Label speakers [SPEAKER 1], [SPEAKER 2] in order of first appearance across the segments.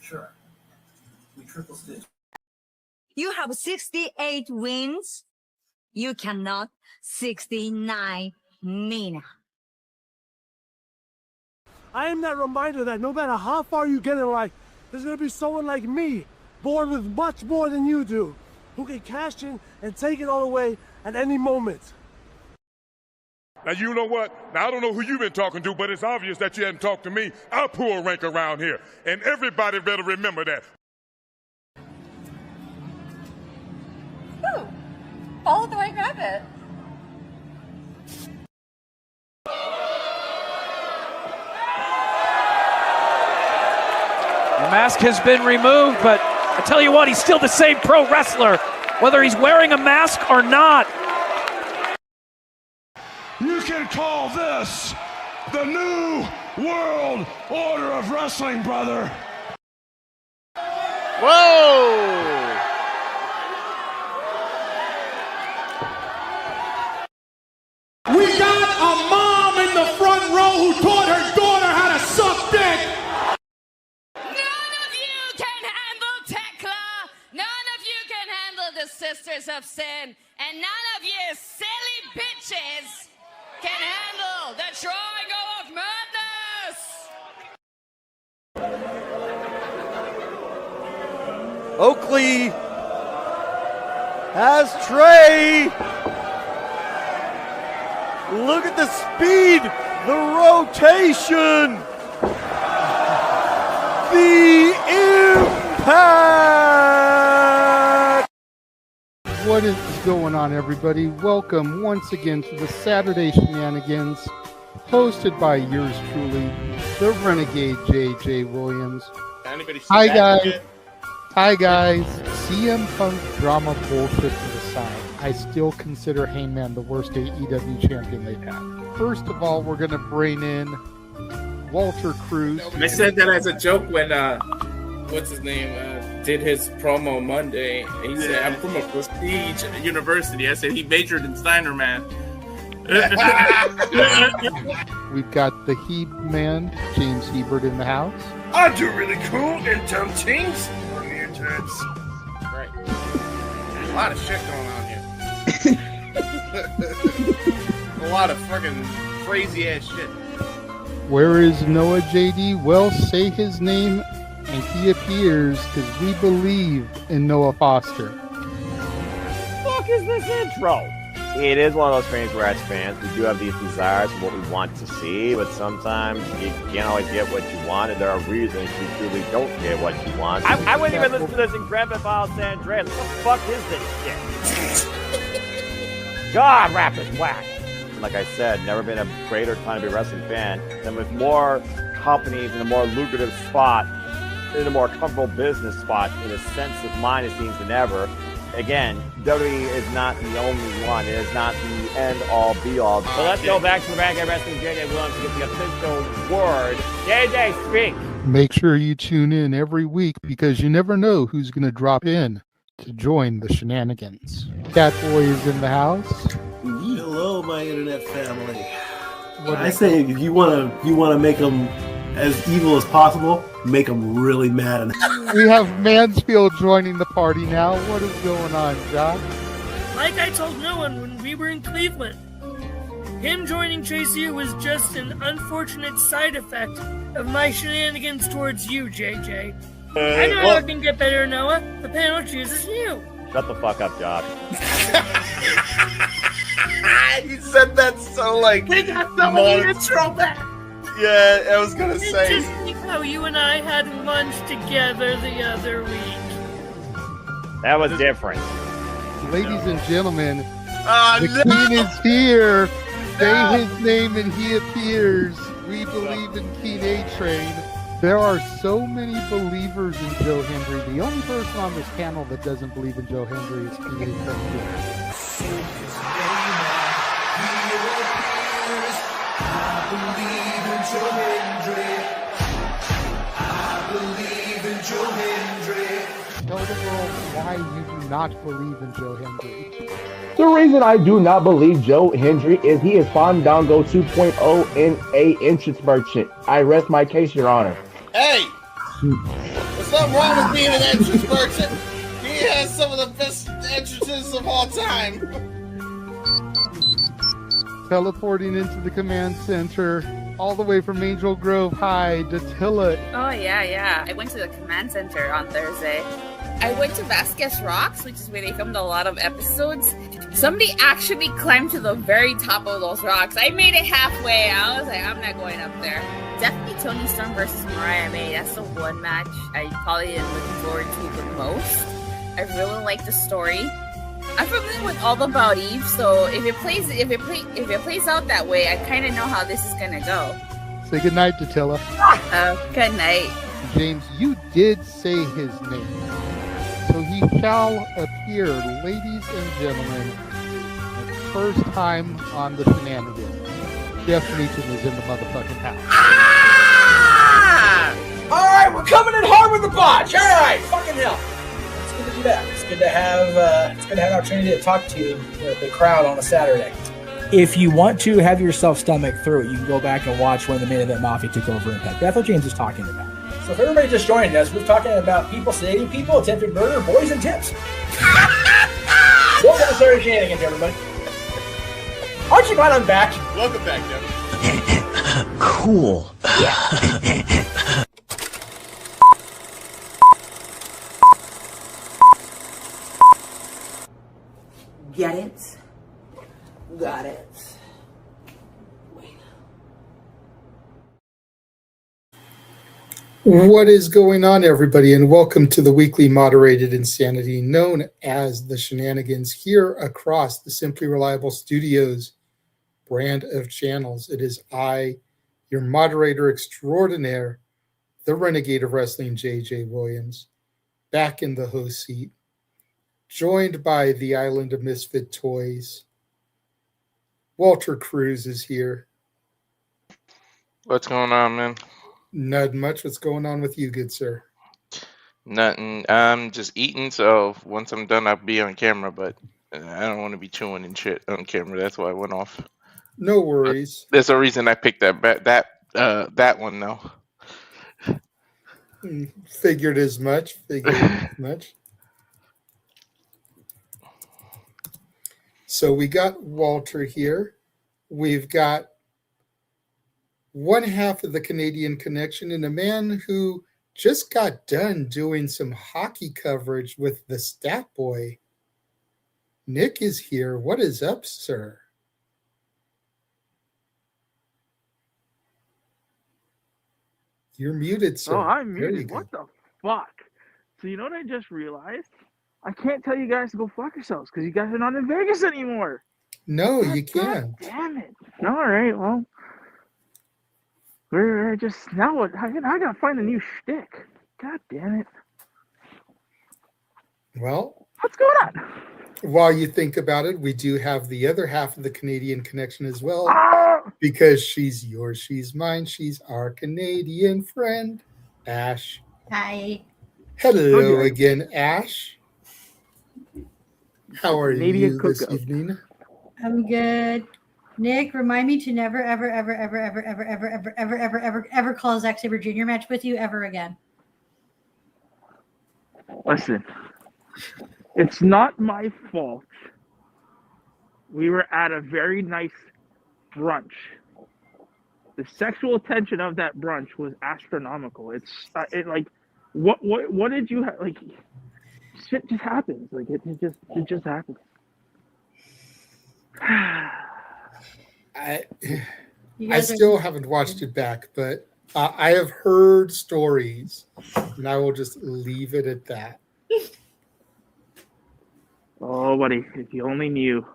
[SPEAKER 1] Sure. We triple stitch.
[SPEAKER 2] You have 68 wins. You cannot 69 Nina.
[SPEAKER 3] I am that reminder that no matter how far you get in life, there's going to be someone like me, born with much more than you do, who can cash in and take it all away at any moment.
[SPEAKER 4] Now, you know what? Now, I don't know who you've been talking to, but it's obvious that you hadn't talked to me. I pull rank around here, and everybody better remember that.
[SPEAKER 5] Ooh, follow the white rabbit.
[SPEAKER 6] The mask has been removed, but I tell you what, he's still the same pro wrestler, whether he's wearing a mask or not.
[SPEAKER 7] You can call this the New World Order of Wrestling, brother.
[SPEAKER 8] Whoa!
[SPEAKER 7] We got a mom in the front row who taught her daughter how to suck dick.
[SPEAKER 5] None of you can handle Tekla. None of you can handle the Sisters of Sin. And none of you silly bitches can handle the Triangle of Madness.
[SPEAKER 8] Oakley has Trey. Look at the speed, the rotation, the impact.
[SPEAKER 9] What is going on, everybody? Welcome once again to the Saturday Shenanigans, hosted by yours truly, the Renegade JJ Williams. Hi guys. Hi guys. CM Punk drama bullshit to the side. I still consider Heyman the worst AEW champion they've had. First of all, we're going to bring in Walter Cruz.
[SPEAKER 10] I said that as a joke when, what's his name, did his promo Monday. He said, I'm from a prestige university. I said he majored in Steiner, man.
[SPEAKER 9] We've got the Heb man, James Hebert, in the house.
[SPEAKER 7] I do really cool in dumb things on the internet.
[SPEAKER 10] Right. A lot of shit going on here. A lot of fucking crazy ass shit.
[SPEAKER 9] Where is Noah JD? Well, say his name and he appears, because we believe in Noah Foster.
[SPEAKER 8] Fuck is this intro? It is one of those things where as fans, we do have these desires for what we want to see, but sometimes you can't always get what you want, and there are reasons you truly don't get what you want. I wouldn't even listen to this in Grand Theft Auto San Andreas. What the fuck is this shit? God, rap is whack. Like I said, never been a greater time to be a wrestling fan than with more companies in a more lucrative spot, in a more comfortable business spot, in a sense of mind, it seems, than ever. Again, WWE is not the only one. It is not the end-all, be-all. So let's go back to the Renegade Wrestling JJ Williams to get the official word. JJ, speak!
[SPEAKER 9] Make sure you tune in every week, because you never know who's going to drop in to join the shenanigans. Catboy is in the house.
[SPEAKER 1] Hello, my internet family. I say if you want to make them as evil as possible, make them really mad.
[SPEAKER 9] We have Mansfield joining the party now. What is going on, Josh?
[SPEAKER 11] Like I told no one when we were in Cleveland, him joining Chase U was just an unfortunate side effect of my shenanigans towards you, JJ. I know how it can get better, Noah. The panel chooses you.
[SPEAKER 8] Shut the fuck up, Josh.
[SPEAKER 10] He said that so like.
[SPEAKER 11] We got some of the intro back.
[SPEAKER 10] Yeah, I was gonna say.
[SPEAKER 11] Just like how you and I had lunch together the other week.
[SPEAKER 8] That was different.
[SPEAKER 9] Ladies and gentlemen, the King is here. Say his name and he appears. We believe in King A-Train. There are so many believers in Joe Hendry. The only person on this panel that doesn't believe in Joe Hendry is King A-Train. Tell the world why you do not believe in Joe Hendry.
[SPEAKER 12] The reason I do not believe Joe Hendry is he is Fandango 2.0 in a entrance merchant. I rest my case, Your Honor.
[SPEAKER 13] Hey! There's nothing wrong with being an entrance merchant. He has some of the best entrances of all time.
[SPEAKER 9] Teleporting into the command center, all the way from Angel Grove High, Datilla.
[SPEAKER 14] Oh, yeah. I went to the command center on Thursday. I went to Vasquez Rocks, which is where they filmed a lot of episodes. Somebody actually climbed to the very top of those rocks. I made it halfway. I was like, I'm not going up there. Definitely Toni Storm versus Mariah May. That's the one match I probably am looking forward to the most. I really like the story. I'm familiar with all about Eve, so if it plays out that way, I kind of know how this is gonna go.
[SPEAKER 9] Say goodnight, Datilla.
[SPEAKER 14] Good night.
[SPEAKER 9] James, you did say his name. So he shall appear, ladies and gentlemen, the first time on the Shenanigans. Jeff Meacham is in the motherfucking house.
[SPEAKER 15] Ah! Alright, we're coming in hard with the botch. Alright, fucking hell. It's good to be back. It's good to have an opportunity to talk to the crowd on a Saturday. If you want to have yourself stomach through it, you can go back and watch when the Main Event Mafia took over Impact. That's what James is talking about. So if everybody just joined us, we're talking about people sedating people, attempted murder, boys, and tips. Welcome to Saturday Shenanigans, everybody. Aren't you glad I'm back?
[SPEAKER 13] Welcome back, Devin.
[SPEAKER 15] Cool.
[SPEAKER 16] Get it? Got it.
[SPEAKER 9] What is going on, everybody, and welcome to the weekly moderated insanity known as the Shenanigans here across the Simply Reliable Studios brand of channels. It is I, your moderator extraordinaire, the Renegade of Wrestling, JJ Williams, back in the host seat, joined by the Island of Misfit Toys. Walter Cruz is here.
[SPEAKER 17] What's going on, man?
[SPEAKER 9] Not much. What's going on with you, good sir?
[SPEAKER 17] Nothing. I'm just eating, so once I'm done, I'll be on camera, but I don't want to be chewing and shit on camera. That's why I went off.
[SPEAKER 9] No worries.
[SPEAKER 17] There's a reason I picked that one, though.
[SPEAKER 9] Figured as much. So we got Walter here. We've got one half of the Canadian connection and a man who just got done doing some hockey coverage with the Stat Boy. Nick is here. What is up, sir? You're muted, sir.
[SPEAKER 18] Oh, I'm
[SPEAKER 9] There you
[SPEAKER 18] muted.
[SPEAKER 9] go.
[SPEAKER 18] What the fuck? So you know what I just realized? I can't tell you guys to go fuck yourselves because you guys are not in Vegas anymore.
[SPEAKER 9] No, you can't.
[SPEAKER 18] Damn it. All right, well. We're just now. What? I gotta find a new shtick. God damn it!
[SPEAKER 9] Well,
[SPEAKER 18] what's going on?
[SPEAKER 9] While you think about it, we do have the other half of the Canadian connection as well, because she's yours, she's mine, she's our Canadian friend, Ash.
[SPEAKER 19] Hi.
[SPEAKER 9] Hello again, Ash. How are
[SPEAKER 18] Canadian
[SPEAKER 9] you this
[SPEAKER 18] cook-up.
[SPEAKER 9] evening?
[SPEAKER 19] I'm good. Nick, remind me to never, ever call a Zack Sabre Jr. match with you ever again.
[SPEAKER 18] Listen, it's not my fault. We were at a very nice brunch. The sexual tension of that brunch was astronomical. It's what did you have? Like, shit just happens. Like it just happens.
[SPEAKER 9] I still haven't watched it back, but I have heard stories, and I will just leave it at that.
[SPEAKER 18] Oh, buddy, if you only knew.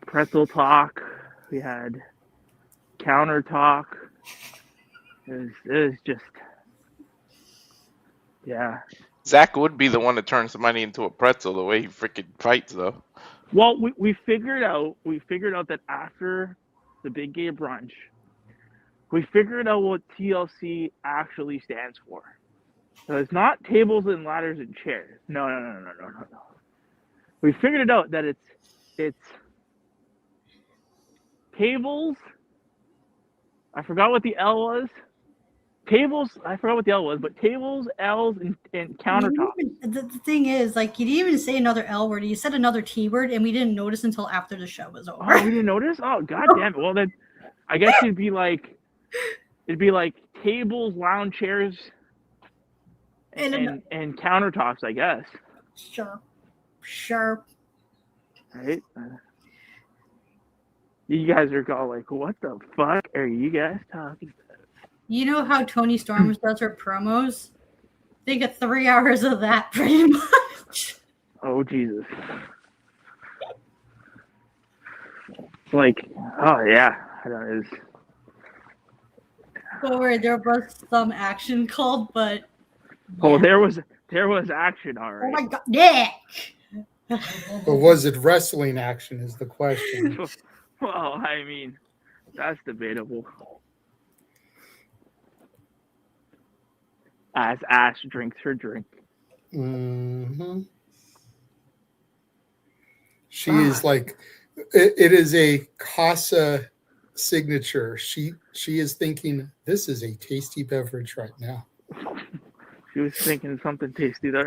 [SPEAKER 18] Pretzel talk. We had counter talk. It was just, yeah.
[SPEAKER 17] Zach would be the one to turn somebody into a pretzel the way he freaking fights, though.
[SPEAKER 18] Well, we figured out that after the big gay brunch, we figured out what TLC actually stands for. So it's not tables and ladders and chairs. No. We figured it out that it's tables. I forgot what the L was. Tables. I forgot what the L was, but tables, L's, and countertops.
[SPEAKER 19] The thing is, like, you didn't even say another L word. You said another T word, and we didn't notice until after the show was over.
[SPEAKER 18] Oh, we didn't notice? Oh, god damn it. Well, then, I guess it'd be like tables, lounge chairs, and countertops, I guess.
[SPEAKER 19] Sure.
[SPEAKER 18] Right? You guys are all like, what the fuck are you guys talking about?
[SPEAKER 19] You know how Tony Storms does her promos? They get 3 hours of that, pretty much.
[SPEAKER 18] Oh, Jesus. Like, oh, yeah. It is.
[SPEAKER 19] Don't worry, there was some action called, but...
[SPEAKER 18] Oh, there was action, all right.
[SPEAKER 19] Oh, my God. Yeah!
[SPEAKER 9] But was it wrestling action is the question.
[SPEAKER 18] Well, I mean, that's debatable. As Ash drinks her drink.
[SPEAKER 9] Mm-hmm. She is like, it is a Casa signature. She is thinking, this is a tasty beverage right now.
[SPEAKER 18] She was thinking something tasty there.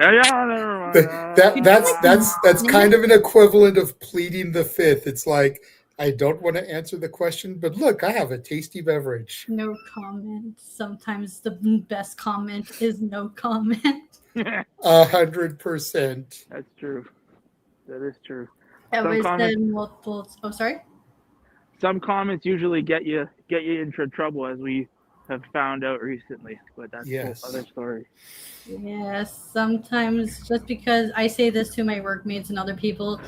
[SPEAKER 9] That's kind of an equivalent of pleading the fifth. It's like, I don't want to answer the question, but look, I have a tasty beverage.
[SPEAKER 19] No comment. Sometimes the best comment is no comment.
[SPEAKER 9] 100%.
[SPEAKER 18] That's true. That is true.
[SPEAKER 19] Always said multiple. Oh, sorry.
[SPEAKER 18] Some comments usually get you into trouble, as we have found out recently. But that's another story.
[SPEAKER 19] Yes, sometimes just because I say this to my workmates and other people,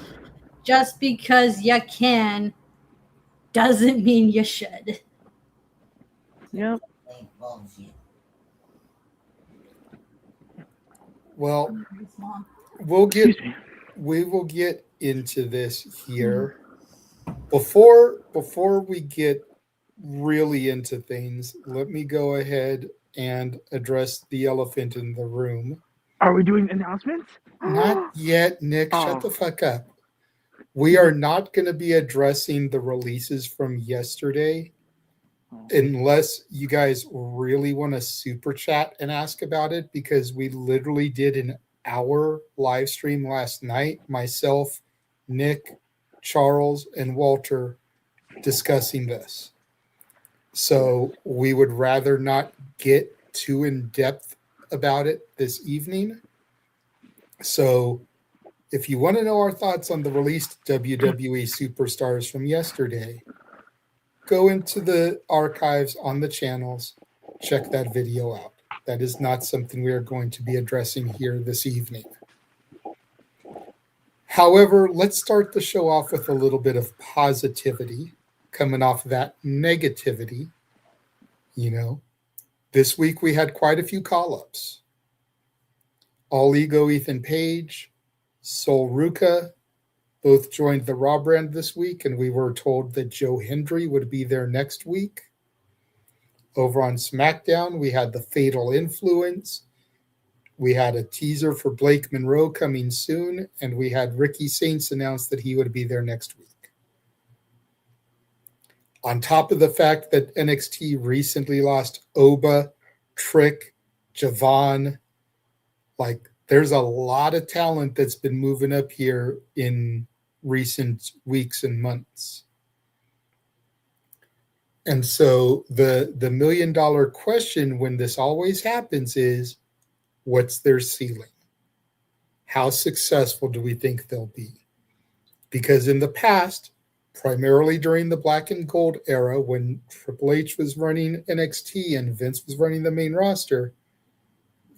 [SPEAKER 19] just because you can doesn't mean you should.
[SPEAKER 18] Yep.
[SPEAKER 9] Well, we will get into this here. Before we get really into things, let me go ahead and address the elephant in the room.
[SPEAKER 18] Are we doing announcements?
[SPEAKER 9] Not yet, Nick. Shut the fuck up. We are not going to be addressing the releases from yesterday unless you guys really want to super chat and ask about it, because we literally did an hour live stream last night, myself, Nick, Charles, and Walter discussing this. So we would rather not get too in depth about it this evening. So if you want to know our thoughts on the released WWE superstars from yesterday, go into the archives on the channels, check that video out. That is not something we are going to be addressing here this evening. However, let's start the show off with a little bit of positivity coming off that negativity. You know, this week we had quite a few call-ups. All Ego Ethan Page, Sol Ruka, both joined the Raw brand this week, and we were told that Joe Hendry would be there next week. Over on SmackDown, we had the Fatal Influence. We had a teaser for Blake Monroe coming soon, and we had Ricky Saints announce that he would be there next week. On top of the fact that NXT recently lost Oba, Trick, Javon, like there's a lot of talent that's been moving up here in recent weeks and months. And so the $1 million question when this always happens is, what's their ceiling? How successful do we think they'll be? Because in the past, primarily during the black and gold era, when Triple H was running NXT and Vince was running the main roster,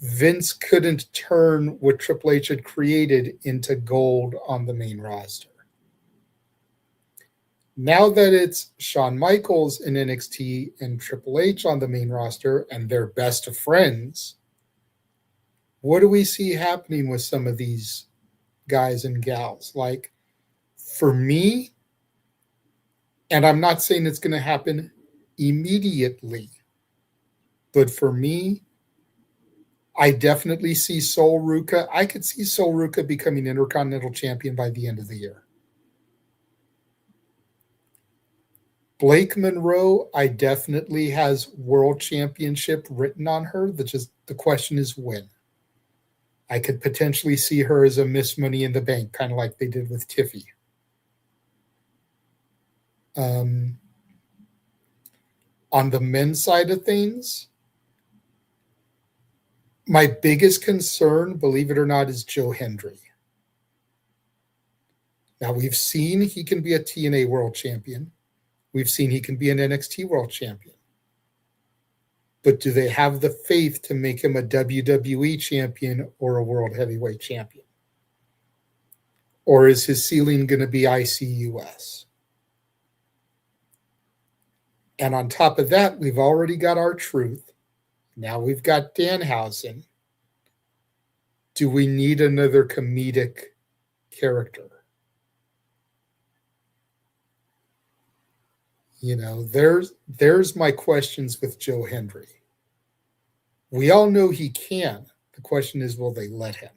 [SPEAKER 9] Vince couldn't turn what Triple H had created into gold on the main roster. Now that it's Shawn Michaels in NXT and Triple H on the main roster and they're best of friends, what do we see happening with some of these guys and gals? Like, for me, and I'm not saying it's going to happen immediately, but for me, I definitely see Sol Ruka. I could see Sol Ruka becoming Intercontinental Champion by the end of the year. Blake Monroe, I definitely has World Championship written on her. The question is when. I could potentially see her as a Miss Money in the Bank, kind of like they did with Tiffy. On the men's side of things, my biggest concern, believe it or not, is Joe Hendry. Now, we've seen he can be a TNA World Champion. We've seen he can be an NXT World Champion. But do they have the faith to make him a WWE Champion or a World Heavyweight Champion? Or is his ceiling going to be ICUS? And on top of that, we've already got R-Truth. Now we've got Danhausen. Do we need another comedic character? You know, there's my questions with Joe Hendry. We all know he can. The question is, will they let him?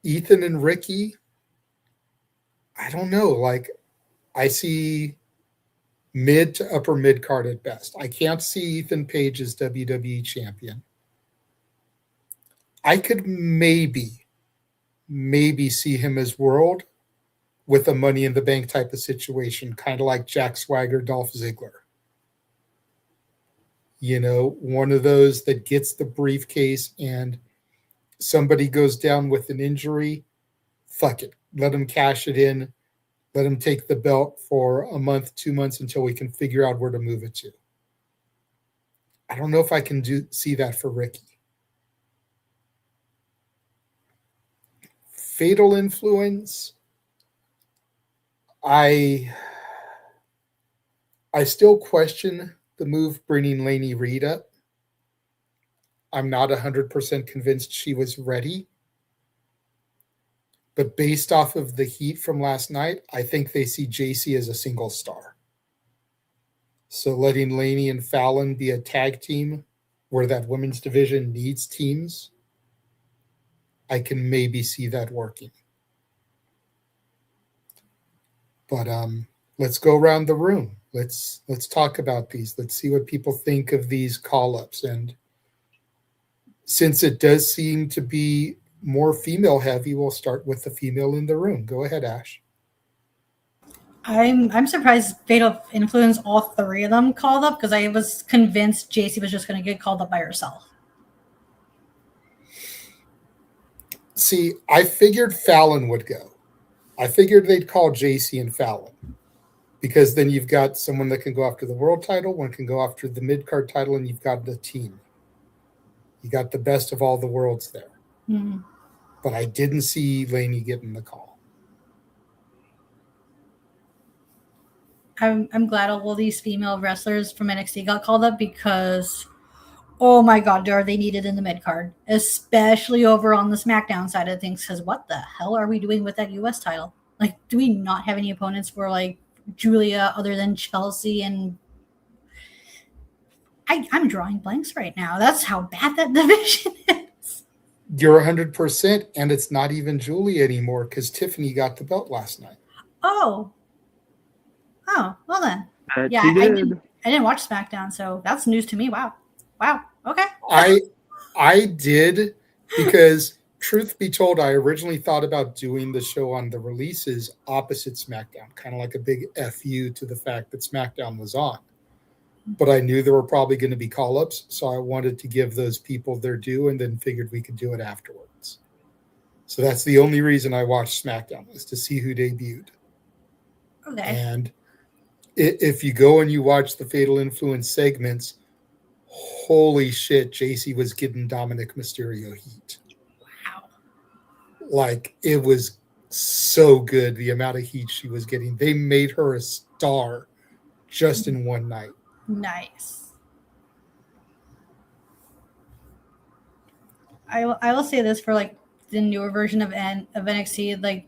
[SPEAKER 9] Ethan and Ricky, I don't know. Like, I see mid to upper mid card at best. I can't see Ethan Page as WWE champion. I could maybe see him as world with a Money in the Bank type of situation, kind of like Jack Swagger, Dolph Ziggler. You know, one of those that gets the briefcase and somebody goes down with an injury, fuck it. Let him cash it in. Let him take the belt for a month, 2 months until we can figure out where to move it to. I don't know if I can see that for Ricky. Fatal Influence. I still question the move bringing Lainey Reed up. I'm not 100% convinced she was ready. But based off of the heat from last night, I think they see JC as a single star. So letting Lainey and Fallon be a tag team where that women's division needs teams, I can maybe see that working. But let's go around the room. Let's talk about these. Let's see what people think of these call-ups. And since it does seem to be more female heavy, we'll start with the female in the room. Go ahead, Ash.
[SPEAKER 19] I'm surprised Fatal Influence, all three of them called up, because I was convinced JC was just going to get called up by herself.
[SPEAKER 9] See, I figured Fallon would go. I figured they'd call JC and Fallon, because then you've got someone that can go after the world title, one can go after the mid-card title, and you've got the team. You got the best of all the worlds there.
[SPEAKER 19] Mm-hmm.
[SPEAKER 9] But I didn't see Lainey getting the call.
[SPEAKER 19] I'm glad all these female wrestlers from NXT got called up, because, oh my God, are they needed in the mid card, especially over on the SmackDown side of things? Because what the hell are we doing with that US title? Like, do we not have any opponents for like Julia other than Chelsea? And I'm drawing blanks right now. That's how bad that division is.
[SPEAKER 9] You're 100%, and it's not even Julia anymore because Tiffany got the belt last night.
[SPEAKER 19] Oh, well then.
[SPEAKER 18] Yeah,
[SPEAKER 19] I didn't watch SmackDown, so that's news to me. Wow. Okay.
[SPEAKER 9] I did, because truth be told, I originally thought about doing the show on the releases opposite SmackDown, kind of like a big FU to the fact that SmackDown was on. But I knew there were probably going to be call-ups, so I wanted to give those people their due and then figured we could do it afterwards. So that's the only reason I watched SmackDown, was to see who debuted.
[SPEAKER 19] Okay.
[SPEAKER 9] And if you go and you watch the Fatal Influence segments, holy shit, JC was getting Dominic Mysterio heat.
[SPEAKER 19] Wow.
[SPEAKER 9] Like, it was so good, the amount of heat she was getting. They made her a star just in one night.
[SPEAKER 19] Nice. I will say this for like the newer version of NXT, like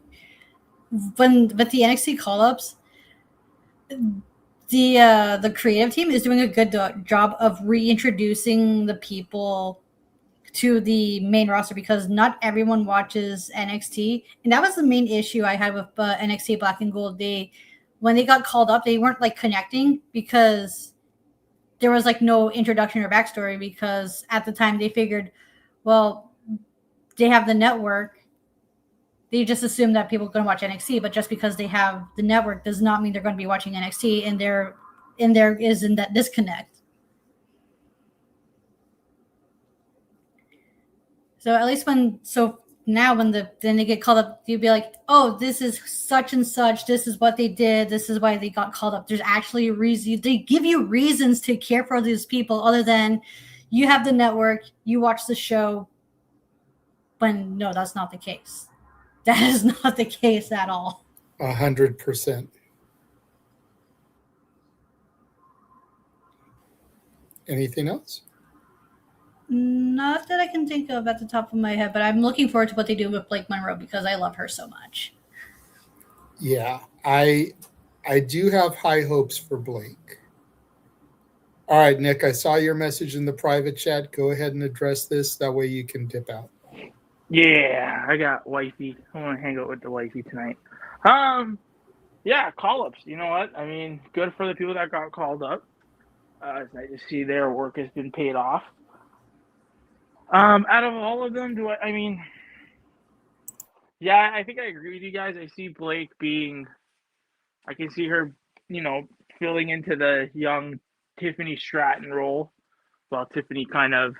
[SPEAKER 19] with the NXT call-ups, the creative team is doing a good job of reintroducing the people to the main roster because not everyone watches NXT, and that was the main issue I had with NXT Black and Gold. When they got called up, they weren't like connecting because there was like no introduction or backstory because at the time they figured, well, they have the network. They just assume that people are going to watch NXT, but just because they have the network does not mean they're going to be watching NXT, and there isn't that disconnect. So at least when they get called up, you'd be like, oh, this is such and such. This is what they did. This is why they got called up. There's actually a reason. They give you reasons to care for these people other than you have the network, you watch the show. But no, that's not the case. That is not the case at all.
[SPEAKER 9] 100%. Anything else?
[SPEAKER 19] Not that I can think of at the top of my head, but I'm looking forward to what they do with Blake Monroe because I love her so much.
[SPEAKER 9] Yeah, I do have high hopes for Blake. All right, Nick, I saw your message in the private chat. Go ahead and address this. That way you can dip out.
[SPEAKER 18] Yeah, I got wifey. I want to hang out with the wifey tonight. Yeah, call-ups. You know what? I mean, good for the people that got called up. It's nice to see their work has been paid off. Out of all of them, I think I agree with you guys. I see Blake I can see her, filling into the young Tiffany Stratton role. Well, Tiffany kind of,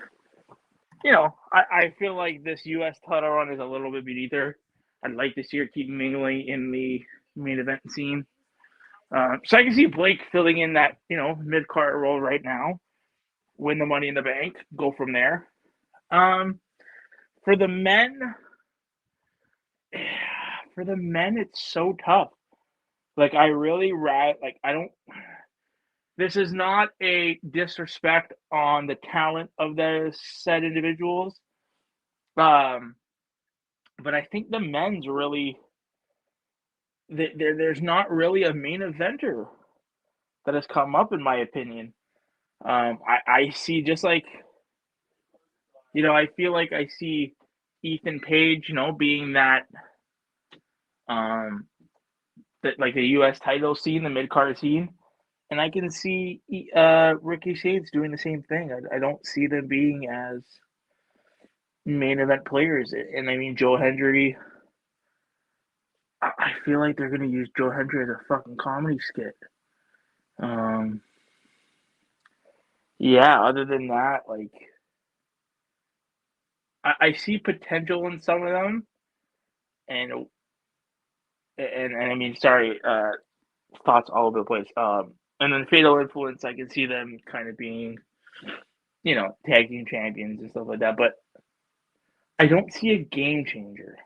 [SPEAKER 18] I feel like this U.S. title run is a little bit beneath her. I'd like to see her keep mingling in the main event scene. So I can see Blake filling in that, mid-card role right now, win the Money in the Bank, go from there. For the men, it's so tough. Like, this is not a disrespect on the talent of the said individuals. But I think the men's really, there's not really a main eventer that has come up, in my opinion. I see just like, I feel like I see Ethan Page, being that, like the U.S. title scene, the mid-card scene. And I can see Ricky Shades doing the same thing. I don't see them being as main event players. And I mean, Joe Hendry, I feel like they're going to use Joe Hendry as a fucking comedy skit. Yeah, other than that, like, I see potential in some of them. And I mean, sorry, thoughts all over the place. And then Fatal Influence, I can see them kind of being, tag team champions and stuff like that. But I don't see a game changer.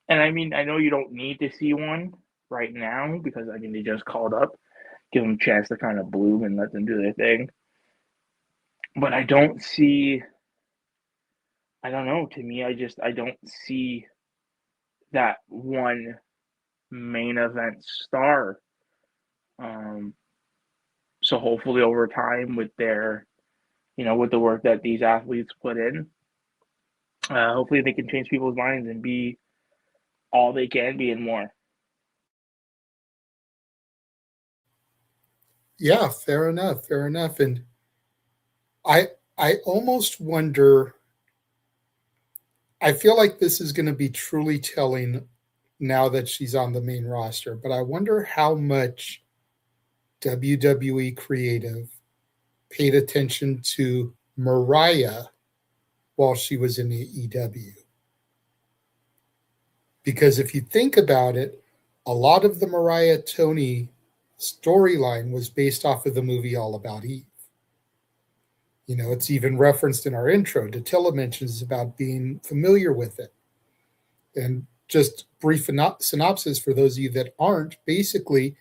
[SPEAKER 18] And I mean, I know you don't need to see one right now because, I mean, they just called up. Give them a chance to kind of bloom and let them do their thing. But I don't see, I don't know. To me, I don't see that one main event star. So hopefully over time with their, with the work that these athletes put in, hopefully they can change people's minds and be all they can be and more.
[SPEAKER 9] Yeah, fair enough. And I almost wonder, I feel like this is going to be truly telling now that she's on the main roster, but I wonder how much WWE creative paid attention to Mariah while she was in AEW. Because if you think about it, a lot of the Mariah Tony storyline was based off of the movie All About Eve. It's even referenced in our intro. Datilla mentions about being familiar with it. And just brief synopsis for those of you that aren't, basically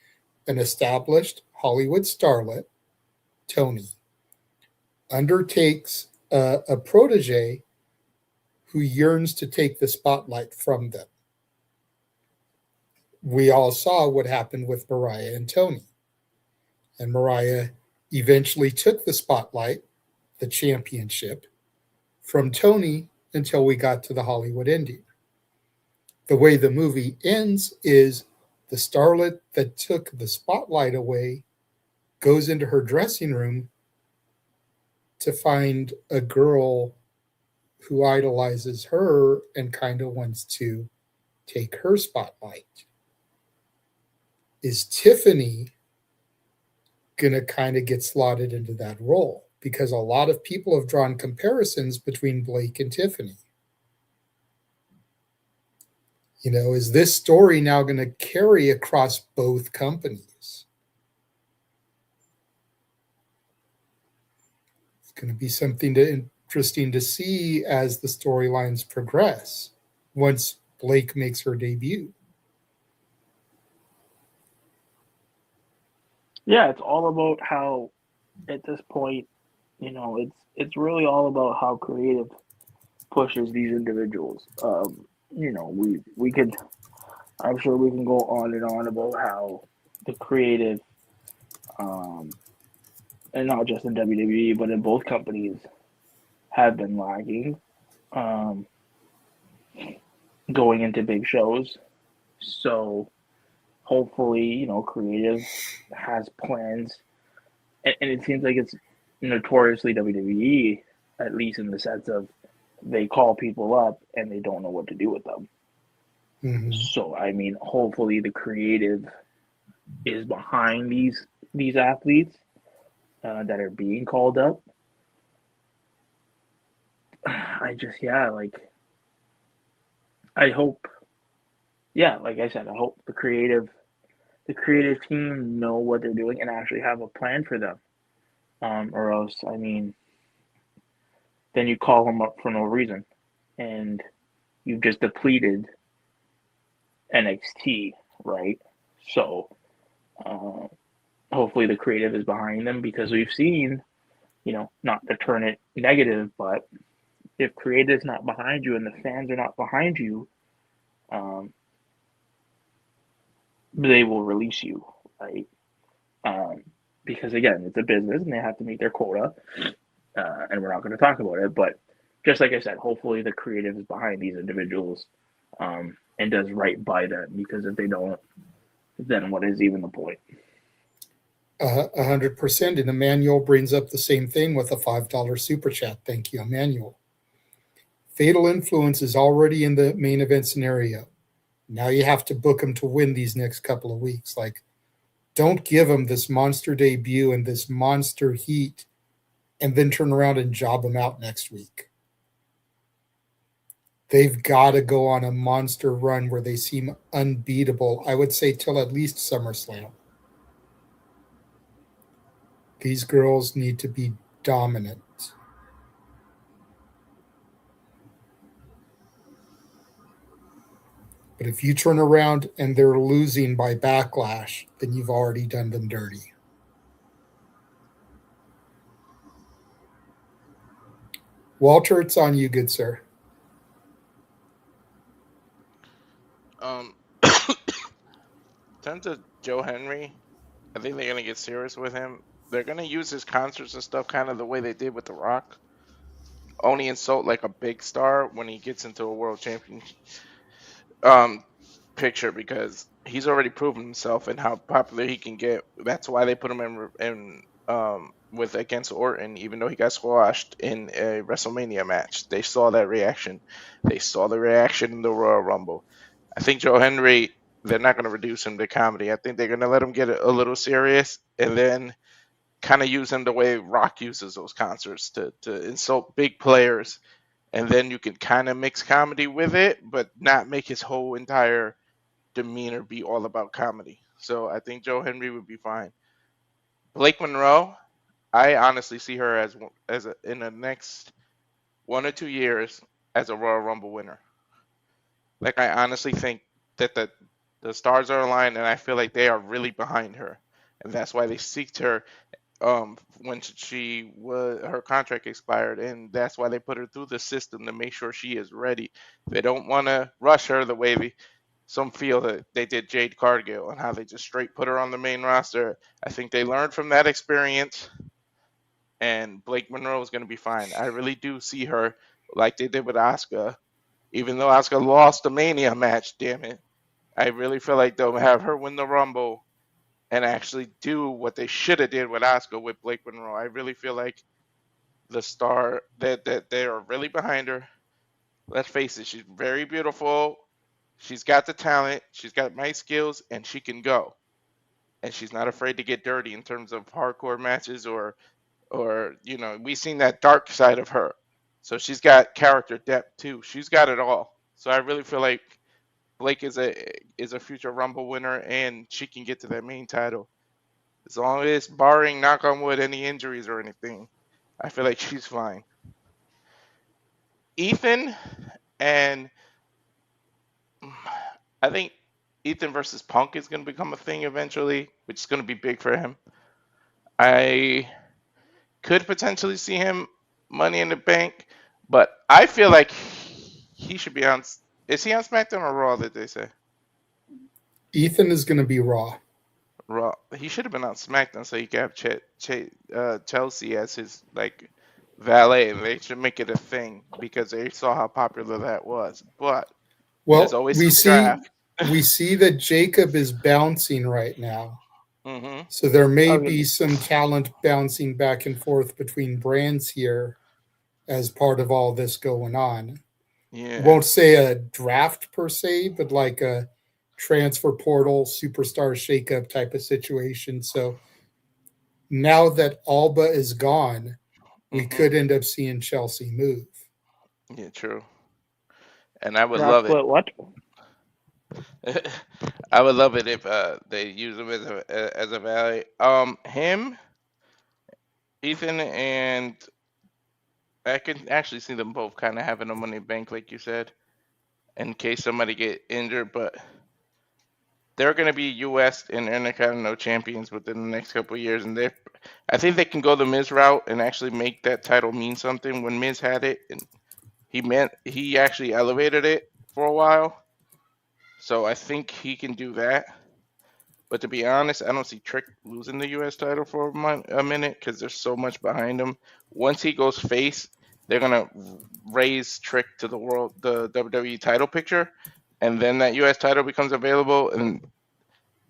[SPEAKER 9] an established Hollywood starlet, Tony, undertakes a protege who yearns to take the spotlight from them. We all saw what happened with Mariah and Tony. And Mariah eventually took the spotlight, the championship, from Tony until we got to the Hollywood ending. The way the movie ends is the starlet that took the spotlight away goes into her dressing room to find a girl who idolizes her and kind of wants to take her spotlight. Is Tiffany going to kind of get slotted into that role? Because a lot of people have drawn comparisons between Blake and Tiffany. You know, is this story now going to carry across both companies? It's going to be something interesting to see as the storylines progress once Blake makes her debut.
[SPEAKER 18] Yeah, it's all about how, at this point, you know, it's really all about how creative pushes these individuals. You know, we could, I'm sure we can go on and on about how the creative, and not just in WWE, but in both companies, have been lagging going into big shows. So hopefully, you know, creative has plans, and it seems like it's notoriously WWE, at least in the sense of they call people up and they don't know what to do with them.
[SPEAKER 9] Mm-hmm.
[SPEAKER 18] So I mean, hopefully the creative is behind these athletes that are being called up. I just, yeah, like, I hope, yeah, like I said, I hope the creative team know what they're doing and actually have a plan for them. Or else, I mean, then you call them up for no reason, and you've just depleted NXT, right? So, hopefully the creative is behind them, because we've seen, you know, not to turn it negative, but if creative is not behind you and the fans are not behind you, they will release you, right? Because again, it's a business and they have to meet their quota, and we're not going to talk about it. But just like I said, hopefully the creative is behind these individuals and does right by them. Because if they don't, then what is even the point?
[SPEAKER 9] 100%. And Emmanuel brings up the same thing with a $5 super chat. Thank you, Emmanuel. Fatal Influence is already in the main event scenario. Now you have to book them to win these next couple of weeks. Like, don't give them this monster debut and this monster heat and then turn around and job them out next week. They've got to go on a monster run where they seem unbeatable, I would say, till at least SummerSlam. These girls need to be dominant. But if you turn around and they're losing by Backlash, then you've already done them dirty. Walter, it's on you, good sir.
[SPEAKER 17] In terms of Joe Henry, I think they're going to get serious with him. They're going to use his concerts and stuff kind of the way they did with The Rock. Only insult like a big star when he gets into a world champion picture, because he's already proven himself and how popular he can get. That's why they put him in with against Orton, even though he got squashed in a WrestleMania match. They saw that reaction. They saw the reaction in the Royal Rumble. I think Joe Henry, they're not going to reduce him to comedy. I think they're going to let him get a little serious and then kind of use him the way Rock uses those concerts to insult big players. And then you can kind of mix comedy with it, but not make his whole entire demeanor be all about comedy. So I think Joe Henry would be fine. Blake Monroe, I honestly see her as in the next 1 or 2 years as a Royal Rumble winner. Like, I honestly think that the stars are aligned, and I feel like they are really behind her, and that's why they seeked her when her contract expired, and that's why they put her through the system to make sure she is ready. They don't want to rush her the way some feel that they did Jade Cargill and how they just straight put her on the main roster. I think they learned from that experience, and Blake Monroe is going to be fine. I really do see her like they did with Asuka, even though Asuka lost the Mania match. Damn it, I really feel like they'll have her win the Rumble and actually do what they should have did with Asuka with Blake Monroe. I really feel like the star that they are really behind her. Let's face it, she's very beautiful. She's got the talent, she's got my skills, and she can go. And she's not afraid to get dirty in terms of hardcore matches or we've seen that dark side of her. So she's got character depth too. She's got it all. So I really feel like Blake is a future Rumble winner, and she can get to that main title. As long as, barring, knock on wood, any injuries or anything, I feel like she's fine. Ethan, and I think Ethan versus Punk is going to become a thing eventually, which is going to be big for him. I could potentially see him Money in the Bank, but I feel like he should be on. Is he on SmackDown or Raw? Did they say?
[SPEAKER 9] Ethan is going to be Raw.
[SPEAKER 17] Raw. He should have been on SmackDown so he could have Chelsea as his valet. They should make it a thing because they saw how popular that was. But there's always
[SPEAKER 9] we see that Jacob is bouncing right now.
[SPEAKER 17] Mm-hmm.
[SPEAKER 9] So there may be some talent bouncing back and forth between brands here as part of all this going on.
[SPEAKER 17] Yeah.
[SPEAKER 9] Won't say a draft per se, but like a transfer portal, superstar shakeup type of situation. So now that Alba is gone, we could end up seeing Chelsea move.
[SPEAKER 17] Yeah, true. And I would love it.
[SPEAKER 18] What?
[SPEAKER 17] I would love it if they use him as a valet. Him, Ethan, and I can actually see them both kind of having a Money Bank, like you said, in case somebody get injured. But they're going to be U.S. and Intercontinental champions within the next couple of years, and I think they can go the Miz route and actually make that title mean something. When Miz had it, and he actually elevated it for a while. So I think he can do that. But to be honest, I don't see Trick losing the U.S. title for a minute because there's so much behind him. Once he goes face, they're going to raise Trick to the WWE title picture. And then that U.S. title becomes available. And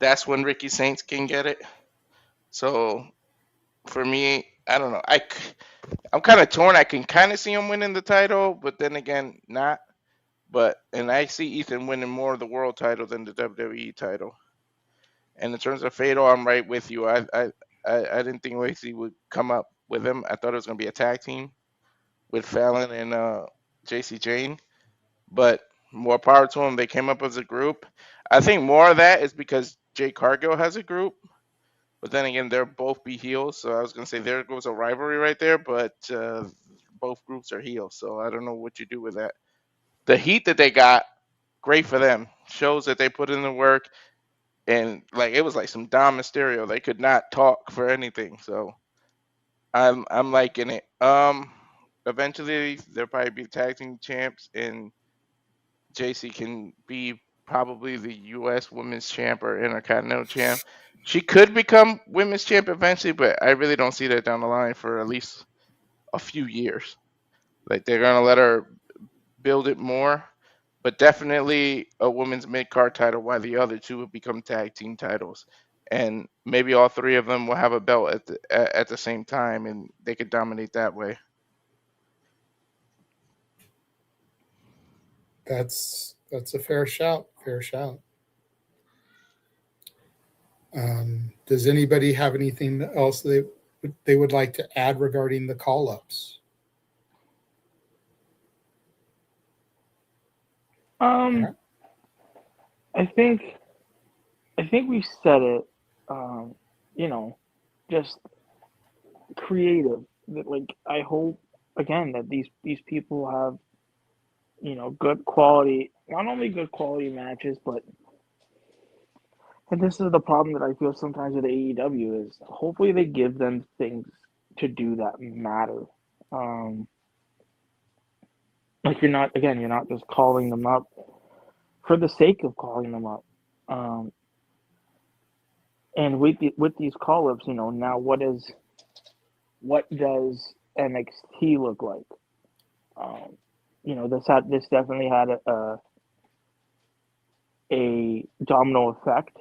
[SPEAKER 17] that's when Ricky Saints can get it. So for me, I don't know. I'm kind of torn. I can kind of see him winning the title, but then again, not. And I see Ethan winning more of the world title than the WWE title. And in terms of Fatal, I'm right with you. I didn't think Lacey would come up with him. I thought it was going to be a tag team with Fallon and JC Jane. But more power to them. They came up as a group. I think more of that is because Jade Cargill has a group. But then again, they'll both be heels. So I was going to say there goes a rivalry right there. But both groups are heels. So I don't know what you do with that. The heat that they got, great for them. Shows that they put in the work. And it was like some Dom Mysterio. They could not talk for anything. So I'm liking it. Eventually they'll probably be tag team champs, and JC can be probably the US women's champ or Intercontinental champ. She could become women's champ eventually, but I really don't see that down the line for at least a few years. They're gonna let her build it more. But definitely a women's mid-card title, while the other two will become tag team titles. And maybe all three of them will have a belt at the same time, and they could dominate that way.
[SPEAKER 9] That's a fair shout. Fair shout. Does anybody have anything else they would like to add regarding the call-ups?
[SPEAKER 18] I think we said it. Just creative. That I hope again that these people have good quality, not only good quality matches, but and this is the problem that I feel sometimes with AEW is hopefully they give them things to do that matter. You're not just calling them up for the sake of calling them up. And with these call-ups, now what does NXT look like? This definitely had a domino effect.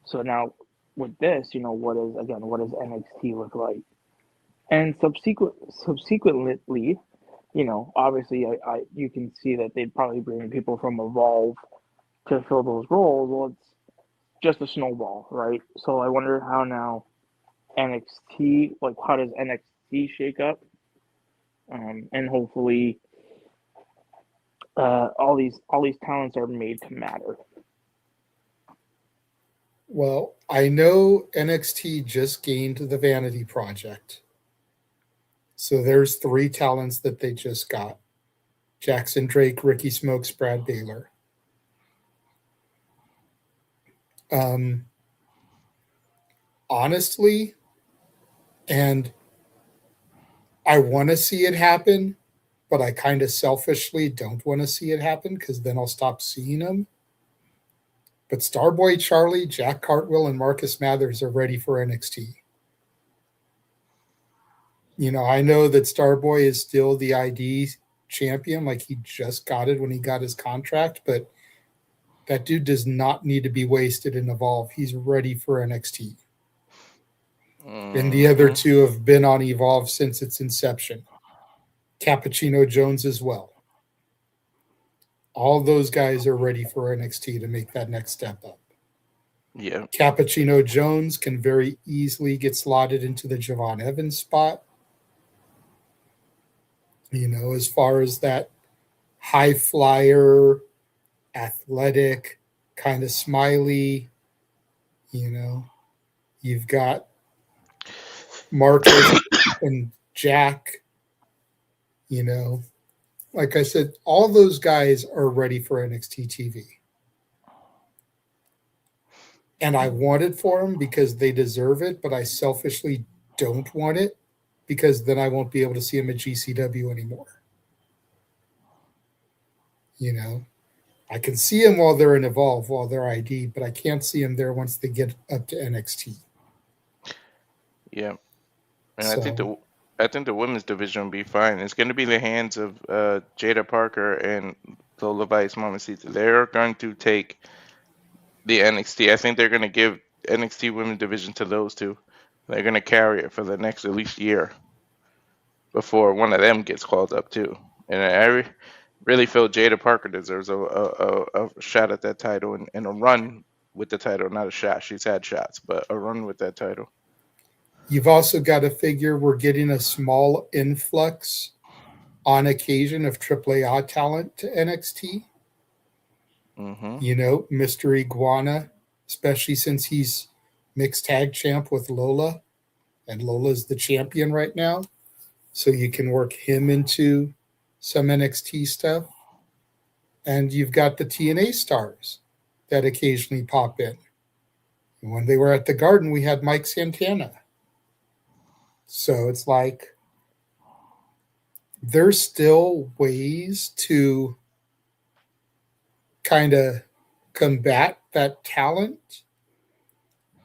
[SPEAKER 18] So now with this, what does NXT look like? And subsequently, obviously, you can see that they'd probably bring people from Evolve to fill those roles. Well, it's just a snowball, right? So I wonder how now NXT, how does NXT shake up? And hopefully, all these talents are made to matter.
[SPEAKER 9] Well, I know NXT just gained the Vanity Project. So there's 3 talents that they just got. Jackson Drake, Ricky Smokes, Brad Baylor. Honestly, and I want to see it happen, but I kind of selfishly don't want to see it happen because then I'll stop seeing them. But Starboy Charlie, Jack Cartwheel, and Marcus Mathers are ready for NXT. I know that Starboy is still the ID champion, like he just got it when he got his contract, but that dude does not need to be wasted in Evolve. He's ready for NXT. And the other 2 have been on Evolve since its inception. Cappuccino Jones as well. All those guys are ready for NXT to make that next step up.
[SPEAKER 17] Yeah.
[SPEAKER 9] Cappuccino Jones can very easily get slotted into the Javon Evans spot. As far as that high flyer, athletic, kind of smiley, you've got Marcus and Jack, like I said, all those guys are ready for NXT TV. And I want it for them because they deserve it, but I selfishly don't want it because then I won't be able to see them at GCW anymore. I can see them while they're in Evolve, while they're ID, but I can't see them there once they get up to NXT.
[SPEAKER 17] Yeah. And I think the women's division will be fine. It's going to be in the hands of Jada Parker and Lola Vice Mamacita. They're going to take the NXT. I think they're going to give NXT women's division to those 2. They're going to carry it for the next at least year before one of them gets called up too. And I really feel Jada Parker deserves a shot at that title and a run with the title. Not a shot. She's had shots, but a run with that title.
[SPEAKER 9] You've also got to figure we're getting a small influx on occasion of AAA talent to NXT.
[SPEAKER 17] Mm-hmm.
[SPEAKER 9] Mr. Iguana, especially since he's mixed tag champ with Lola, and Lola's the champion right now. So you can work him into some NXT stuff. And you've got the TNA stars that occasionally pop in. And when they were at the Garden, we had Mike Santana. So it's like there's still ways to kind of combat that talent.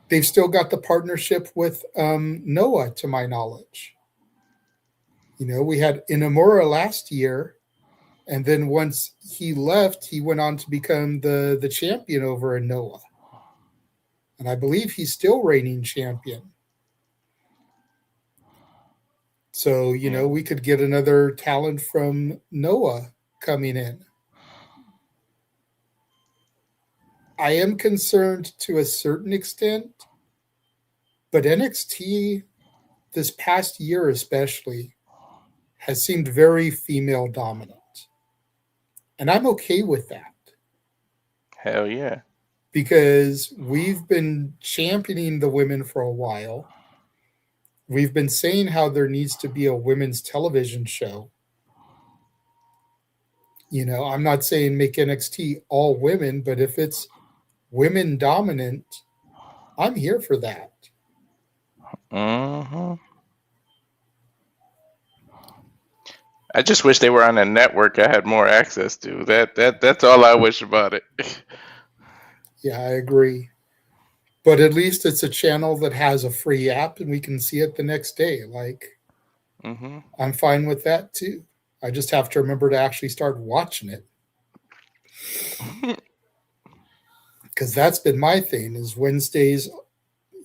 [SPEAKER 9] They've still got the partnership with Noah, to my knowledge. We had Inamura last year, and then once he left, he went on to become the champion over in Noah. And I believe he's still reigning champion. So, we could get another talent from Noah coming in. I am concerned to a certain extent, but NXT this past year especially has seemed very female dominant. And I'm okay with that.
[SPEAKER 17] Hell yeah.
[SPEAKER 9] Because we've been championing the women for a while. We've been saying how there needs to be a women's television show. I'm not saying make NXT all women, but if it's women dominant, I'm here for that.
[SPEAKER 17] Mm-hmm. I just wish they were on a network I had more access to. That's all I wish about it.
[SPEAKER 9] Yeah, I agree. But at least it's a channel that has a free app and we can see it the next day. Like, I'm fine with that too. I just have to remember to actually start watching it. Because that's been my thing, is Wednesdays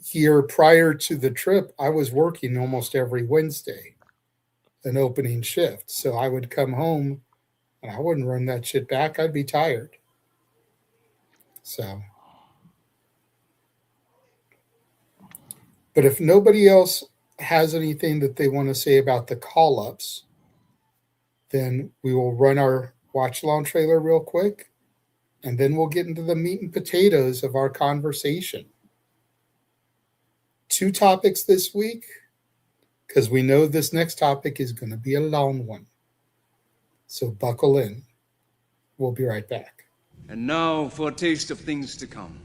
[SPEAKER 9] here prior to the trip, I was working almost every Wednesday, an opening shift. So I would come home and I wouldn't run that shit back. I'd be tired. So, but if nobody else has anything that they want to say about the call-ups, then we will run our watch-along trailer real quick, and then we'll get into the meat and potatoes of our conversation. 2 topics this week, because we know this next topic is going to be a long one. So buckle in. We'll be right back.
[SPEAKER 20] And now for a taste of things to come.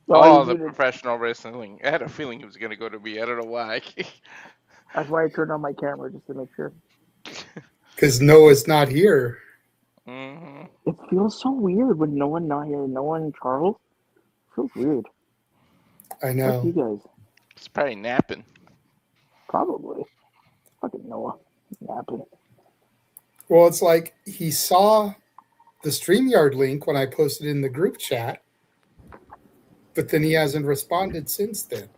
[SPEAKER 17] All the professional wrestling. I had a feeling he was going to go to me. I don't know why.
[SPEAKER 18] That's why I turned on my camera, just to make sure.
[SPEAKER 9] Because Noah's not here.
[SPEAKER 18] It feels so weird with no one not here, no one Charles. It feels weird.
[SPEAKER 9] I know.
[SPEAKER 18] Fuck you guys.
[SPEAKER 17] He's probably napping.
[SPEAKER 18] Probably. Fucking Noah. Napping.
[SPEAKER 9] Well, it's like he saw the StreamYard link when I posted in the group chat, but then he hasn't responded since then.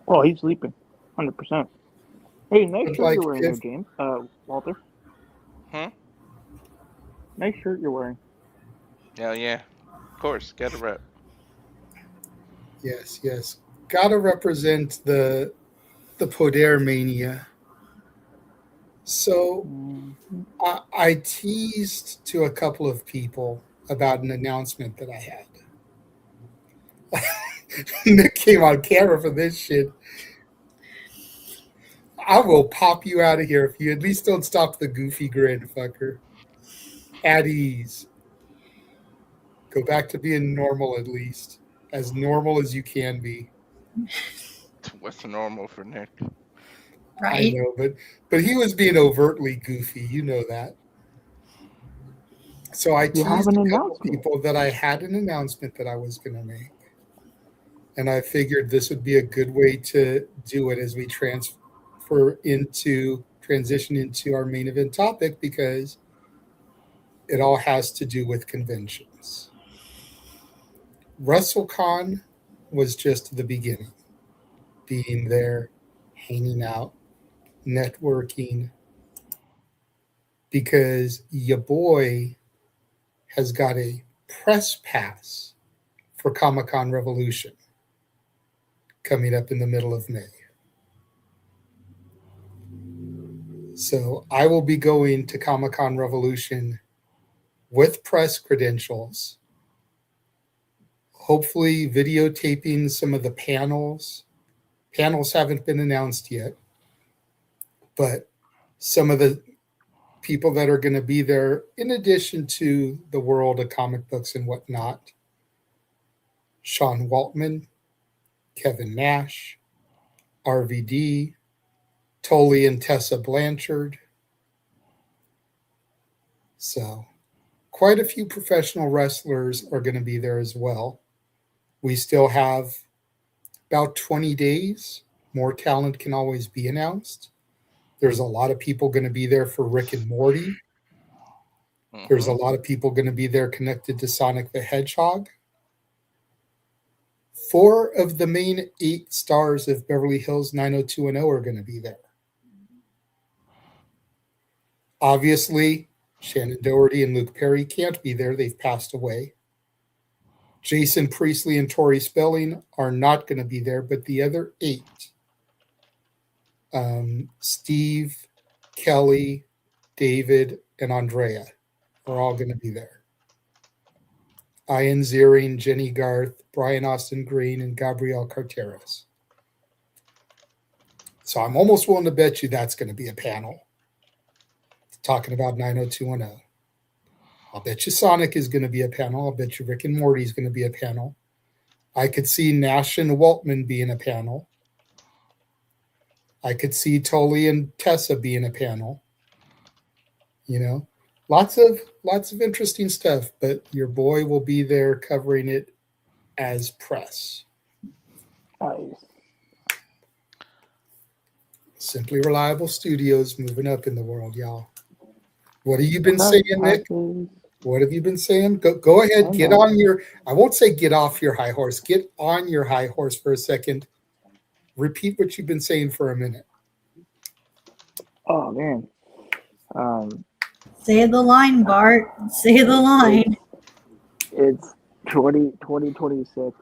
[SPEAKER 18] Oh, he's sleeping. 100%. Hey, nice
[SPEAKER 9] But
[SPEAKER 18] shirt
[SPEAKER 9] like,
[SPEAKER 18] you're wearing
[SPEAKER 9] if-
[SPEAKER 18] there, James. Walter.
[SPEAKER 17] Huh?
[SPEAKER 18] Nice shirt you're wearing.
[SPEAKER 17] Hell yeah. Of course. Got a rep.
[SPEAKER 9] Yes, yes. Gotta represent the Poder Mania. So I teased to a couple of people about an announcement that I had. Nick came on camera for this shit. I will pop you out of here if you at least don't stop the goofy grin, fucker. At ease. Go back to being normal at least. As normal as you can be.
[SPEAKER 17] What's normal for Nick?
[SPEAKER 9] I know, but he was being overtly goofy. You know that. So I
[SPEAKER 18] You have
[SPEAKER 9] teased
[SPEAKER 18] an
[SPEAKER 9] a couple people that I had an announcement that I was going to make. And I figured this would be a good way to do it as we transition into our main event topic, because it all has to do with conventions. Wrestlecon was just the beginning. Being there, hanging out, networking, because your boy has got a press pass for Comic-Con Revolution coming up in the middle of May. So I will be going to Comic-Con Revolution with press credentials, hopefully videotaping some of the panels. Panels haven't been announced yet, but some of the people that are going to be there, in addition to the world of comic books and whatnot, Sean Waltman, Kevin Nash, RVD, Tully and Tessa Blanchard. So quite a few professional wrestlers are going to be there as well. We still have about 20 days. More talent can always be announced. There's a lot of people going to be there for Rick and Morty. There's a lot of people going to be there connected to Sonic the Hedgehog. 4 of the main 8 stars of Beverly Hills 90210 are going to be there. Obviously, Shannon Doherty and Luke Perry can't be there. They've passed away. Jason Priestley and Tori Spelling are not going to be there, but the other 8, Steve, Kelly, David, and Andrea are all going to be there. Ian Ziering, Jenny Garth, Brian Austin Green, and Gabrielle Carteras. So I'm almost willing to bet you that's going to be a panel talking about 90210. I'll bet you Sonic is going to be a panel. I'll bet you Rick and Morty is going to be a panel. I could see Nash and Waltman being a panel. I could see Tully and Tessa being a panel. You know, lots of interesting stuff, but your boy will be there covering it as press.
[SPEAKER 18] Nice.
[SPEAKER 9] Simply Reliable Studios moving up in the world, y'all. What have you been saying, Nick? What have you been saying? Go ahead, get on your, I won't say get off your high horse. Get on your high horse for a second. Repeat what you've been saying for a minute.
[SPEAKER 18] Oh, man.
[SPEAKER 19] Say the line, Bart. Say the line.
[SPEAKER 18] It's 2026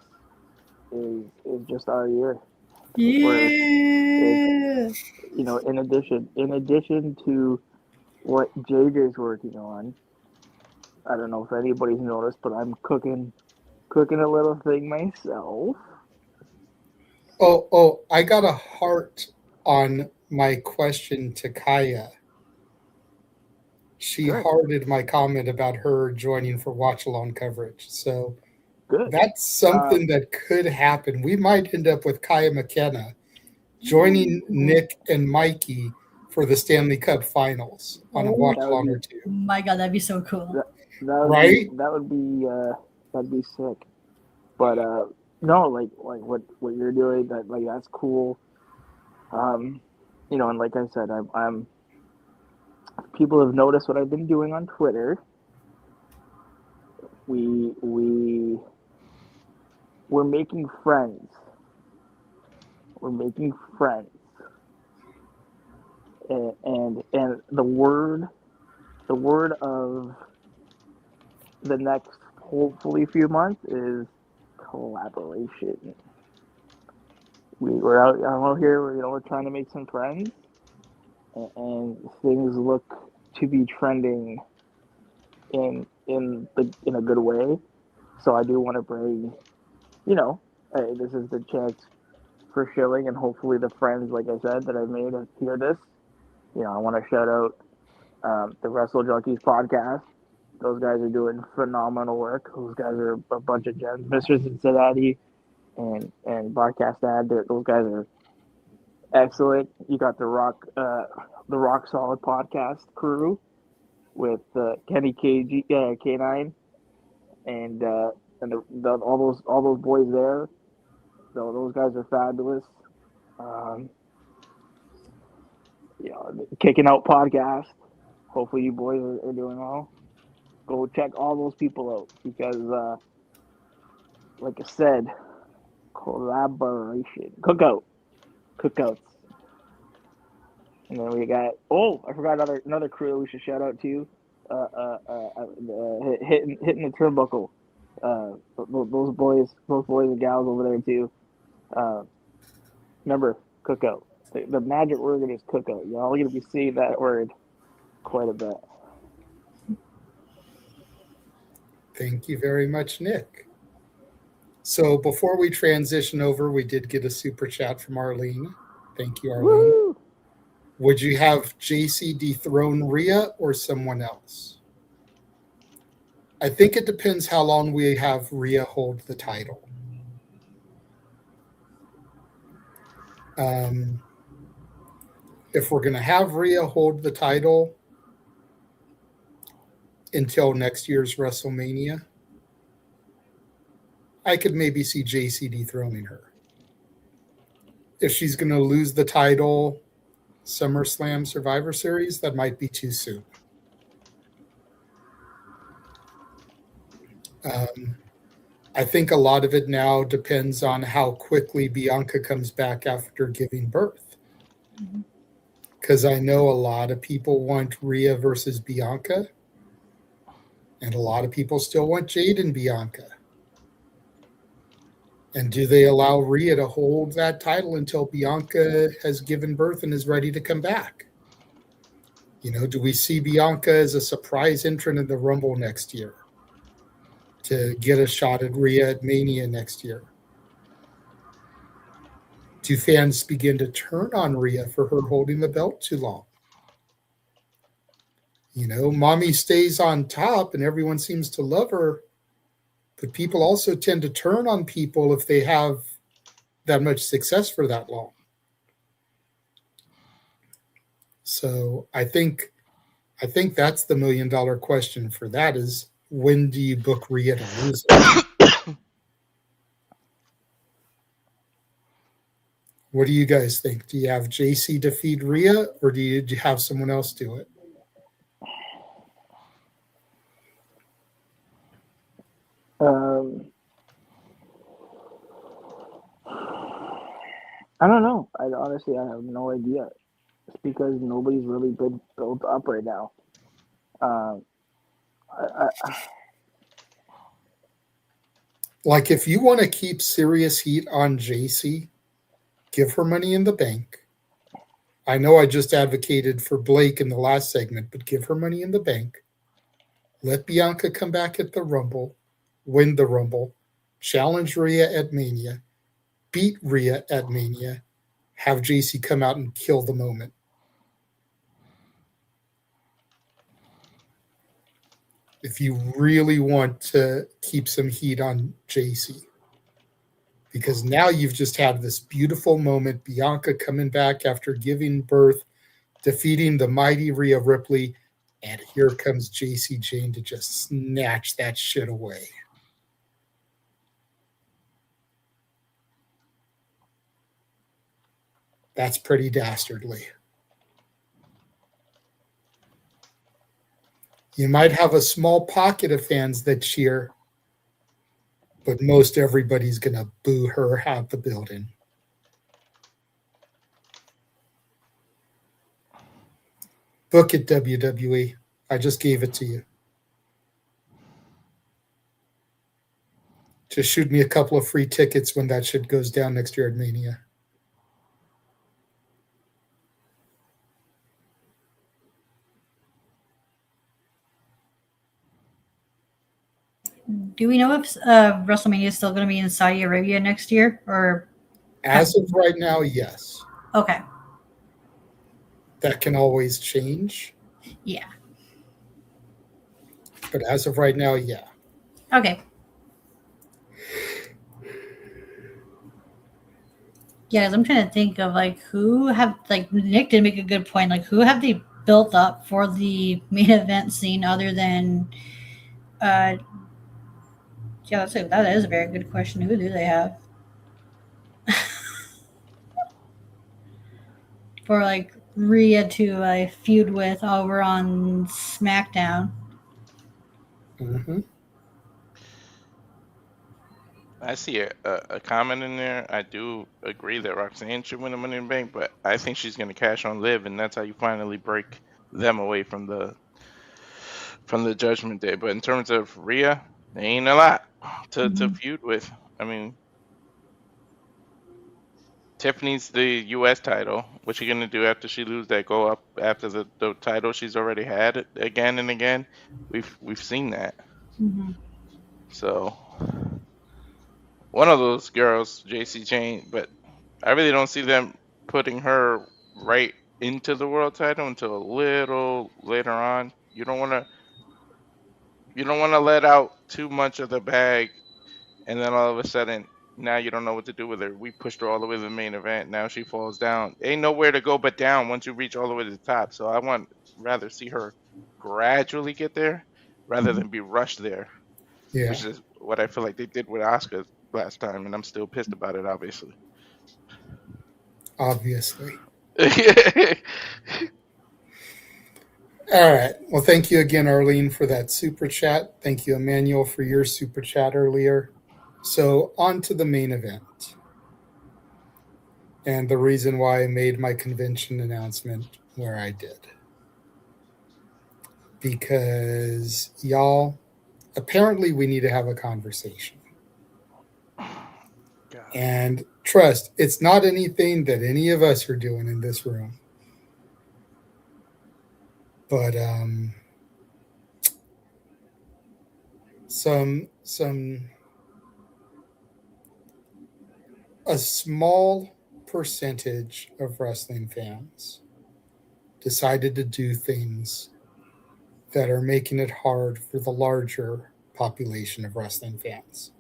[SPEAKER 18] is just our year.
[SPEAKER 19] Yeah.
[SPEAKER 18] You know, in addition to what JJ's working on, I don't know if anybody's noticed, but I'm cooking a little thing myself.
[SPEAKER 9] Oh, I got a heart on my question to Kaya. She hearted my comment about her joining for watch along coverage. So that's something that could happen. We might end up with Kaya McKenna joining Nick and Mikey for the Stanley Cup Finals on a watch along or two.
[SPEAKER 19] Oh my God, that'd be so cool.
[SPEAKER 18] That'd be sick. But no, like what you're doing, that's cool. You know, and like I said, I'm people have noticed what I've been doing on Twitter. We're making friends. We're making friends. And the word of the next hopefully few months is collaboration. We're out here, we're trying to make some friends, and things look to be trending in a good way. So I do want to bring, hey, this is the chance for Shilling and hopefully the friends, like I said, that I've made hear this. I want to shout out the Wrestle Junkies podcast. Those guys are doing phenomenal work. Those guys are a bunch of gems. Mr. Cincinnati and Broadcast Ad, those guys are excellent. You got the Rock Solid podcast crew with Kenny K9 and all those boys there. So those guys are fabulous. Kicking Out podcast. Hopefully you boys are doing well. Go check all those people out because, like I said, collaboration, cookouts, and then we got. Oh, I forgot another crew that we should shout out to. Hitting the turnbuckle. Those boys and gals over there too. Remember cookout. The magic word is cookout. Y'all gonna be seeing that word quite a bit.
[SPEAKER 9] Thank you very much, Nick. So before we transition over, we did get a super chat from Arlene. Thank you, Arlene. Woo! Would you have JC dethrone Rhea or someone else? I think it depends how long we have Rhea hold the title. If we're going to have Rhea hold the title until next year's WrestleMania, I could maybe see JC dethroning her. If she's going to lose the title SummerSlam Survivor Series, that might be too soon. I think a lot of it now depends on how quickly Bianca comes back after giving birth. Because I know a lot of people want Rhea versus Bianca, and a lot of people still want Jade and Bianca. And do they allow Rhea to hold that title until Bianca has given birth and is ready to come back? You know, do we see Bianca as a surprise entrant in the Rumble next year to get a shot at Rhea at Mania next year? Do fans begin to turn on Rhea for her holding the belt too long? You know, mommy stays on top and everyone seems to love her, but people also tend to turn on people if they have that much success for that long. So I think that's the $1 million question for that is, when do you book Rhea to lose it? What do you guys think? Do you have JC defeat Rhea, or do you have someone else do it?
[SPEAKER 18] I don't know. I have no idea. It's because nobody's really been built up right now.
[SPEAKER 9] Like, if you want to keep serious heat on JC, give her Money in the Bank. I know I just advocated for Blake in the last segment, but give her Money in the Bank. Let Bianca come back at the Rumble, win the Rumble, challenge Rhea at Mania, beat Rhea at Mania, have JC come out and kill the moment. If you really want to keep some heat on JC. Because now you've just had this beautiful moment, Bianca coming back after giving birth, defeating the mighty Rhea Ripley, and here comes JC Jane to just snatch that shit away. That's pretty dastardly. You might have a small pocket of fans that cheer, but most everybody's going to boo her out the building. Book it, WWE. I just gave it to you. Just shoot me a couple of free tickets when that shit goes down next year at Mania.
[SPEAKER 19] Do we know if WrestleMania is still going to be in Saudi Arabia next year? Or
[SPEAKER 9] as of right now, yes.
[SPEAKER 19] Okay.
[SPEAKER 9] That can always change.
[SPEAKER 19] Yeah.
[SPEAKER 9] But as of right now, yeah.
[SPEAKER 19] Okay. Yeah, I'm trying to think of who have Nick did make a good point. Who have they built up for the main event scene other than yeah, that is a very good question. Who do they have? For Rhea to feud with over on SmackDown.
[SPEAKER 9] Mm-hmm.
[SPEAKER 17] I see a comment in there. I do agree that Roxanne should win the Money in the Bank, but I think she's going to cash on Liv, and that's how you finally break them away from the Judgment Day. But in terms of Rhea, there ain't a lot to feud with. I mean, Tiffany's the U.S. title. What's she going to do after she loses that? Go up after the title she's already had again and again? We've seen that.
[SPEAKER 19] Mm-hmm.
[SPEAKER 17] So one of those girls, JC Jane, but I really don't see them putting her right into the world title until a little later on. You don't want to let out too much of the bag, and then all of a sudden now you don't know what to do with her. We pushed her all the way to the main event. Now she falls down. Ain't nowhere to go but down once you reach all the way to the top. So I want rather see her gradually get there rather than be rushed there,
[SPEAKER 9] Yeah.
[SPEAKER 17] which is what I feel like they did with Asuka last time, and I'm still pissed about it, obviously.
[SPEAKER 9] Obviously. All right. Well, thank you again, Arlene, for that super chat. Thank you, Emmanuel, for your super chat earlier. So on to the main event. And the reason why I made my convention announcement where I did. Because, y'all, apparently we need to have a conversation. And trust, it's not anything that any of us are doing in this room. But a small percentage of wrestling fans decided to do things that are making it hard for the larger population of wrestling fans.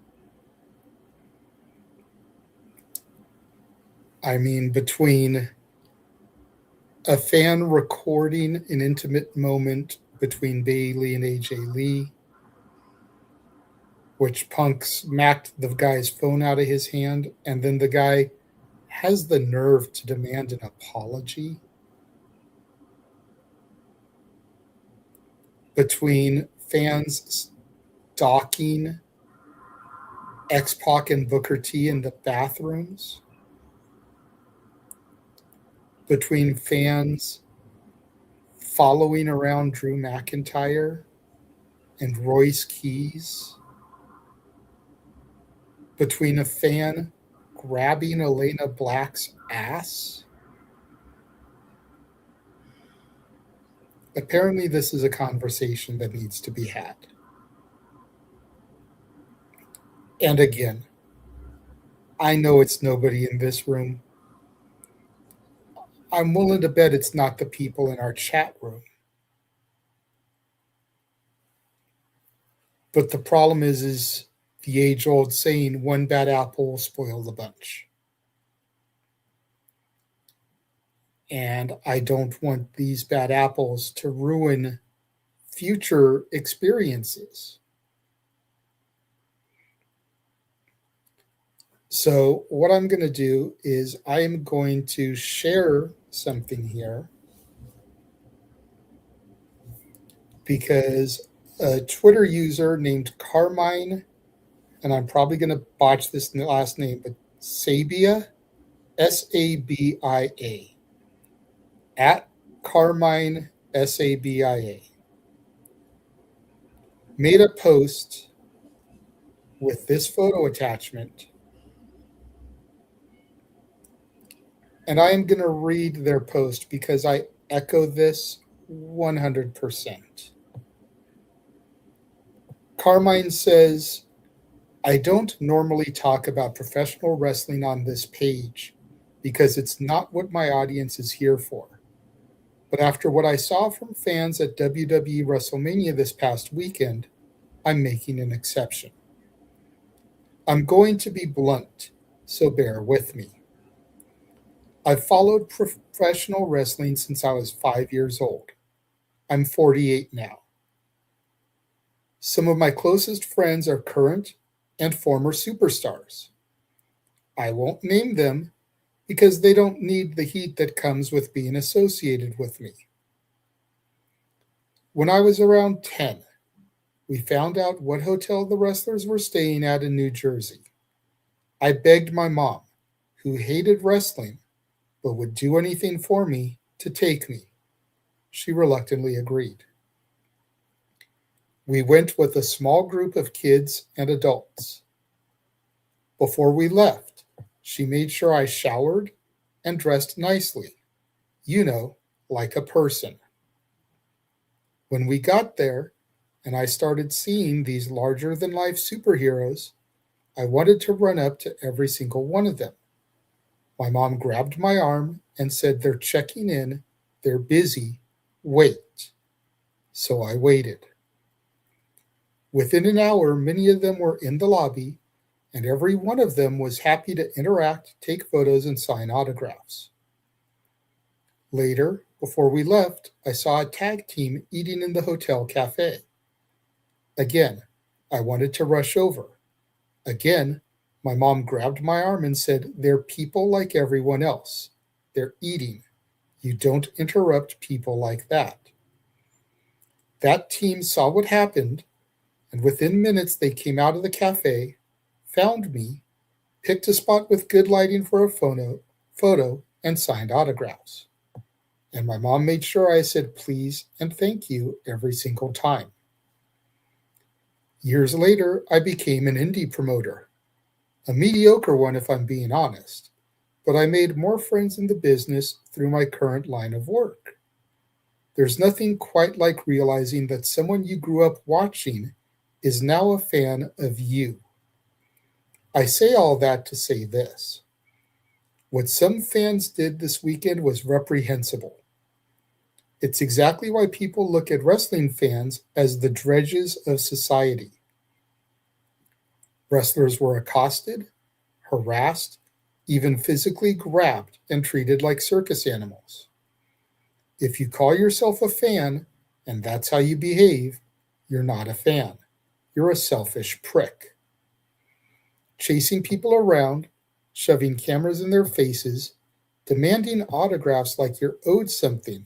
[SPEAKER 9] I mean, between a fan recording an intimate moment between Bayley and AJ Lee, which Punk smacked the guy's phone out of his hand, and then the guy has the nerve to demand an apology, between fans stalking X-Pac and Booker T in the bathrooms, between fans following around Drew McIntyre and Royce Keys, between a fan grabbing Elena Black's ass. Apparently, this is a conversation that needs to be had. And again, I know it's nobody in this room. I'm willing to bet it's not the people in our chat room. But the problem is the age-old saying, one bad apple will spoil the bunch. And I don't want these bad apples to ruin future experiences. So what I'm going to do is I am going to share something here because a Twitter user named Carmine, and I'm probably going to botch this last name, but Sabia, Sabia, at Carmine Sabia, made a post with this photo attachment. And I am going to read their post because I echo this 100%. Carmine says, I don't normally talk about professional wrestling on this page because it's not what my audience is here for. But after what I saw from fans at WWE WrestleMania this past weekend, I'm making an exception. I'm going to be blunt, so bear with me. I've followed professional wrestling since I was 5 years old. I'm 48 now. Some of my closest friends are current and former superstars. I won't name them because they don't need the heat that comes with being associated with me. When I was around 10, we found out what hotel the wrestlers were staying at in New Jersey. I begged my mom, who hated wrestling, but would do anything for me, to take me. She reluctantly agreed. We went with a small group of kids and adults. Before we left, she made sure I showered and dressed nicely, like a person. When we got there and I started seeing these larger-than-life superheroes, I wanted to run up to every single one of them. My mom grabbed my arm and said, "They're checking in. They're busy. Wait." So I waited. Within an hour, many of them were in the lobby, and every one of them was happy to interact, take photos, and sign autographs. Later, before we left, I saw a tag team eating in the hotel cafe. Again, I wanted to rush over. Again, my mom grabbed my arm and said, "They're people like everyone else. They're eating. You don't interrupt people like that." That team saw what happened, and within minutes they came out of the cafe, found me, picked a spot with good lighting for a photo, and signed autographs. And my mom made sure I said please and thank you every single time. Years later, I became an indie promoter. A mediocre one if I'm being honest, but I made more friends in the business through my current line of work. There's nothing quite like realizing that someone you grew up watching is now a fan of you. I say all that to say this. What some fans did this weekend was reprehensible. It's exactly why people look at wrestling fans as the dredges of society. Wrestlers were accosted, harassed, even physically grabbed and treated like circus animals. If you call yourself a fan and that's how you behave, you're not a fan. You're a selfish prick. Chasing people around, shoving cameras in their faces, demanding autographs like you're owed something.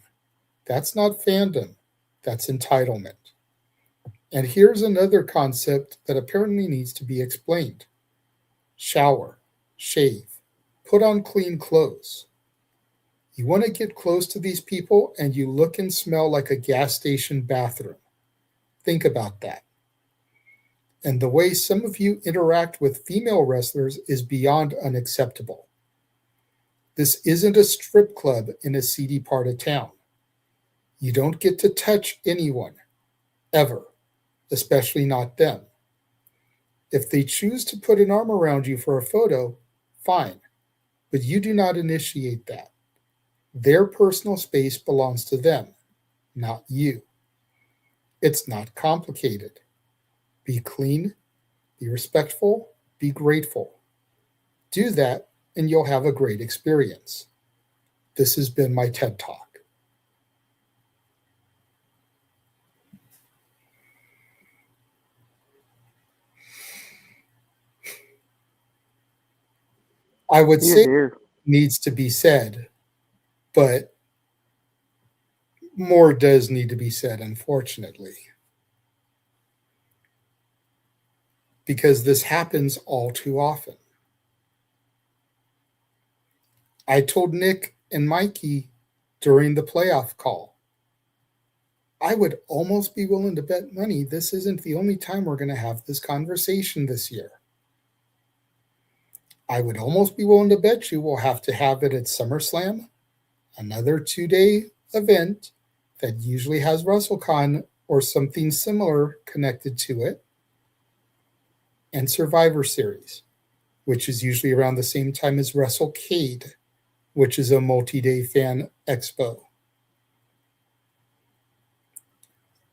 [SPEAKER 9] That's not fandom. That's entitlement. And here's another concept that apparently needs to be explained. Shower, shave, put on clean clothes. You want to get close to these people and you look and smell like a gas station bathroom. Think about that. And the way some of you interact with female wrestlers is beyond unacceptable. This isn't a strip club in a seedy part of town. You don't get to touch anyone, ever, especially not them. If they choose to put an arm around you for a photo, fine, but you do not initiate that. Their personal space belongs to them, not you. It's not complicated. Be clean, be respectful, be grateful. Do that, and you'll have a great experience. This has been my TED Talk. I would say it needs to be said, but more does need to be said, unfortunately. Because this happens all too often. I told Nick and Mikey during the playoff call, I would almost be willing to bet money this isn't the only time we're going to have this conversation this year. I would almost be willing to bet you we'll have to have it at SummerSlam, another 2-day event that usually has Wrestlecon or something similar connected to it, and Survivor Series, which is usually around the same time as WrestleCade, which is a multi-day fan expo.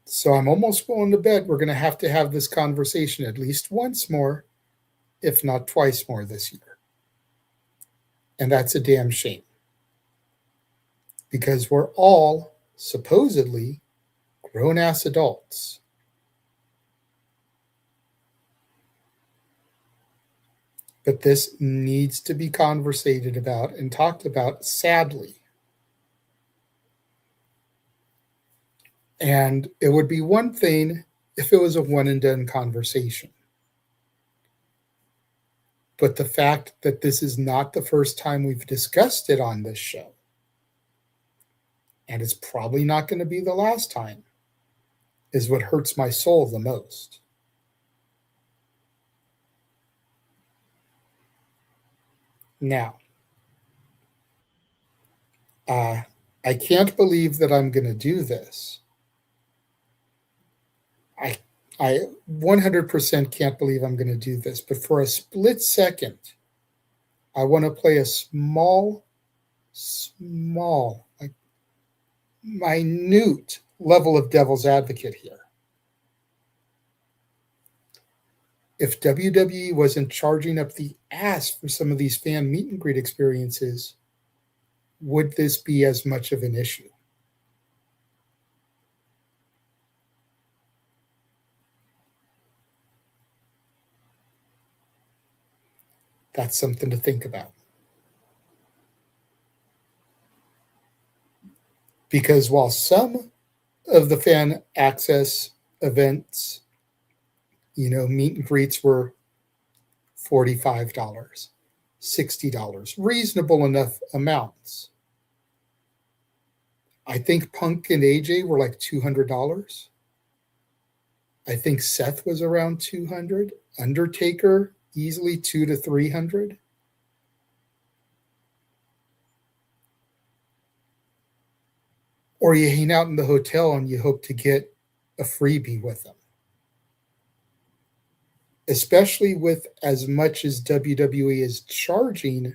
[SPEAKER 9] So I'm almost willing to bet we're going to have this conversation at least once more, if not twice more this year. And that's a damn shame. Because we're all, supposedly, grown-ass adults. But this needs to be conversated about and talked about, sadly. And it would be one thing if it was a one-and-done conversation. But the fact that this is not the first time we've discussed it on this show, and it's probably not going to be the last time, is what hurts my soul the most. Now, I can't believe that I'm going to do this. I 100% can't believe I'm going to do this, but for a split second, I want to play a small, like minute level of devil's advocate here. If WWE wasn't charging up the ass for some of these fan meet and greet experiences, would this be as much of an issue? That's something to think about. Because while some of the fan access events, meet and greets were $45, $60, reasonable enough amounts. I think Punk and AJ were like $200. I think Seth was around $200. Undertaker, easily $200 to $300. Or you hang out in the hotel and you hope to get a freebie with them. Especially with as much as WWE is charging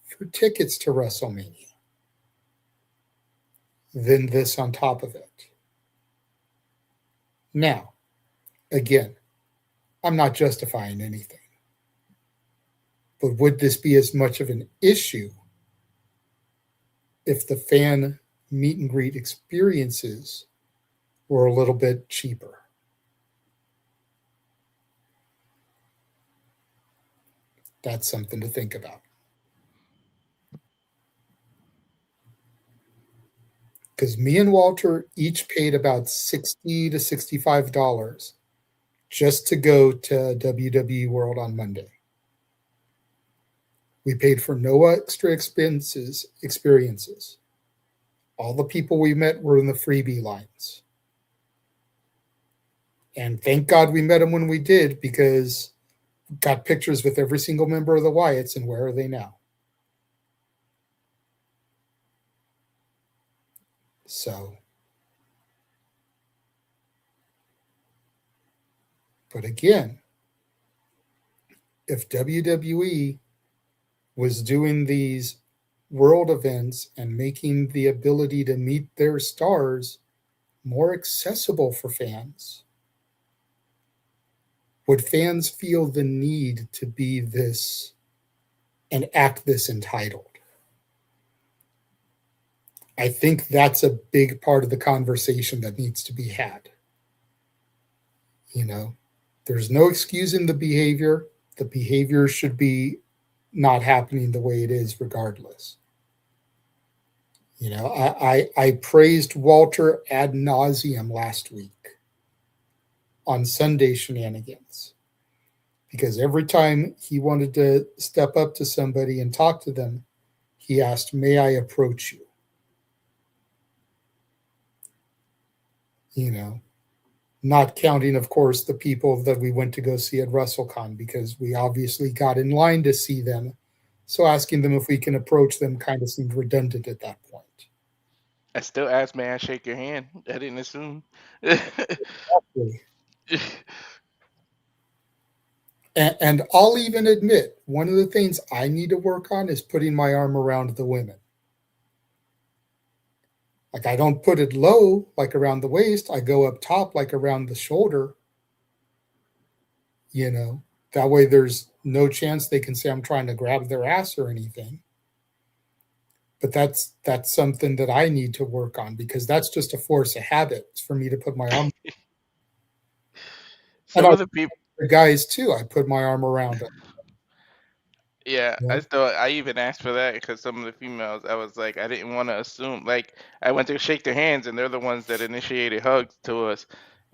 [SPEAKER 9] for tickets to WrestleMania. Then this on top of it. Now, again, I'm not justifying anything. But would this be as much of an issue if the fan meet and greet experiences were a little bit cheaper? That's something to think about. Because me and Walter each paid about $60 to $65 just to go to WWE World on Monday. We paid for no extra experiences. All the people we met were in the freebie lines. And thank God we met them when we did, because we got pictures with every single member of the Wyatts, and where are they now? So, but again, if WWE was doing these world events and making the ability to meet their stars more accessible for fans, would fans feel the need to be this and act this entitled? I think that's a big part of the conversation that needs to be had. There's no excusing the behavior. The behavior should be not happening the way it is regardless. I praised Walter ad nauseum last week on Sunday Shenanigans, because every time he wanted to step up to somebody and talk to them, he asked, "May I approach you?" Not counting, of course, the people that we went to go see at Wrestlecon, because we obviously got in line to see them. So asking them if we can approach them kind of seemed redundant at that point.
[SPEAKER 17] I still asked, "May I shake your hand?" I didn't assume.
[SPEAKER 9] And I'll even admit, one of the things I need to work on is putting my arm around the women. Like, I don't put it low, like around the waist. I go up top, like around the shoulder. That way there's no chance they can say I'm trying to grab their ass or anything. But that's something that I need to work on, because that's just a force of habit. It's for me to put my arm.
[SPEAKER 17] Some of the people,
[SPEAKER 9] the guys too, I put my arm around them.
[SPEAKER 17] yeah, I even asked for that, because some of the females, I was like, I didn't want to assume. Like, I went to shake their hands, and they're the ones that initiated hugs to us.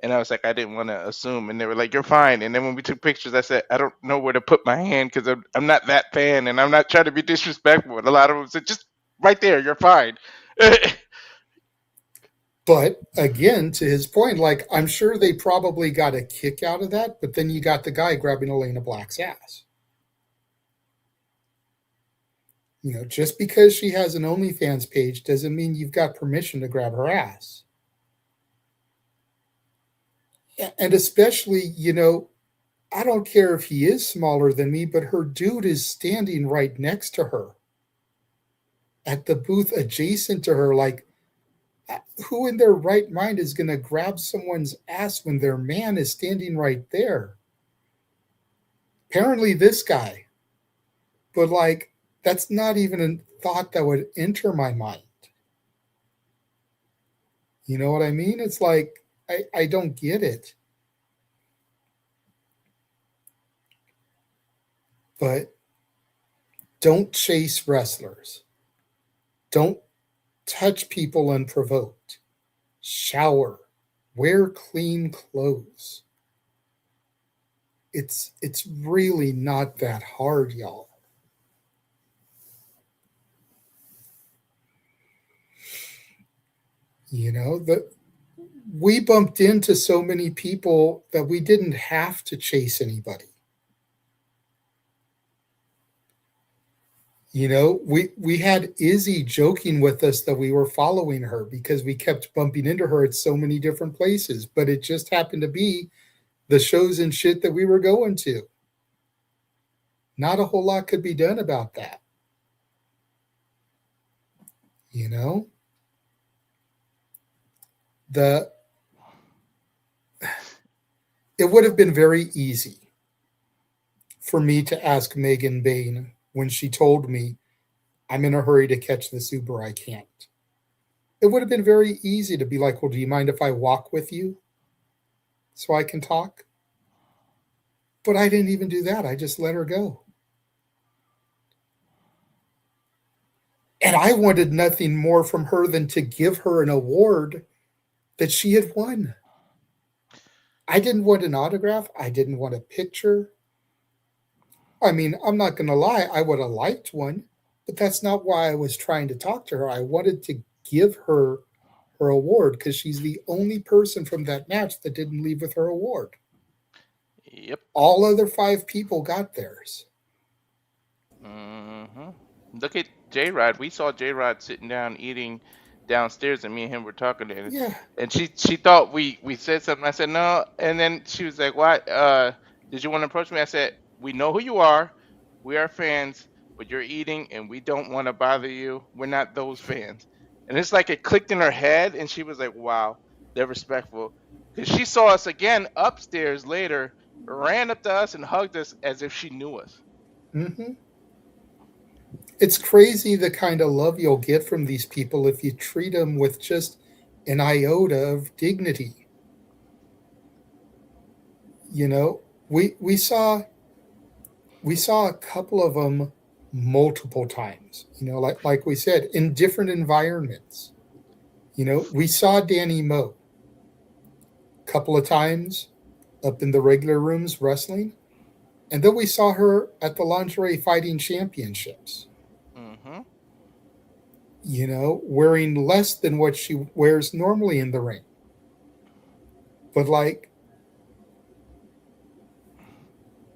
[SPEAKER 17] And I was like, I didn't want to assume. And they were like, "You're fine." And then when we took pictures, I said, I don't know where to put my hand, because I'm not that fan, and I'm not trying to be disrespectful. And a lot of them said, "Just right there, you're fine."
[SPEAKER 9] But again, to his point, like, I'm sure they probably got a kick out of that, but then you got the guy grabbing Elena Black's ass. Just because she has an OnlyFans page doesn't mean you've got permission to grab her ass. And especially, you know, I don't care if he is smaller than me, but her dude is standing right next to her at the booth adjacent to her. Like, who in their right mind is going to grab someone's ass when their man is standing right there? Apparently this guy. But, like, that's not even a thought that would enter my mind. You know what I mean? It's like, I don't get it. But don't chase wrestlers. Don't touch people unprovoked. Shower. Wear clean clothes. It's really not that hard, y'all. You know, we bumped into so many people that we didn't have to chase anybody. You know, we had Izzy joking with us that we were following her because we kept bumping into her at so many different places, but it just happened to be the shows and shit that we were going to. Not a whole lot could be done about that. You know? It would have been very easy for me to ask Megan Bain when she told me, I'm in a hurry to catch this Uber, I can't. It would have been very easy to be like, well, do you mind if I walk with you so I can talk? But I didn't even do that. I just let her go. And I wanted nothing more from her than to give her an award that she had won. I didn't want an autograph. I didn't want a picture. I mean, I'm not going to lie. I would have liked one, but that's not why I was trying to talk to her. I wanted to give her her award because she's the only person from that match that didn't leave with her award.
[SPEAKER 17] Yep.
[SPEAKER 9] All other 5 people got theirs.
[SPEAKER 17] Mm-hmm. Look at J-Rod. We saw J-Rod sitting down eating downstairs, and me and him were talking. And she thought we said something. I said no, and then she was like, "Why? Did you want to approach me?" I said, "We know who you are. We are fans, but you're eating, and we don't want to bother you. We're not those fans." And it's like it clicked in her head, and she was like, "Wow, they're respectful." Because she saw us again upstairs later, ran up to us and hugged us as if she knew us.
[SPEAKER 9] Mm-hmm. It's crazy the kind of love you'll get from these people if you treat them with just an iota of dignity. You know, we saw a couple of them multiple times, you know, like we said, in different environments. You know, we saw Danny Moe a couple of times up in the regular rooms wrestling, and then we saw her at the Lingerie Fighting Championships.
[SPEAKER 17] Mm-hmm.
[SPEAKER 9] You know, wearing less than what she wears normally in the ring. But, like,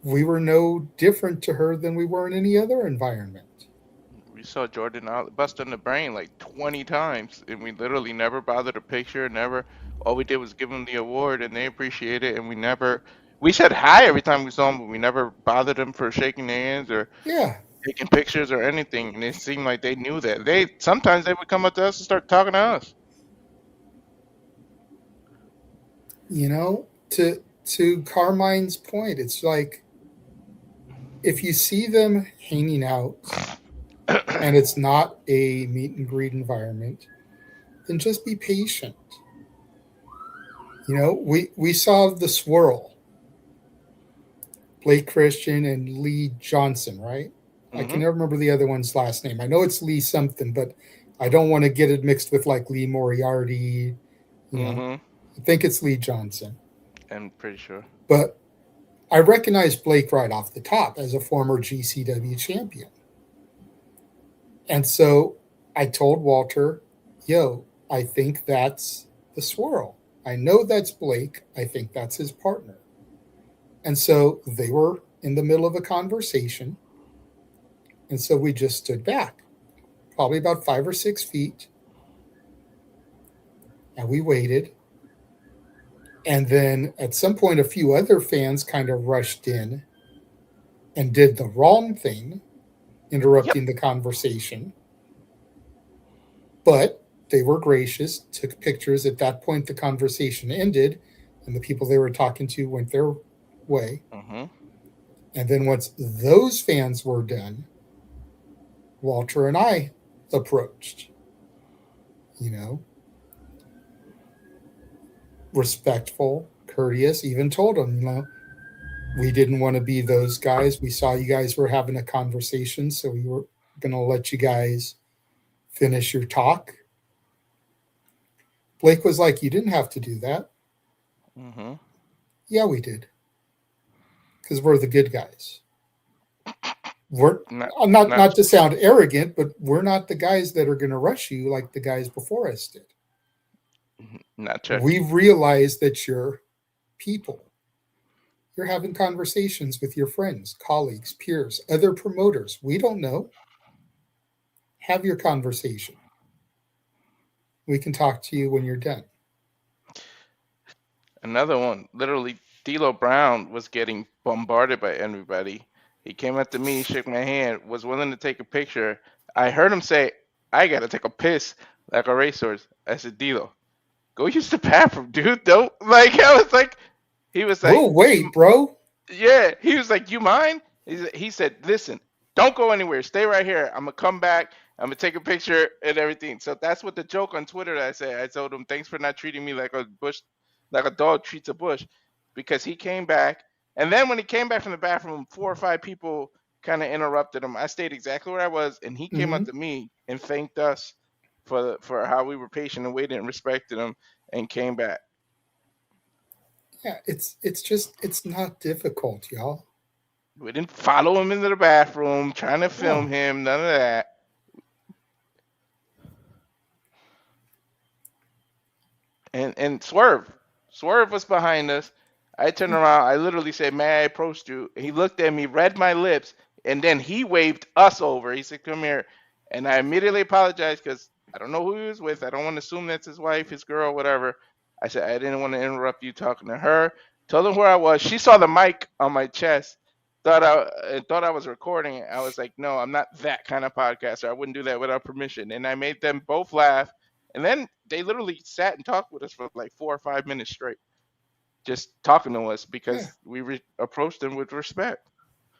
[SPEAKER 9] we were no different to her than we were in any other environment.
[SPEAKER 17] We saw Jordan bust in the brain like 20 times, and we literally never bothered a picture, never. All we did was give them the award, and they appreciate it, and we said hi every time we saw them, but we never bothered them for shaking their hands or taking pictures or anything, and it seemed like they knew that. Sometimes they would come up to us and start talking to us.
[SPEAKER 9] You know, to Carmine's point, it's like, if you see them hanging out and it's not a meet and greet environment, then just be patient. You know, we saw the Swirl, Blake Christian and Lee Johnson, right? I can never remember the other one's last name. I know it's Lee something, but I don't want to get it mixed with like Lee Moriarty. You know, I think it's Lee Johnson.
[SPEAKER 17] I'm pretty sure.
[SPEAKER 9] But I recognize Blake right off the top as a former GCW champion. And so I told Walter, yo, I think that's the Swirl. I know that's Blake. I think that's his partner. And so they were in the middle of a conversation. And so we just stood back, probably about 5 or 6 feet. And we waited. And then at some point, a few other fans kind of rushed in and did the wrong thing, interrupting the conversation. But they were gracious, took pictures. At that point, the conversation ended, and the people they were talking to went their way.
[SPEAKER 17] Mm-hmm.
[SPEAKER 9] And then once those fans were done, Walter and I approached. Respectful, courteous, even told them, we didn't want to be those guys. We saw you guys were having a conversation, so we were going to let you guys finish your talk. Blake was like, you didn't have to do that.
[SPEAKER 17] Mm-hmm.
[SPEAKER 9] Yeah, we did. Because we're the good guys. We're not to sound arrogant, but we're not the guys that are going to rush you like the guys before us did.
[SPEAKER 17] Not true.
[SPEAKER 9] We realize that you're people. You're having conversations with your friends, colleagues, peers, other promoters. We don't know. Have your conversation. We can talk to you when you're done.
[SPEAKER 17] Another one, literally, D'Lo Brown was getting bombarded by everybody. He came up to me, shook my hand, was willing to take a picture. I heard him say, I got to take a piss like a racehorse. I said, D'Lo, go use the bathroom, dude. Don't, he was like,
[SPEAKER 9] whoa, wait, bro.
[SPEAKER 17] Yeah, he was like, you mind? He said, listen, don't go anywhere. Stay right here. I'm going to come back. I'm going to take a picture and everything. So that's what the joke on Twitter that I said. I told him, thanks for not treating me like a dog treats a bush, because he came back. And then when he came back from the bathroom, 4 or 5 people kind of interrupted him. I stayed exactly where I was, and he came up to me and thanked us for how we were patient and waited and respected him, and came back.
[SPEAKER 9] Yeah, it's not difficult, y'all.
[SPEAKER 17] We didn't follow him into the bathroom, trying to film him, none of that. And Swerve was behind us. I turned around. I literally said, "May I approach you?" He looked at me, read my lips, and then he waved us over. He said, "Come here." And I immediately apologized because I don't know who he was with. I don't want to assume that's his wife, his girl, whatever. I said, I didn't want to interrupt you talking to her. Told him where I was. She saw the mic on my chest. Thought I was recording. I was like, no, I'm not that kind of podcaster. I wouldn't do that without permission. And I made them both laugh. And then they literally sat and talked with us for like 4 or 5 minutes straight, just talking to us because we approached them with respect.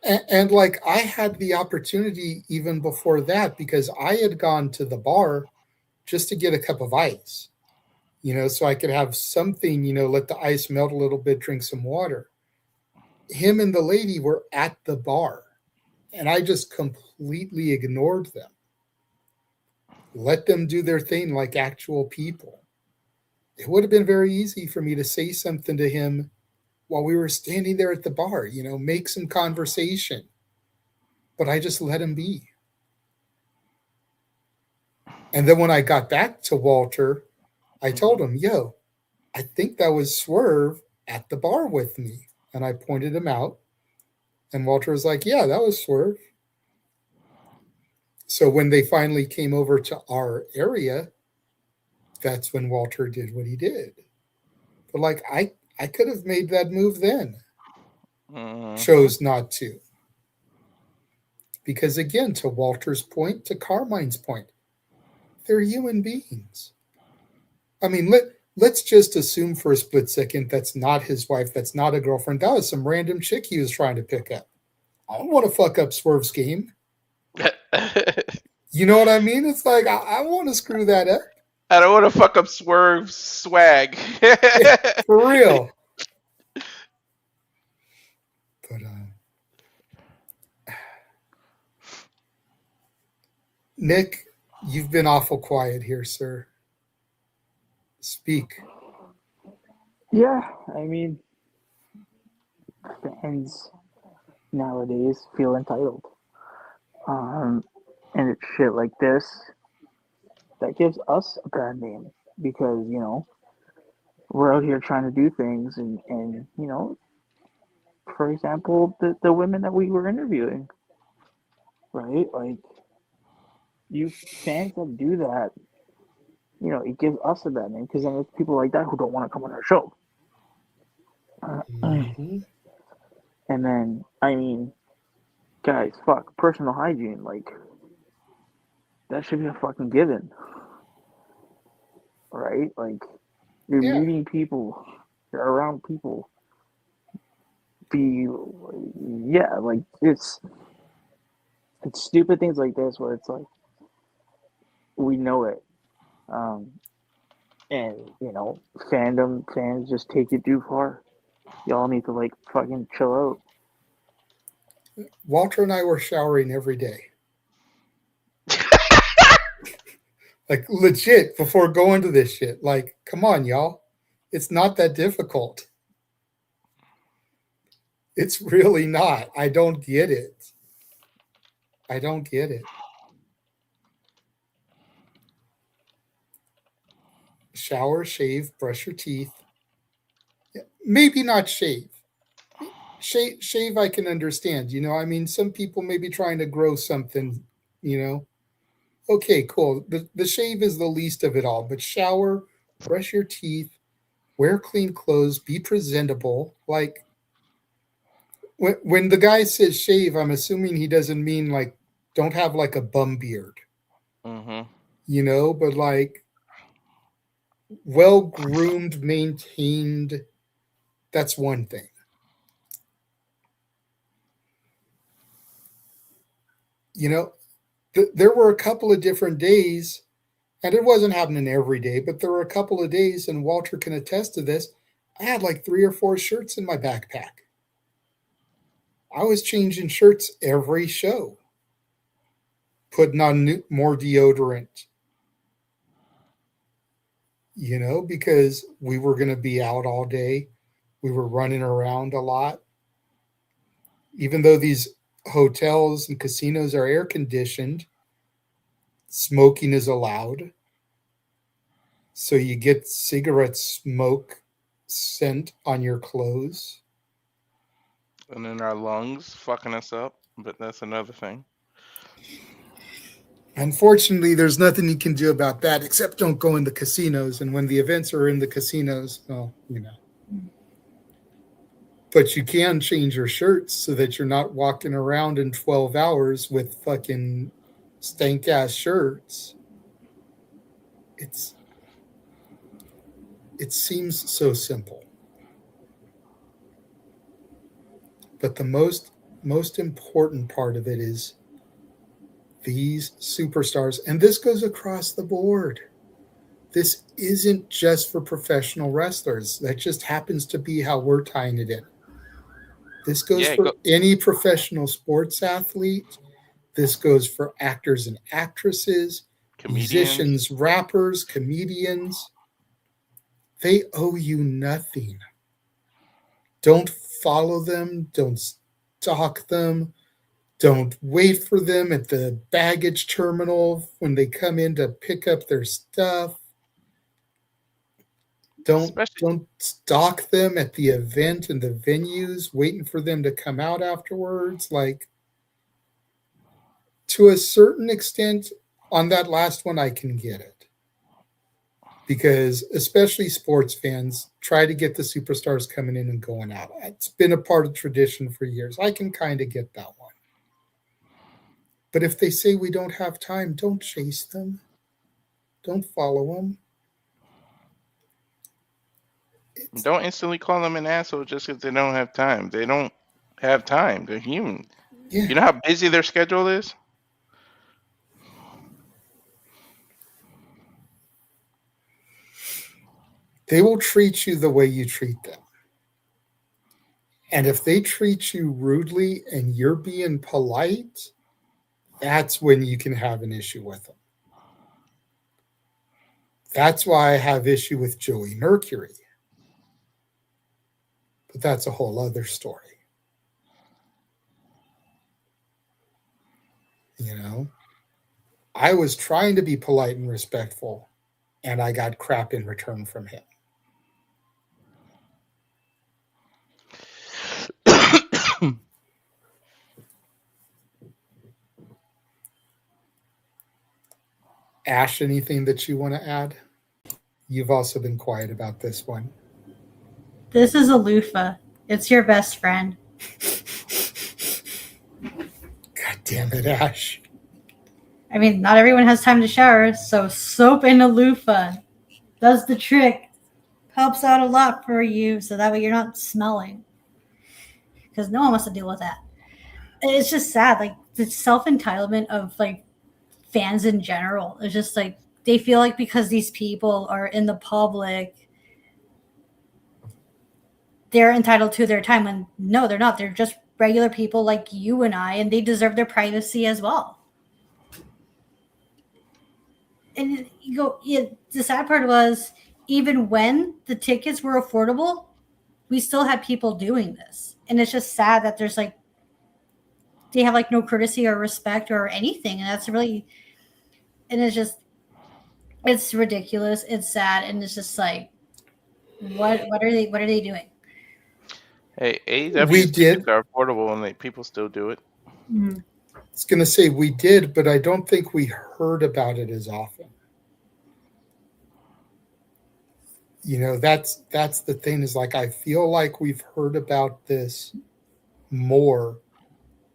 [SPEAKER 9] And I had the opportunity even before that, because I had gone to the bar just to get a cup of ice, so I could have something, let the ice melt a little bit, drink some water. Him and the lady were at the bar, and I just completely ignored them. Let them do their thing like actual people. It would have been very easy for me to say something to him while we were standing there at the bar, make some conversation. But I just let him be. And then when I got back to Walter, I told him, yo, I think that was Swerve at the bar with me. And I pointed him out. And Walter was like, yeah, that was Swerve. So when they finally came over to our area, that's when Walter did what he did. But I could have made that move then. Chose not to. Because again, to Walter's point, to Carmine's point, they're human beings. I mean, let's just assume for a split second that's not his wife, that's not a girlfriend. That was some random chick he was trying to pick up. I don't want to fuck up Swerve's game. You know what I mean? It's like, I want to screw that up.
[SPEAKER 17] I don't want to fuck up Swerve's swag.
[SPEAKER 9] Yeah, for real. But Nick, you've been awful quiet here, sir. Speak.
[SPEAKER 18] Yeah, I mean, fans nowadays feel entitled. And it's shit like this that gives us a bad name because, we're out here trying to do things and for example, the women that we were interviewing, right? Like, you fans that do that, it gives us a bad name because then it's people like that who don't want to come on our show.
[SPEAKER 9] Mhm.
[SPEAKER 18] And then, I mean, guys, fuck, personal hygiene, like, that should be a fucking given. Right? Like, you're
[SPEAKER 9] Yeah.
[SPEAKER 18] meeting people, you're around people. Like, it's stupid things like this where it's like, we know it. And, fans just take it too far. Y'all need to, like, fucking chill out.
[SPEAKER 9] Walter and I were showering every day. Like, legit, before going to this shit. Like, come on, y'all. It's not that difficult. It's really not. I don't get it. I don't get it. Shower, shave, brush your teeth. Maybe not shave. Shave, I can understand. I mean, some people may be trying to grow something, Okay, cool. The shave is the least of it all, but shower, brush your teeth, wear clean clothes, be presentable. Like, when the guy says shave, I'm assuming he doesn't mean like don't have like a bum beard, but like well groomed, maintained. That's one thing. There were a couple of different days, and it wasn't happening every day, but there were a couple of days, and Walter can attest to this. I had like 3 or 4 shirts in my backpack. I was changing shirts every show, putting on more deodorant, because we were going to be out all day. We were running around a lot. Even though these hotels and casinos are air conditioned, smoking is allowed. So you get cigarette smoke scent on your clothes.
[SPEAKER 17] And then our lungs fucking us up, but that's another thing.
[SPEAKER 9] Unfortunately, there's nothing you can do about that except don't go in the casinos. And when the events are in the casinos, well, But you can change your shirts so that you're not walking around in 12 hours with fucking stank ass shirts. It seems so simple. But the most important part of it is these superstars, and this goes across the board. This isn't just for professional wrestlers. That just happens to be how we're tying it in. This goes for any professional sports athlete. This goes for actors and actresses, musicians, rappers, comedians. They owe you nothing. Don't follow them. Don't stalk them. Don't wait for them at the baggage terminal when they come in to pick up their stuff. Don't stalk them at the event and the venues, waiting for them to come out afterwards. Like, to a certain extent, on that last one, I can get it. Because especially sports fans try to get the superstars coming in and going out. It's been a part of tradition for years. I can kind of get that one. But if they say we don't have time, don't chase them. Don't follow them.
[SPEAKER 17] Don't instantly call them an asshole just because they don't have time. They don't have time. They're human.
[SPEAKER 9] Yeah.
[SPEAKER 17] You know how busy their schedule is?
[SPEAKER 9] They will treat you the way you treat them. And if they treat you rudely and you're being polite, that's when you can have an issue with them. That's why I have issue with Joey Mercury. But that's a whole other story. I was trying to be polite and respectful, and I got crap in return from him. Ash, anything that you want to add? You've also been quiet about this one.
[SPEAKER 19] This is a loofah. It's your best friend.
[SPEAKER 9] God damn it, Ash.
[SPEAKER 19] I mean, not everyone has time to shower, so soap in a loofah does the trick. Helps out a lot for you, so that way you're not smelling. Because no one wants to deal with that. It's just sad, like the self-entitlement of like fans in general. It's just like they feel like because these people are in the public, they're entitled to their time. When no, they're not. They're just regular people like you and I, and they deserve their privacy as well. And you go, yeah, the sad part was, even when the tickets were affordable, we still had people doing this. And it's just sad that there's like, they have like no courtesy or respect or anything. And that's really, and it's just, it's ridiculous. It's sad. And it's just like, what are they doing?
[SPEAKER 17] Hey, AEW tickets are affordable and people still do it.
[SPEAKER 19] Mm-hmm.
[SPEAKER 9] I was going to say we did, but I don't think we heard about it as often. You know, that's the thing, is like I feel like we've heard about this more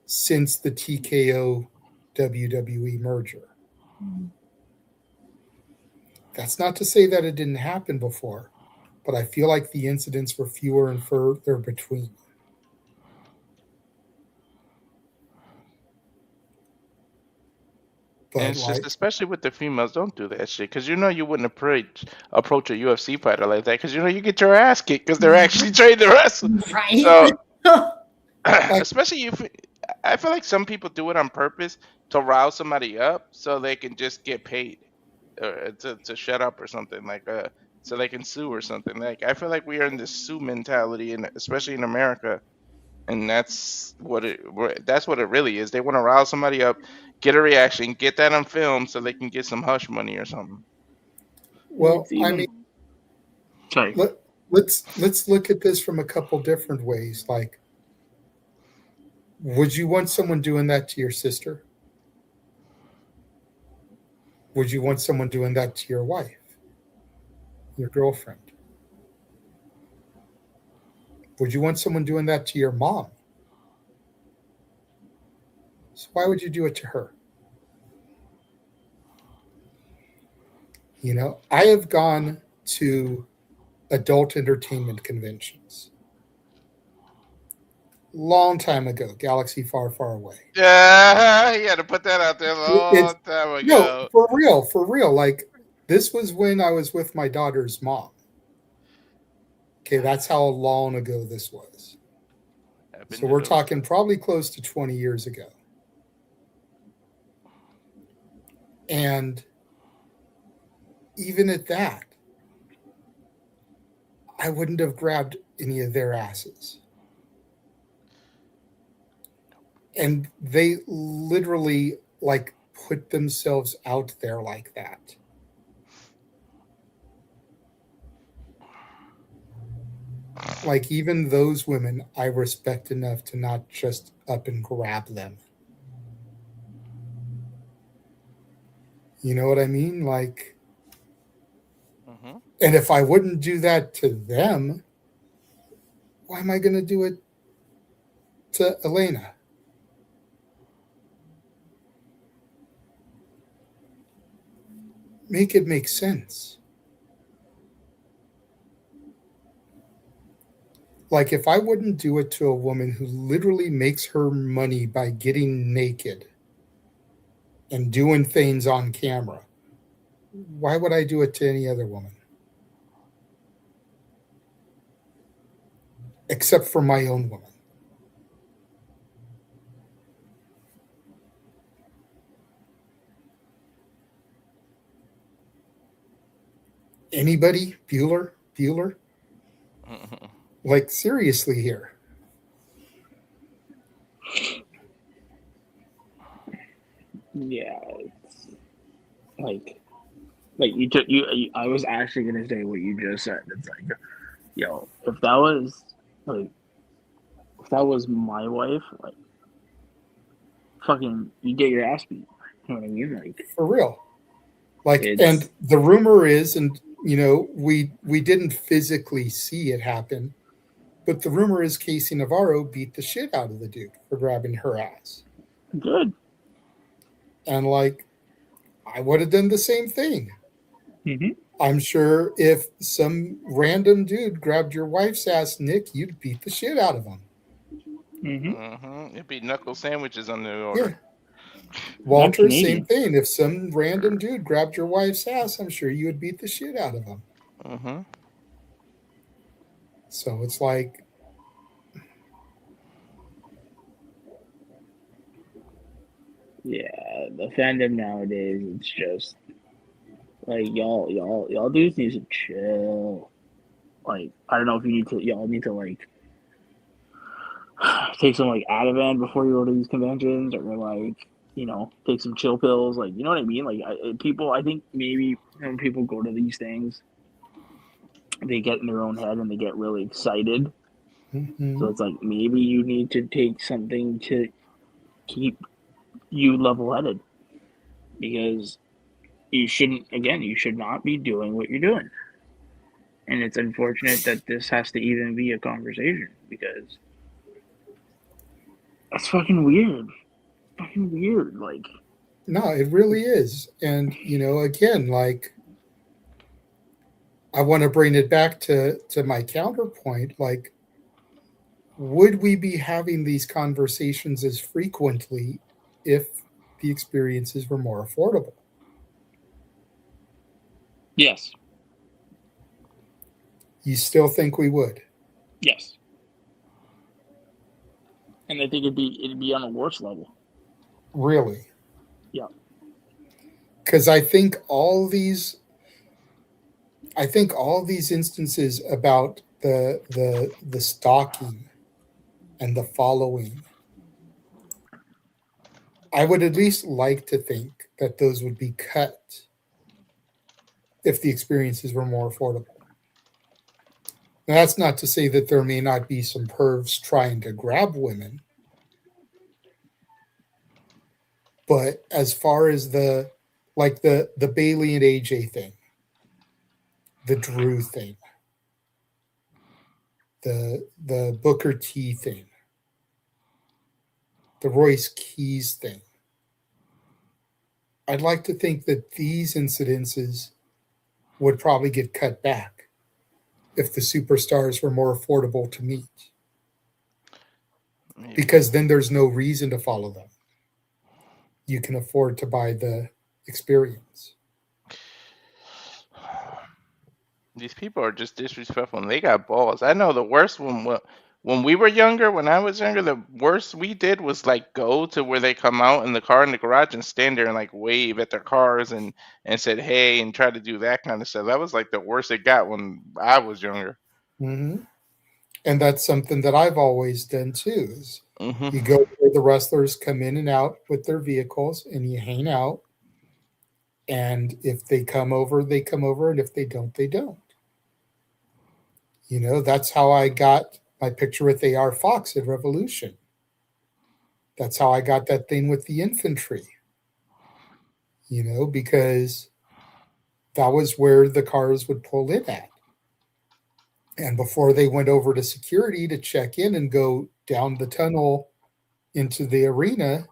[SPEAKER 9] since the TKO WWE merger.
[SPEAKER 19] Mm-hmm.
[SPEAKER 9] That's not to say that it didn't happen before, but I feel like the incidents were fewer and further between.
[SPEAKER 17] And it's just, especially with the females, don't do that shit. Because you wouldn't approach a UFC fighter like that. Because you get your ass kicked because they're actually trained to wrestle.
[SPEAKER 19] Right.
[SPEAKER 17] So, especially if I feel like some people do it on purpose to rile somebody up so they can just get paid to shut up or something, like so they can sue or something. Like, I feel like we are in this sue mentality, and especially in America. And that's what it really is. They want to rile somebody up, get a reaction, get that on film so they can get some hush money or something.
[SPEAKER 9] Well, I mean, let's look at this from a couple different ways. Like, would you want someone doing that to your sister? Would you want someone doing that to your wife, your girlfriend? Would you want someone doing that to your mom? So why would you do it to her? You know, I have gone to adult entertainment conventions. Long time ago, galaxy far, far away.
[SPEAKER 17] Yeah, you had to put that out there a long time ago.
[SPEAKER 9] No, for real. Like, this was when I was with my daughter's mom. Okay, that's how long ago this was. So we're talking probably close to 20 years ago. And even at that, I wouldn't have grabbed any of their asses. And they literally like put themselves out there like that. Like, even those women I respect enough to not just up and grab them. You know what I mean? Like, and if I wouldn't do that to them, why am I going to do it to Elena? Make it make sense. Like, if I wouldn't do it to a woman who literally makes her money by getting naked and doing things on camera, why would I do it to any other woman? Except for my own woman. Anybody? Bueller? Like, seriously here.
[SPEAKER 18] Yeah, it's like you. I was actually gonna say what you just said. It's like, yo, if that was my wife, like, fucking, you get your ass beat. You know what I mean? Like,
[SPEAKER 9] for real. Like, and the rumor is, and you know, we didn't physically see it happen, But the rumor is Casey Navarro beat the shit out of the dude for grabbing her ass.
[SPEAKER 18] Good.
[SPEAKER 9] And like, I would have done the same thing.
[SPEAKER 18] Mm-hmm.
[SPEAKER 9] I'm sure if some random dude grabbed your wife's ass, Nick, you'd beat the shit out of him.
[SPEAKER 17] It'd be knuckle sandwiches on the order.
[SPEAKER 9] Walter, same thing. If some random dude grabbed your wife's ass, I'm sure you would beat the shit out of him. So it's like,
[SPEAKER 18] yeah, the fandom nowadays, it's just like y'all dudes need to chill. Like, I don't know if y'all need to like take some like Ativan before you go to these conventions, or like, you know, take some chill pills. Like, you know what I mean? Like, I think maybe when people go to these things, they get in their own head and they get really excited. So it's like, maybe you need to take something to keep you level-headed, because you should not be doing what you're doing. And it's unfortunate that this has to even be a conversation, because that's fucking weird. Fucking weird. Like,
[SPEAKER 9] no, it really is. And, you know, again, like, I want to bring it back to my counterpoint. Like, would we be having these conversations as frequently if the experiences were more affordable?
[SPEAKER 18] Yes.
[SPEAKER 9] You still think we would?
[SPEAKER 18] Yes. And I think it'd be on a worse level.
[SPEAKER 9] Really?
[SPEAKER 18] Yeah.
[SPEAKER 9] Because I think all these instances about the stalking and the following, I would at least like to think that those would be cut if the experiences were more affordable. Now, that's not to say that there may not be some pervs trying to grab women, but as far as the Bailey and AJ thing, the Drew thing, the Booker T thing, the Royce Keys thing, I'd like to think that these incidences would probably get cut back if the superstars were more affordable to meet. Because then there's no reason to follow them. You can afford to buy the experience.
[SPEAKER 17] These people are just disrespectful, and they got balls. I know the worst one. When we were younger, when I was younger, the worst we did was like go to where they come out in the car in the garage and stand there and like wave at their cars and said hey and try to do that kind of stuff. That was like the worst it got when I was younger.
[SPEAKER 9] Mm-hmm. And that's something that I've always done too. Is you go where the wrestlers come in and out with their vehicles, and you hang out. And if they come over, they come over, and if they don't, they don't. You know, that's how I got my picture with AR Fox at Revolution. That's how I got that thing with the infantry. You know, because that was where the cars would pull in at. And before they went over to security to check in and go down the tunnel into the arena,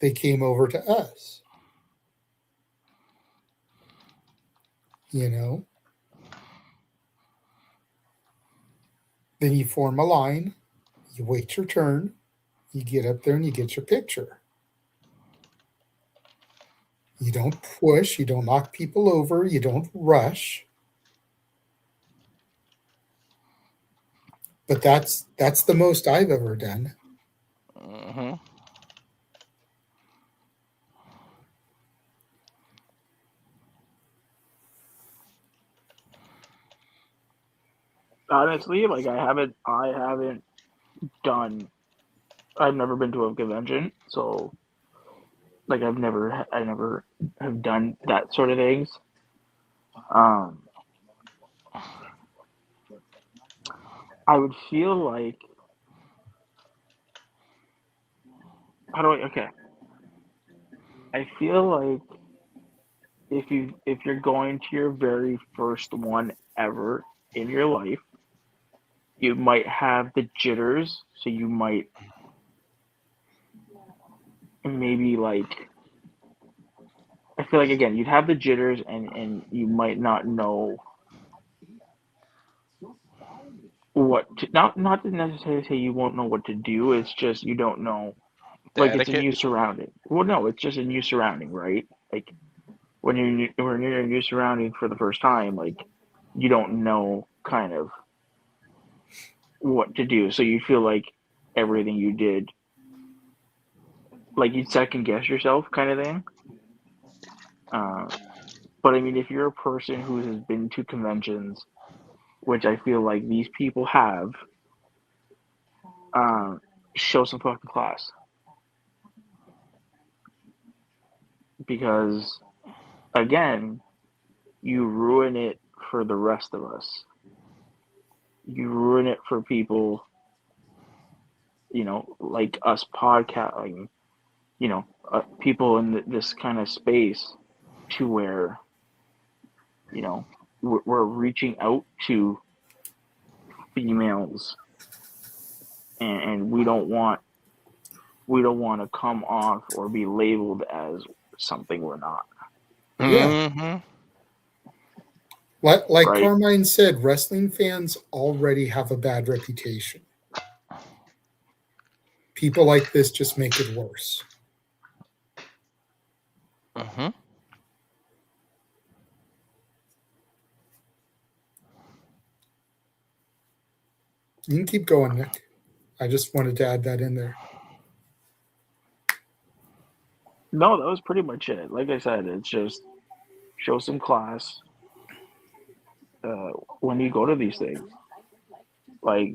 [SPEAKER 9] they came over to us. You know? Then you form a line, you wait your turn, you get up there and you get your picture. You don't push, you don't knock people over, you don't rush. But that's the most I've ever done.
[SPEAKER 18] Honestly, like I've never been to a convention, so like I never have done that sort of things. I would feel like I feel like if you're going to your very first one ever in your life, you might have the jitters, so you might maybe like. I feel like again, you'd have the jitters, and you might not know what to, not to necessarily say you won't know what to do. It's just you don't know.
[SPEAKER 17] The
[SPEAKER 18] Like it's a
[SPEAKER 17] etiquette.
[SPEAKER 18] new surrounding. Well, no, it's just a new surrounding, right? Like when you're in a new surrounding for the first time, like you don't know kind of what to do. So you feel like everything you did, like you'd second guess yourself, kind of thing. But I mean, if you're a person who has been to conventions, which I feel like these people have, show some fucking class. Because, again, you ruin it for the rest of us. You ruin it for people, like us podcasting, people in this kind of space to where, we're reaching out to females and we don't want to come off or be labeled as something we're not.
[SPEAKER 9] Yeah. Like
[SPEAKER 18] Right.
[SPEAKER 9] Carmine said, wrestling fans already have a bad reputation. People like this just make it worse. You can keep going, Nick. I just wanted to add that in there.
[SPEAKER 18] No, that was pretty much it. Like I said, it's just show some class when you go to these things. Like,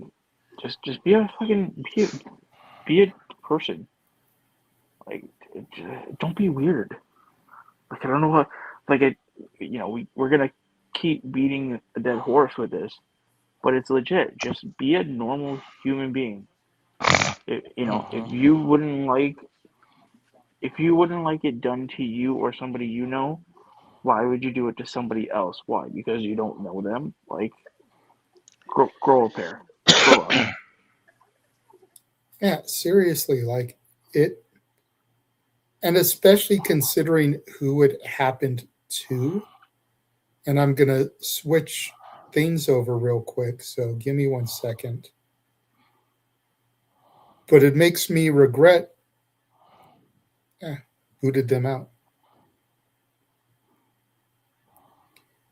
[SPEAKER 18] just be a fucking be a person. Like, don't be weird. Like, I don't know what. Like, we're gonna keep beating a dead horse with this, but it's legit. Just be a normal human being. If you wouldn't like it done to you or somebody you know, why would you do it to somebody else? Why? Because you don't know them? Like, grow a pair. Grow up.
[SPEAKER 9] Yeah, seriously, like it, and especially considering who it happened to. And I'm going to switch things over real quick, so give me 1 second. But it makes me regret booted them out.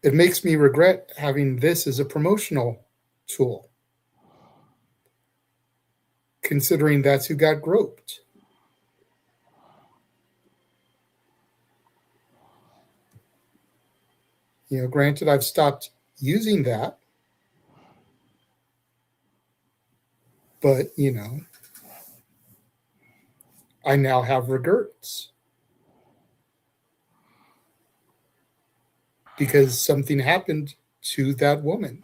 [SPEAKER 9] It makes me regret having this as a promotional tool, considering that's who got groped. Granted, I've stopped using that, but, I now have regrets because something happened to that woman.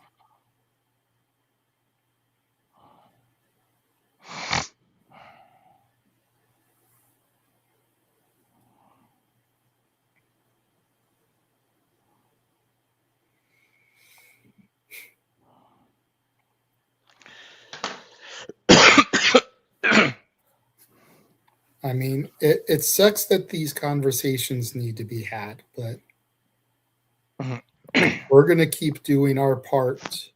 [SPEAKER 9] I mean, it sucks that these conversations need to be had, but we're going to keep doing our part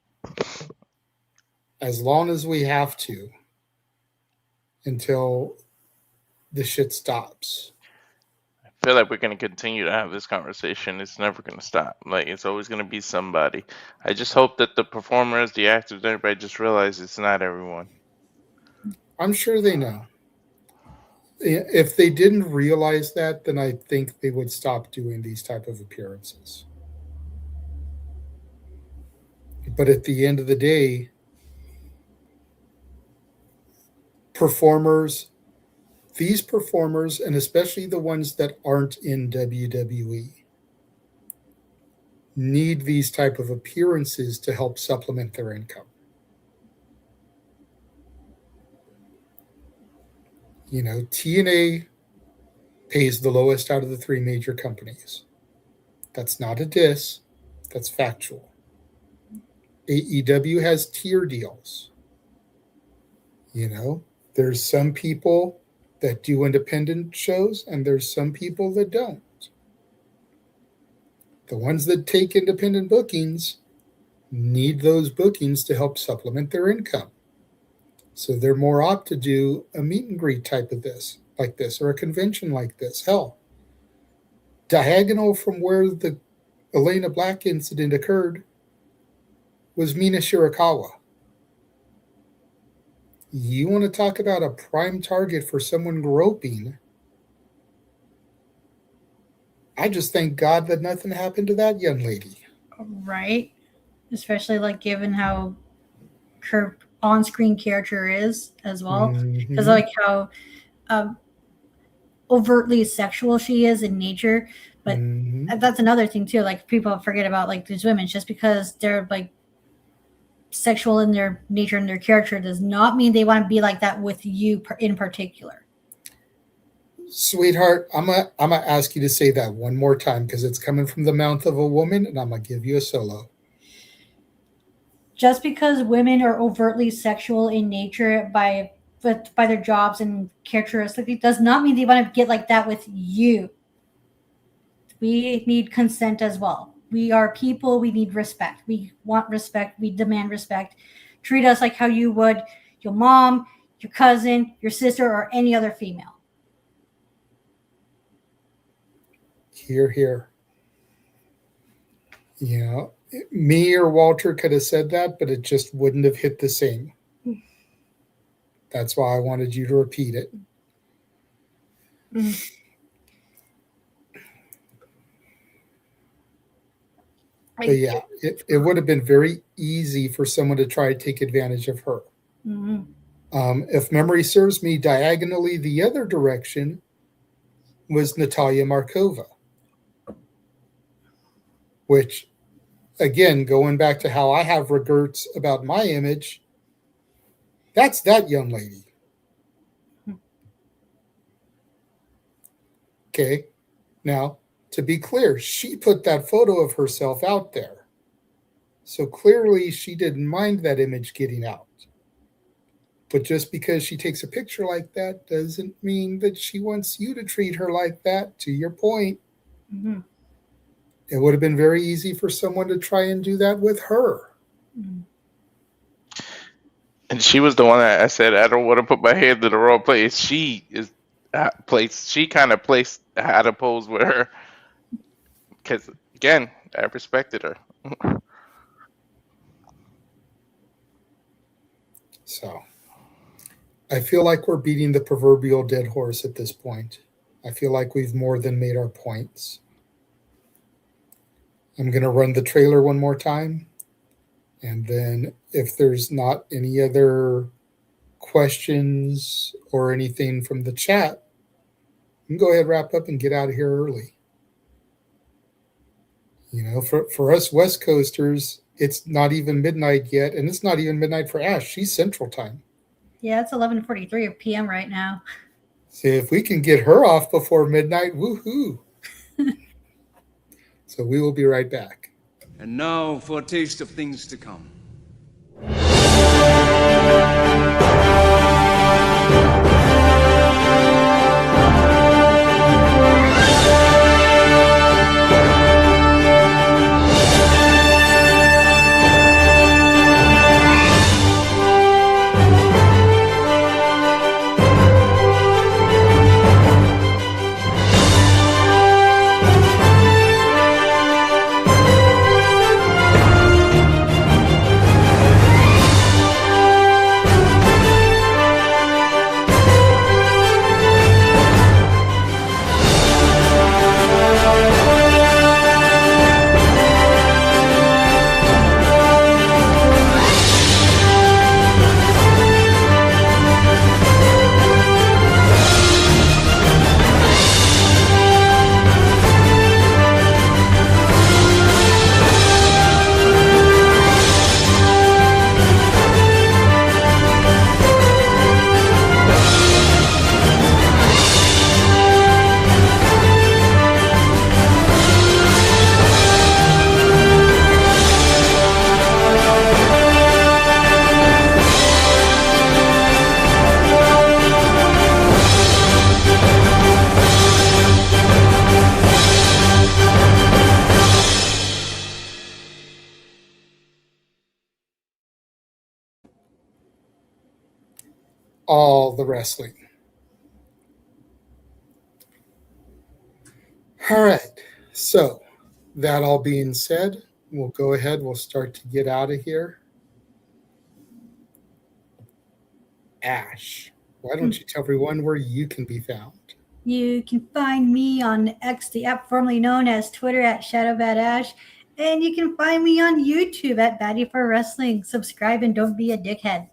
[SPEAKER 9] as long as we have to until the shit stops.
[SPEAKER 17] I feel like we're going to continue to have this conversation. It's never going to stop. Like, it's always going to be somebody. I just hope that the performers, the actors, everybody just realize it's not everyone.
[SPEAKER 9] I'm sure they know. If they didn't realize that, then I think they would stop doing these type of appearances. But at the end of the day, these performers, and especially the ones that aren't in WWE, need these type of appearances to help supplement their income. TNA pays the lowest out of the 3 major companies. That's not a diss. That's factual. AEW has tier deals. You know, there's some people that do independent shows, and there's some people that don't. The ones that take independent bookings need those bookings to help supplement their income. So they're more apt to do a meet and greet type of this, like this, or a convention like this. Hell, diagonal from where the Elena Black incident occurred was Mina Shirakawa. You want to talk about a prime target for someone groping? I just thank God that nothing happened to that young lady.
[SPEAKER 19] Right? Especially like given how her on-screen character is as well. Because like how overtly sexual she is in nature. But that's another thing too. Like people forget about like these women, just because they're like sexual in their nature and their character does not mean they want to be like that with you in particular.
[SPEAKER 9] Sweetheart, I'm gonna ask you to say that one more time because it's coming from the mouth of a woman, and I'm gonna give you a solo.
[SPEAKER 19] Just because women are overtly sexual in nature by their jobs and characteristics does not mean they want to get like that with you. We need consent as well. We are people. We need respect. We want respect. We demand respect. Treat us like how you would your mom, your cousin, your sister, or any other female.
[SPEAKER 9] Hear, hear. You know, me or Walter could have said that, but it just wouldn't have hit the same. That's why I wanted you to repeat it. But yeah, it would have been very easy for someone to try to take advantage of her. If memory serves me, diagonally the other direction was Natalia Markova. Which, again, going back to how I have regrets about my image, that's that young lady. Okay. Now, to be clear, she put that photo of herself out there. So clearly she didn't mind that image getting out. But just because she takes a picture like that doesn't mean that she wants you to treat her like that, to your point. It would have been very easy for someone to try and do that with her.
[SPEAKER 17] And she was the one that I said, I don't want to put my hand in the wrong place. She is she kind of had a pose with her. Because, again, I respected her.
[SPEAKER 9] So, I feel like we're beating the proverbial dead horse at this point. I feel like we've more than made our points. I'm going to run the trailer one more time. And then if there's not any other questions or anything from the chat, we can go ahead and wrap up and get out of here early. You know, for us West Coasters, it's not even midnight yet, and it's not even midnight for Ash. She's Central Time.
[SPEAKER 19] Yeah, it's 11:43 p.m. right now.
[SPEAKER 9] So if we can get her off before midnight, woohoo. So we will be right back.
[SPEAKER 20] And now for a taste of things to come.
[SPEAKER 9] all the wrestling. All right. So, that all being said, we'll go ahead. We'll start to get out of here. Ash, why don't you tell everyone where you can be found?
[SPEAKER 19] You can find me on X, the app formerly known as Twitter, at ShadowBadAsh. And you can find me on YouTube at Baddie for Wrestling. Subscribe and don't be a dickhead.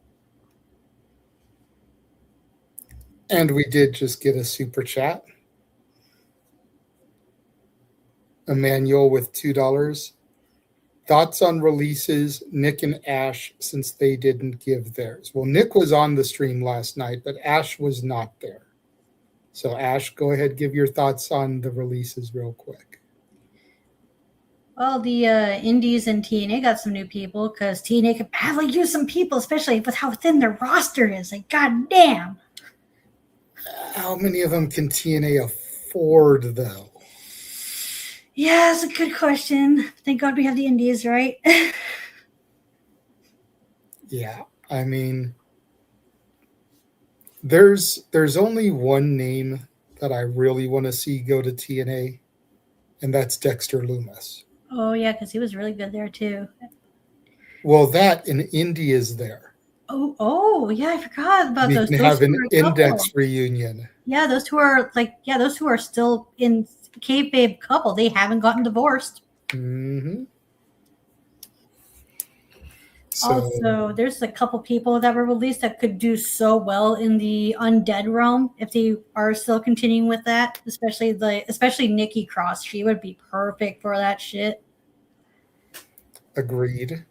[SPEAKER 9] And we did just get a super chat. Emmanuel with $2. Thoughts on releases, Nick and Ash, since they didn't give theirs. Well, Nick was on the stream last night, but Ash was not there. So, Ash, go ahead, give your thoughts on the releases real quick.
[SPEAKER 19] Well, the Indies and TNA got some new people because TNA could badly use some people, especially with how thin their roster is. Like, goddamn.
[SPEAKER 9] How many of them can TNA afford, though?
[SPEAKER 19] Yeah, that's a good question. Thank God we have the Indies, right?
[SPEAKER 9] Yeah, I mean, there's only one name that I really want to see go to TNA, and that's Dexter Lumis.
[SPEAKER 19] Oh, yeah, because he was really good there, too.
[SPEAKER 9] Well, that and Indy is there.
[SPEAKER 19] Oh, yeah, I forgot about
[SPEAKER 9] We
[SPEAKER 19] those.
[SPEAKER 9] can
[SPEAKER 19] Those
[SPEAKER 9] have
[SPEAKER 19] two
[SPEAKER 9] an
[SPEAKER 19] are a couple.
[SPEAKER 9] Index reunion.
[SPEAKER 19] Yeah, those two are still in kayfabe couple. They haven't gotten divorced.
[SPEAKER 9] Mm-hmm. So,
[SPEAKER 19] Also, there's a couple people that were released that could do so well in the undead realm if they are still continuing with that. Especially Nikki Cross. She would be perfect for that shit.
[SPEAKER 9] agreed.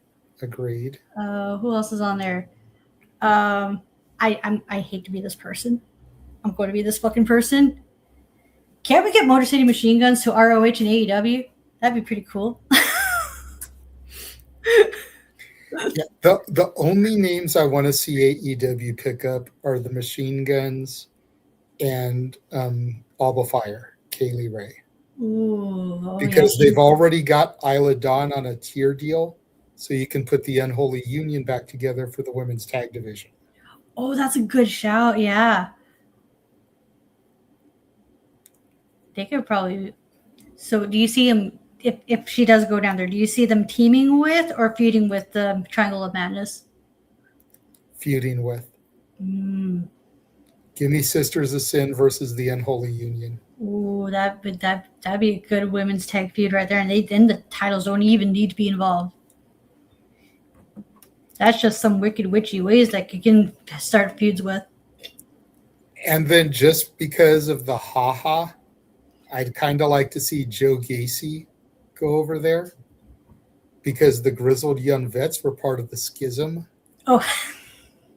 [SPEAKER 19] Who else is on there? I hate to be this person. I'm going to be this fucking person. Can't we get Motor City Machine Guns to ROH and AEW? That'd be pretty cool.
[SPEAKER 9] Yeah, the only names I want to see AEW pick up are the Machine Guns and Alba Fire, Kaylee Ray.
[SPEAKER 19] Ooh,
[SPEAKER 9] Because they've already got Isla Dawn on a tier deal, so you can put the Unholy Union back together for the women's tag division.
[SPEAKER 19] Oh, that's a good shout. Yeah. They could probably. So, do you see them if she does go down there? Do you see them teaming with or feuding with the Triangle of Madness?
[SPEAKER 9] Feuding with.
[SPEAKER 19] Mm.
[SPEAKER 9] Give me Sisters of Sin versus the Unholy Union.
[SPEAKER 19] Ooh, that'd be a good women's tag feud right there, and the titles don't even need to be involved. That's just some wicked witchy ways that you can start feuds with.
[SPEAKER 9] And then just because of the haha, I'd kind of like to see Joe Gacy go over there because the Grizzled Young Vets were part of the Schism.
[SPEAKER 19] Oh.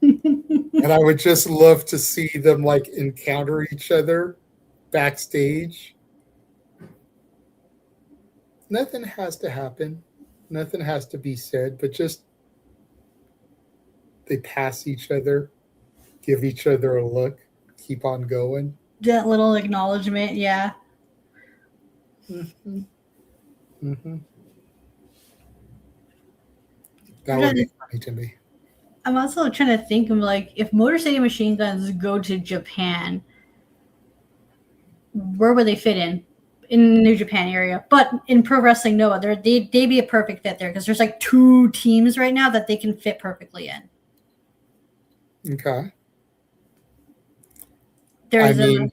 [SPEAKER 9] And I would just love to see them like encounter each other backstage. Nothing has to happen. Nothing has to be said, but just they pass each other, give each other a look, keep on going.
[SPEAKER 19] That little acknowledgement, yeah.
[SPEAKER 9] Mm-hmm. Mm-hmm. That would be funny to me.
[SPEAKER 19] I'm also trying to think of like if Motor City Machine Guns go to Japan, where would they fit in the New Japan area? But in Pro Wrestling Noah, they'd be a perfect fit there because there's like 2 teams right now that they can fit perfectly in.
[SPEAKER 9] Okay.
[SPEAKER 19] There's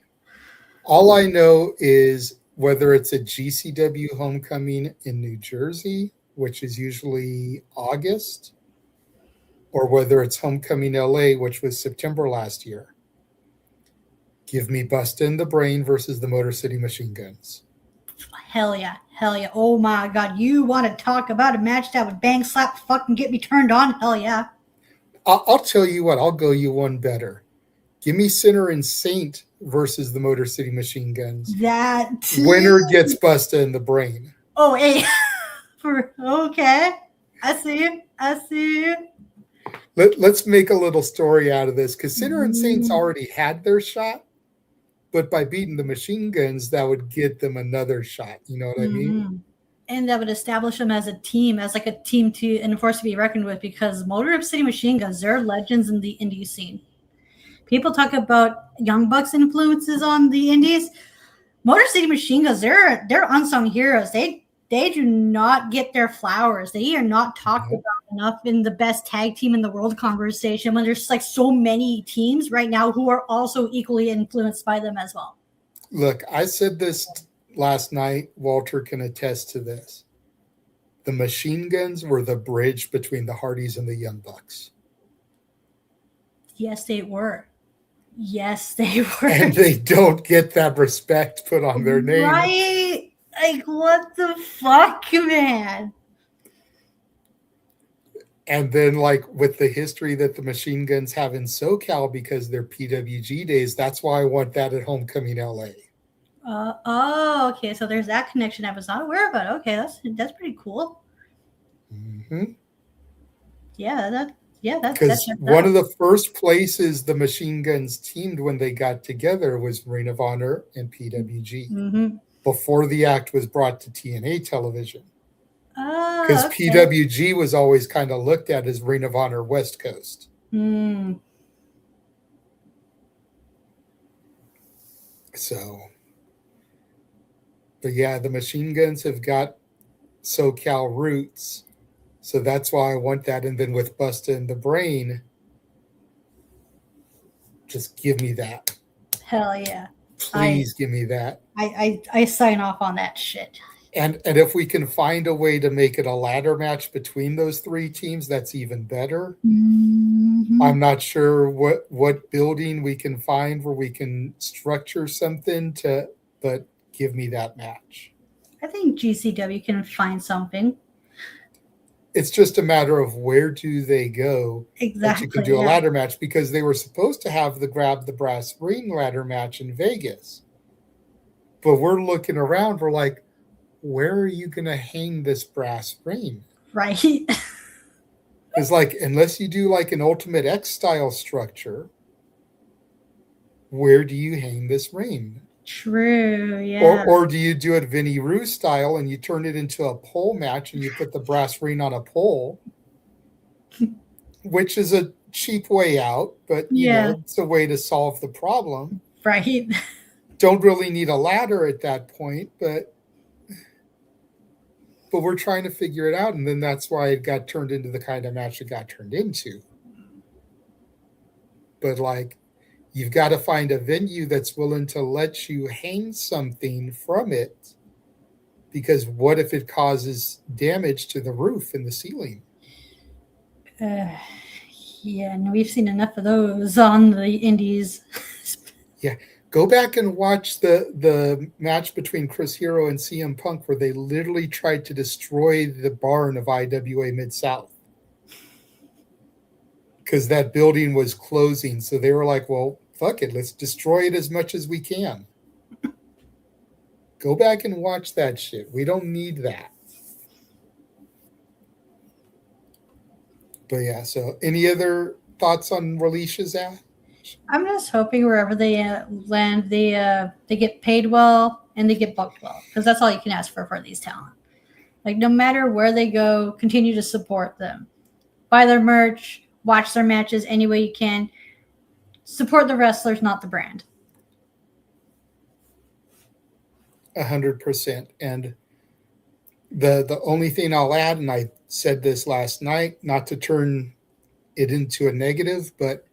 [SPEAKER 9] all I know is whether it's a GCW homecoming in New Jersey, which is usually August, or whether it's Homecoming LA, which was September last year. Give me Busta in the Brain versus the Motor City Machine Guns.
[SPEAKER 19] Hell yeah. Oh my God. You want to talk about a match that would bang slap fucking get me turned on? Hell yeah.
[SPEAKER 9] I'll tell you what, I'll go you one better. Give me Sinner and Saint versus the Motor City Machine Guns.
[SPEAKER 19] That
[SPEAKER 9] winner gets Busta in the Brain.
[SPEAKER 19] Oh, hey. Okay. I see it.
[SPEAKER 9] Let's make a little story out of this because Sinner and Saints already had their shot, but by beating the Machine Guns, that would get them another shot. You know what I mean?
[SPEAKER 19] And that would establish them as a team, as like a team to and a force to be reckoned with because Motor City Machine Guns, they're legends in the indie scene. People talk about Young Bucks influences on the indies. Motor City Machine Guns, they're unsung heroes. They do not get their flowers. They are not talked about enough in the best tag team in the world conversation when there's like so many teams right now who are also equally influenced by them as well.
[SPEAKER 9] Look, I said this last night. Walter can attest to this. The Machine Guns were the bridge between the Hardys and the Young Bucks.
[SPEAKER 19] Yes, they were. Yes, they were.
[SPEAKER 9] And they don't get that respect put on their name.
[SPEAKER 19] Right? Like, what the fuck, man?
[SPEAKER 9] And then, like, with the history that the Machine Guns have in SoCal because they're PWG days, that's why I want that at Homecoming LA.
[SPEAKER 19] Okay. So there's that connection I was not aware of. It. Okay, that's pretty cool.
[SPEAKER 9] Mm-hmm.
[SPEAKER 19] That's
[SPEAKER 9] because one of the first places the Machine Guns teamed when they got together was Ring of Honor and PWG before the act was brought to TNA television. Because PWG was always kind of looked at as Ring of Honor West Coast. So, but yeah, the Machine Guns have got SoCal roots. So that's why I want that. And then with Busta and the Brain, just give me that.
[SPEAKER 19] Hell yeah.
[SPEAKER 9] Please give me that.
[SPEAKER 19] I sign off on that shit.
[SPEAKER 9] And if we can find a way to make it a ladder match between those three teams, that's even better. I'm not sure what building we can find where we can structure something but give me that match.
[SPEAKER 19] I think GCW can find something.
[SPEAKER 9] It's just a matter of where do they go that you can do a ladder match, because they were supposed to have the Grab the Brass Ring ladder match in Vegas. But we're looking around, we're like, where are you going to hang this brass ring?
[SPEAKER 19] Right.
[SPEAKER 9] It's like, unless you do like an Ultimate X style structure, where do you hang this ring?
[SPEAKER 19] True, yeah.
[SPEAKER 9] Or do you do it Vinnie Roo style and you turn it into a pole match and you put the brass ring on a pole, which is a cheap way out, but you know, it's a way to solve the problem.
[SPEAKER 19] Right.
[SPEAKER 9] Don't really need a ladder at that point, but we're trying to figure it out, and then that's why it got turned into the kind of match it got turned into. But like, you've got to find a venue that's willing to let you hang something from it, because what if it causes damage to the roof and the ceiling?
[SPEAKER 19] Yeah, and we've seen enough of those on the indies.
[SPEAKER 9] Yeah. Go back and watch the match between Chris Hero and CM Punk where they literally tried to destroy the barn of IWA Mid-South. Because that building was closing. So they were like, well, fuck it. Let's destroy it as much as we can. Go back and watch that shit. We don't need that. But yeah, so any other thoughts on Relicia's act?
[SPEAKER 19] I'm just hoping wherever they land, they get paid well and they get booked well, because that's all you can ask for these talent. Like, no matter where they go, continue to support them. Buy their merch, watch their matches any way you can. Support the wrestlers, not the brand.
[SPEAKER 9] 100%. And the only thing I'll add, and I said this last night, not to turn it into a negative, but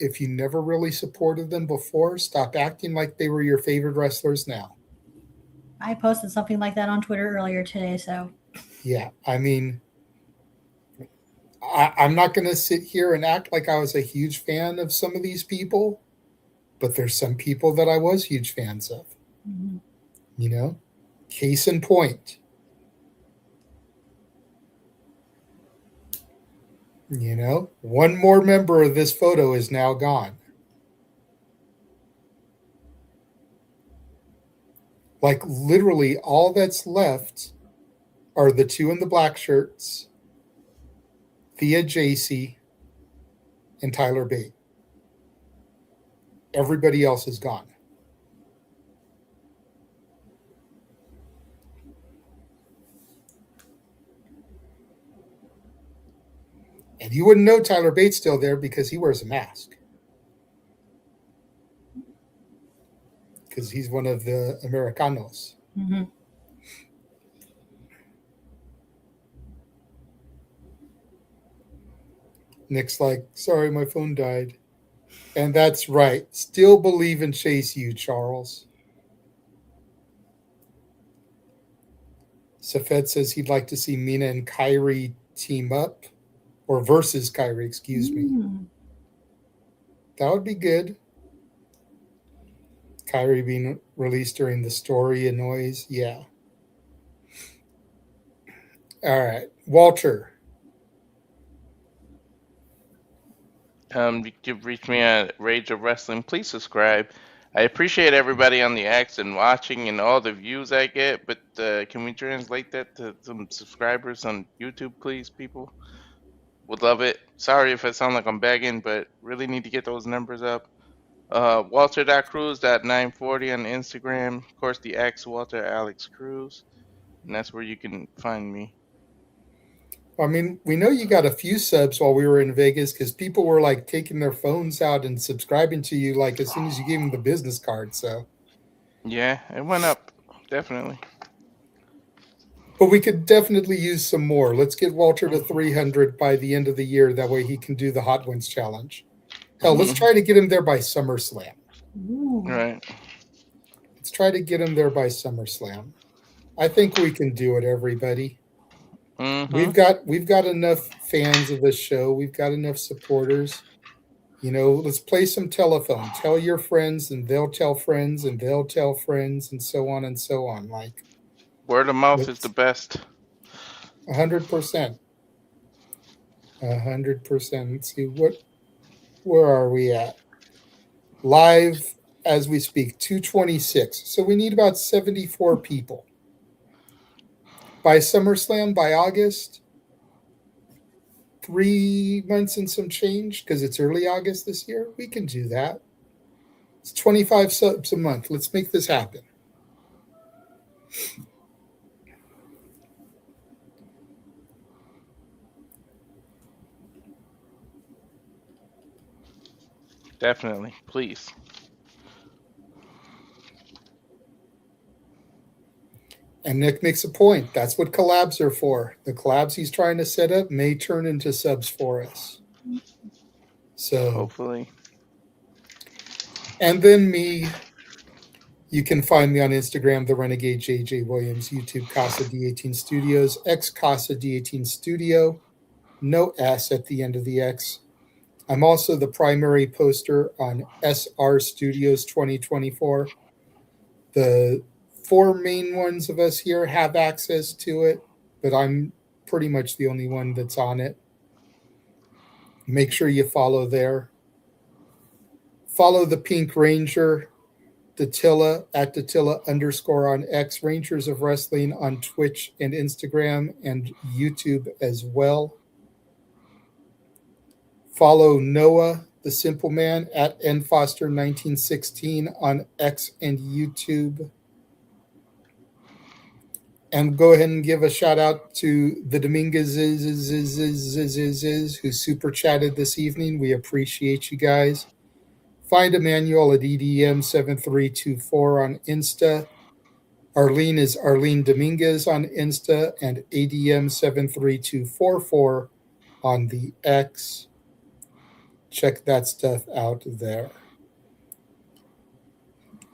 [SPEAKER 9] if you never really supported them before, stop acting like they were your favorite wrestlers now.
[SPEAKER 19] I posted something like that on Twitter earlier today, so.
[SPEAKER 9] Yeah, I mean, I'm not going to sit here and act like I was a huge fan of some of these people, but there's some people that I was huge fans of. Mm-hmm. You know? Case in point. You know, one more member of this photo is now gone. Like, literally all that's left are the two in the black shirts, Thea JC, and Tyler Bate. Everybody else is gone. And you wouldn't know Tyler Bate's still there because he wears a mask. because he's one of the Americanos.
[SPEAKER 19] Mm-hmm.
[SPEAKER 9] Nick's like, sorry, my phone died. And that's right. Still believe in Chase U, Charles. Safed says he'd like to see Mina and Kyrie team up, or versus Kyrie, excuse me. That would be good. Kyrie being released during the story and noise. Yeah. All right. Walter.
[SPEAKER 17] You can reach me at Rage of Wrestling. Please subscribe. I appreciate everybody on the X and watching and all the views I get, but can we translate that to some subscribers on YouTube, please, people? Would love it. Sorry if I sound like I'm begging, but really need to get those numbers up. Walter.cruz.940 on Instagram. Of course, the X, Walter Alex Cruz. And that's where you can find me.
[SPEAKER 9] I mean, we know you got a few subs while we were in Vegas because people were like taking their phones out and subscribing to you like as soon as you gave them the business card. So
[SPEAKER 17] yeah, it went up, definitely.
[SPEAKER 9] But we could definitely use some more. Let's get Walter to 300 by the end of the year. That way he can do the Hot Ones challenge. Hell, let's try to get him there by SummerSlam.
[SPEAKER 17] Right.
[SPEAKER 9] Let's try to get him there by SummerSlam. I think we can do it, everybody. We've got enough fans of this show. We've got enough supporters. You know, let's play some telephone. Tell your friends, and they'll tell friends, and they'll tell friends, and so on and so on. Like
[SPEAKER 17] word of mouth is the best.
[SPEAKER 9] 100%. 100%. Let's see where are we at? Live as we speak, 226. So we need about 74 people. By SummerSlam, by August, 3 months and some change, because it's early August this year, we can do that. It's 25 subs a month. Let's make this happen.
[SPEAKER 17] Definitely. Please.
[SPEAKER 9] And Nick makes a point. That's what collabs are for. The collabs he's trying to set up may turn into subs for us. So
[SPEAKER 17] hopefully.
[SPEAKER 9] And then me. You can find me on Instagram, the Renegade JJ Williams, YouTube Casa D18 Studios, X Casa D18 Studio, no S at the end of the X. I'm also the primary poster on SR Studios 2024. The 4 main ones of us here have access to it, but I'm pretty much the only one that's on it. Make sure you follow there. Follow the Pink Ranger, Datilla at Datilla _ on X, Rangers of Wrestling on Twitch and Instagram and YouTube as well. Follow Noah, the Simple Man, at nfoster1916 on X and YouTube. And go ahead and give a shout out to the Dominguezes who super chatted this evening. We appreciate you guys. Find Emmanuel at EDM7324 on Insta. Arlene is Arlene Dominguez on Insta and ADM73244 on the X. Check that stuff out there.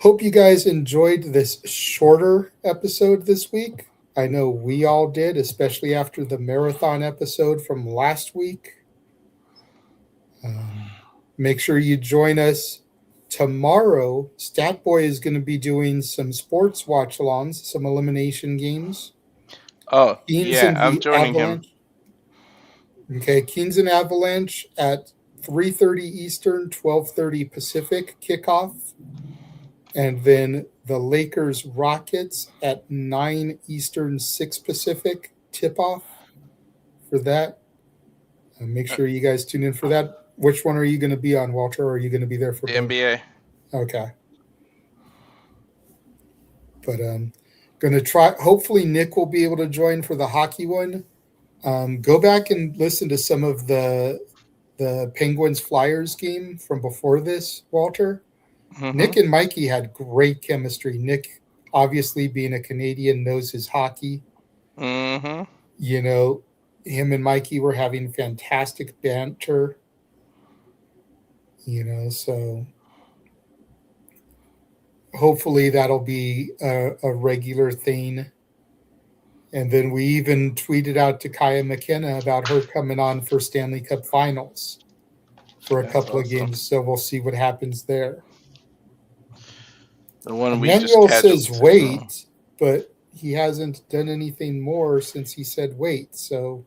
[SPEAKER 9] Hope you guys enjoyed this shorter episode this week. I know we all did, especially after the marathon episode from last week. Make sure you join us tomorrow. Statboy is going to be doing some sports watch-alongs, some elimination games.
[SPEAKER 17] Oh,
[SPEAKER 9] Keens
[SPEAKER 17] yeah,
[SPEAKER 9] and
[SPEAKER 17] I'm
[SPEAKER 9] the
[SPEAKER 17] joining
[SPEAKER 9] Avalanche.
[SPEAKER 17] him.
[SPEAKER 9] Okay, Keens and Avalanche at 3:30 Eastern, 12:30 Pacific kickoff. And then the Lakers Rockets at 9 Eastern, 6 Pacific tip-off for that. Make sure you guys tune in for that. Which one are you going to be on, Walter? Or are you going to be there for
[SPEAKER 17] the
[SPEAKER 9] both?
[SPEAKER 17] NBA?
[SPEAKER 9] Okay. But going to try. Hopefully Nick will be able to join for the hockey one. Go back and listen to some of the Penguins Flyers game from before this, Walter. Nick and Mikey had great chemistry. Nick, obviously being a Canadian, knows his hockey. You know, him and Mikey were having fantastic banter. You know, so hopefully that'll be a regular thing. And then we even tweeted out to Kaya McKenna about her coming on for Stanley Cup Finals for a couple of games. So we'll see what happens there.
[SPEAKER 17] The one
[SPEAKER 9] Emmanuel says wait, but he hasn't done anything more since he said wait. So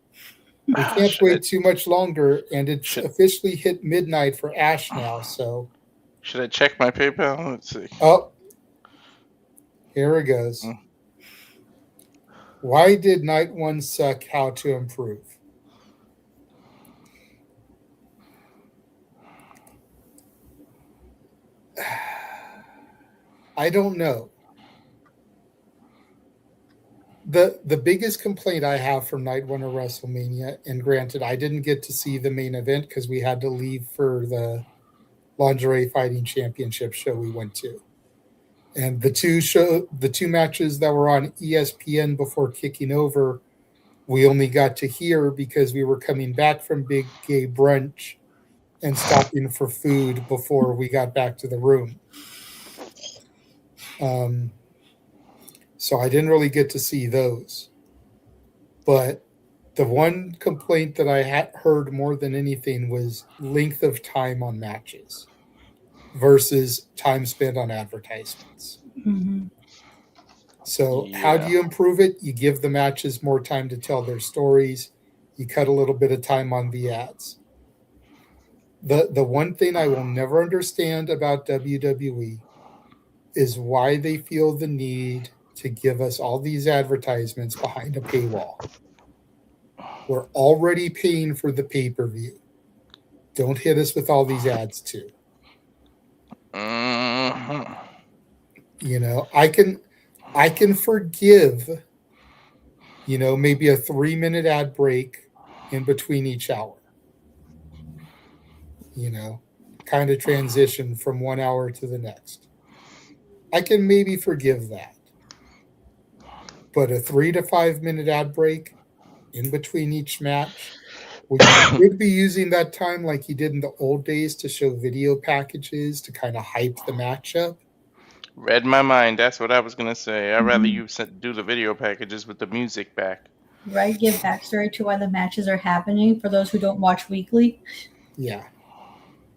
[SPEAKER 9] we can't wait too much longer. And it's officially hit midnight for Ash now. So
[SPEAKER 17] should I check my PayPal? Let's see.
[SPEAKER 9] Oh, here it goes. Why did night one suck? How to improve? I don't know. The biggest complaint I have from night one of WrestleMania, and granted, I didn't get to see the main event because we had to leave for the Lingerie Fighting Championship show we went to. And the two matches that were on ESPN before kicking over, we only got to hear because we were coming back from Big Gay Brunch and stopping for food before we got back to the room. So I didn't really get to see those. But the one complaint that I had heard more than anything was length of time on matches versus time spent on advertisements. So how do you improve it? You give the matches more time to tell their stories. You cut a little bit of time on the ads. The one thing I will never understand about WWE is why they feel the need to give us all these advertisements behind a paywall. We're already paying for the pay-per-view. Don't hit us with all these ads too. You know, I can forgive, you know, maybe a 3-minute ad break in between each hour. You know, kind of transition from 1 hour to the next. I can maybe forgive that. But a 3 to 5 minute ad break in between each match, when you would be using that time like you did in the old days to show video packages to kind of hype the matchup.
[SPEAKER 17] Read my mind. That's what I was going to say. I'd rather you do the video packages with the music back.
[SPEAKER 19] Right? Give backstory to why the matches are happening for those who don't watch weekly.
[SPEAKER 9] Yeah.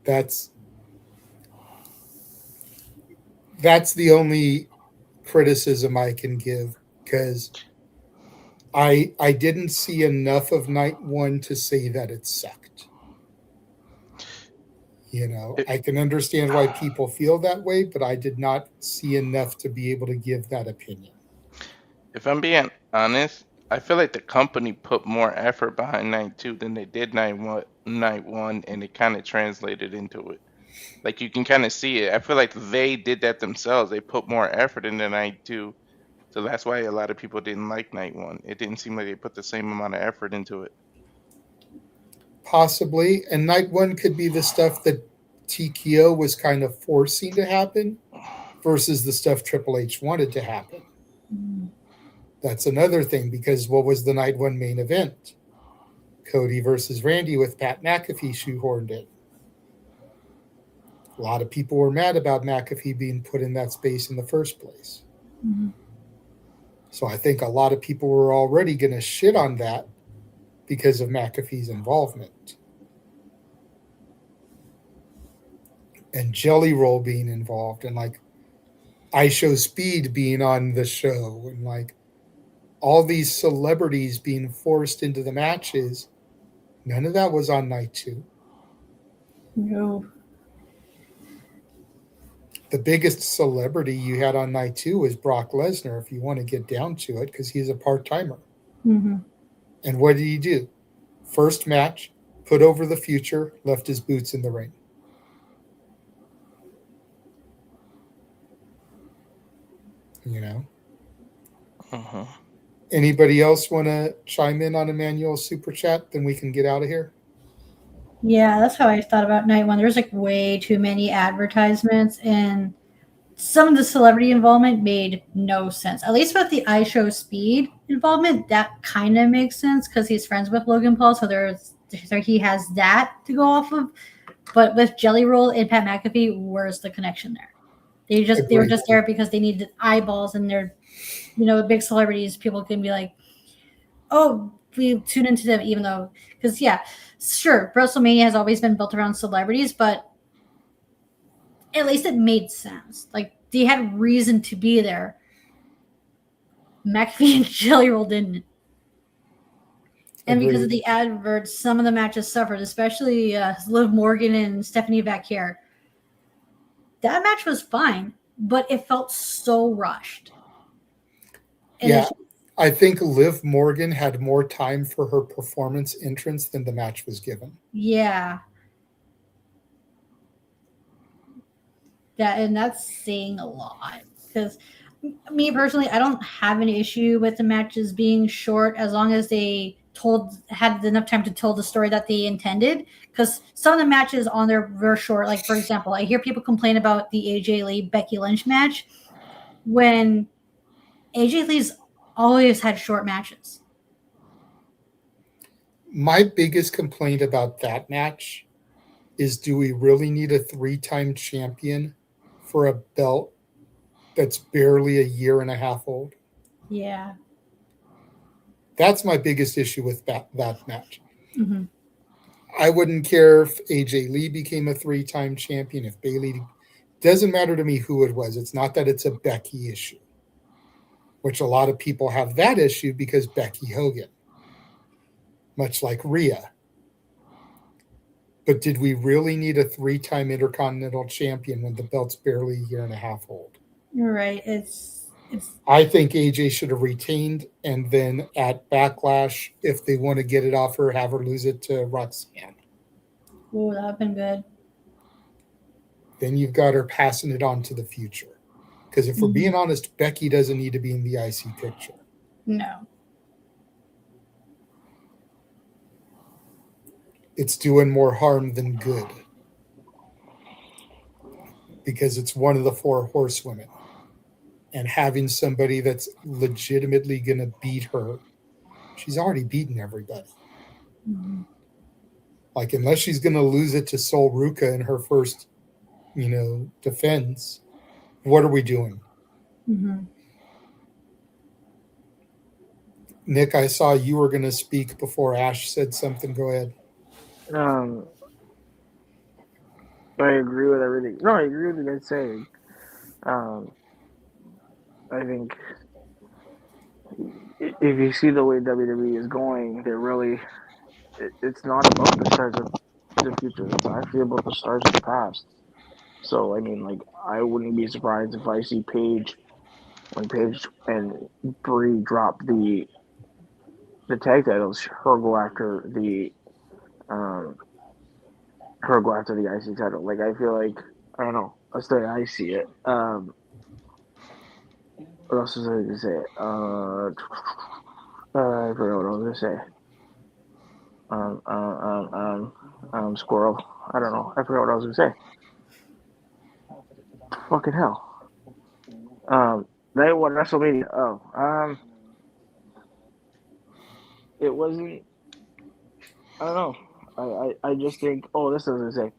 [SPEAKER 9] That's the only criticism I can give, because I didn't see enough of night one to say that it sucked. You know, I can understand why people feel that way, but I did not see enough to be able to give that opinion.
[SPEAKER 17] If I'm being honest, I feel like the company put more effort behind night two than they did night one, and it kind of translated into it. Like, you can kind of see it. I feel like they did that themselves. They put more effort into night two. So that's why a lot of people didn't like night one. It didn't seem like they put the same amount of effort into it.
[SPEAKER 9] Possibly. And night one could be the stuff that TKO was kind of forcing to happen versus the stuff Triple H wanted to happen. That's another thing, because what was the night one main event? Cody versus Randy with Pat McAfee shoehorned in. A lot of people were mad about McAfee being put in that space in the first place. So I think a lot of people were already going to shit on that because of McAfee's involvement. And Jelly Roll being involved, and like I Show Speed being on the show, and like all these celebrities being forced into the matches. None of that was on night two.
[SPEAKER 19] No.
[SPEAKER 9] The biggest celebrity you had on night two was Brock Lesnar, if you want to get down to it, because he's a part-timer. And what did he do? First match, put over the future, left his boots in the ring. You know? Anybody else want to chime in on Emmanuel's super chat? Then we can get out of here.
[SPEAKER 19] Yeah, that's how I thought about night one. There's like way too many advertisements, and some of the celebrity involvement made no sense. At least with the iShow Speed involvement, that kind of makes sense because he's friends with Logan Paul, so he has that to go off of. But with Jelly Roll and Pat McAfee, where's the connection there? They were just there because they needed eyeballs, and they're big celebrities. People can be like, oh, we tune into them, even though because sure, WrestleMania has always been built around celebrities, but at least it made sense. Like they had reason to be there. McAfee and Jelly Roll didn't. And because of the adverts, some of the matches suffered, especially Liv Morgan and Stephanie Vaquer. That match was fine, but it felt so rushed. And
[SPEAKER 9] I think Liv Morgan had more time for her performance entrance than the match was given.
[SPEAKER 19] Yeah. And that's saying a lot. Because me personally, I don't have an issue with the matches being short as long as they had enough time to tell the story that they intended. Because some of the matches on there were short. Like, for example, I hear people complain about the AJ Lee Becky Lynch match when AJ Lee's always had short matches.
[SPEAKER 9] My biggest complaint about that match is, do we really need a 3-time champion for a belt that's barely a year and a half old?
[SPEAKER 19] Yeah.
[SPEAKER 9] That's my biggest issue with that match.
[SPEAKER 19] Mm-hmm.
[SPEAKER 9] I wouldn't care if AJ Lee became a 3-time champion, if Bayley. Doesn't matter to me who it was. It's not that it's a Becky issue, which a lot of people have that issue because Becky Hogan, much like Rhea. But did we really need a 3-time Intercontinental champion when the belt's barely a year and a half old?
[SPEAKER 19] You're right.
[SPEAKER 9] I think AJ should have retained, and then at Backlash, if they want to get it off her, have her lose it to Roxanne.
[SPEAKER 19] Oh, that would have been good.
[SPEAKER 9] Then you've got her passing it on to the future. Because if we're being honest, Becky doesn't need to be in the IC picture.
[SPEAKER 19] No.
[SPEAKER 9] It's doing more harm than good. Because it's one of the 4 horsewomen. And having somebody that's legitimately going to beat her, she's already beaten everybody.
[SPEAKER 19] Mm-hmm.
[SPEAKER 9] Like, unless she's going to lose it to Sol Ruca in her first, defense, what are we doing?
[SPEAKER 19] Mm-hmm.
[SPEAKER 9] Nick, I saw you were going to speak before Ash said something. Go ahead.
[SPEAKER 18] I agree with everything. No, I agree with what you guys saying. I think if you see the way WWE is going, they're really, it's not about the stars of the future. It's actually about the stars of the past. So, I mean, like, I wouldn't be surprised if I see Paige, when Paige and Brie drop the tag titles, her go after the IC title. Like, I feel like, I don't know, that's the way I see it. What else was I going to say? I forgot what I was going to say. Squirrel. I don't know. I forgot what I was going to say. Fucking hell. Night one WrestleMania. It wasn't. I don't know. I just think. Oh, this is what I was going to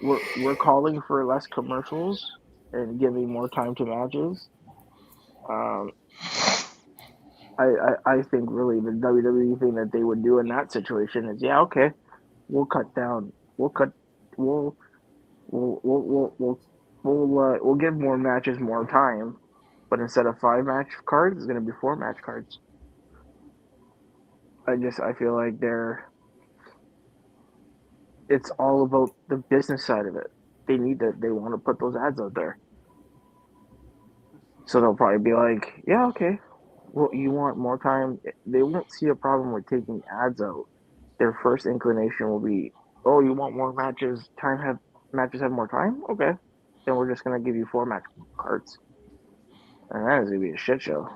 [SPEAKER 18] say. We're calling for less commercials and giving more time to matches. I think really the WWE thing that they would do in that situation is, yeah, okay, we'll cut down, we'll give more matches more time, but instead of 5 match cards, it's gonna be 4 match cards. I feel like it's all about the business side of it. They want to put those ads out there. So they'll probably be like, yeah, okay, well, you want more time. They won't see a problem with taking ads out. Their first inclination will be, oh, you want more matches? Matches have more time? Okay. Then we're just going to give you 4 match cards. And that is going to be a shit show.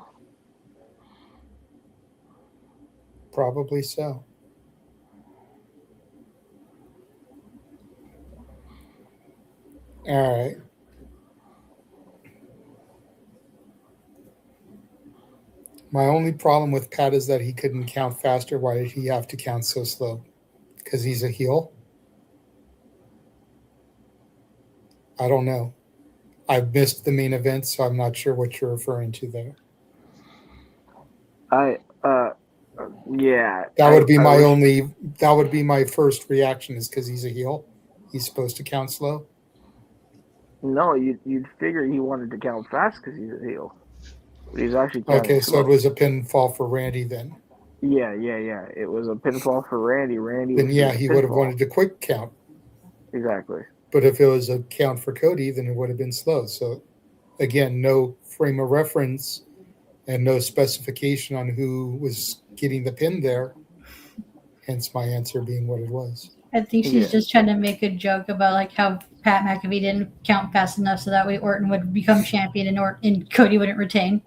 [SPEAKER 9] Probably so. All right. My only problem with Pat is that he couldn't count faster. Why did he have to count so slow? Because he's a heel? I don't know. I've missed the main event, so I'm not sure what you're referring to there.
[SPEAKER 18] Yeah.
[SPEAKER 9] That would be that would be my first reaction, is because he's a heel. He's supposed to count slow.
[SPEAKER 18] No, you'd figure he wanted to count fast because he's a heel. But he's actually counting
[SPEAKER 9] Okay,
[SPEAKER 18] slow.
[SPEAKER 9] so it was a pinfall for Randy then.
[SPEAKER 18] Yeah. It was a pinfall for Randy.
[SPEAKER 9] Then yeah, he would have wanted to quick count.
[SPEAKER 18] Exactly.
[SPEAKER 9] But if it was a count for Cody, then it would have been slow. So again, no frame of reference and no specification on who was getting the pin there. Hence my answer being what it was.
[SPEAKER 19] I think she's just trying to make a joke about like how Pat McAfee didn't count fast enough so that way Orton would become champion and Cody wouldn't retain.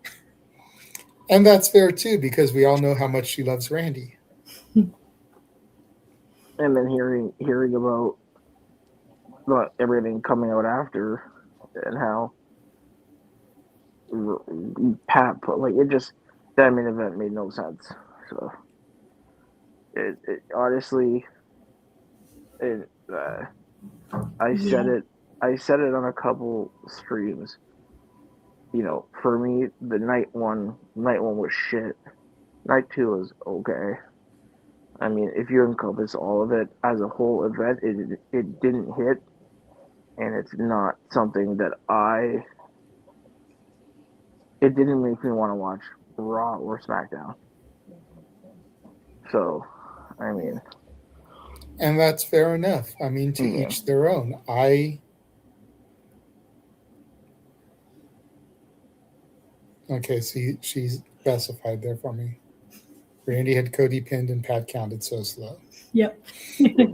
[SPEAKER 9] And that's fair too, because we all know how much she loves Randy.
[SPEAKER 18] And then hearing about everything coming out after and how Pat put that main event made no sense. So it honestly, I said it on a couple streams. You know, for me, the night one was shit. Night 2 was okay. I mean, if you encompass all of it as a whole event, it didn't hit, and it's not something that it didn't make me want to watch Raw or SmackDown. So, I mean.
[SPEAKER 9] And that's fair enough. I mean, to each their own. Okay, so she's specified there for me. Randy had Cody pinned and Pat counted so slow.
[SPEAKER 19] Yep.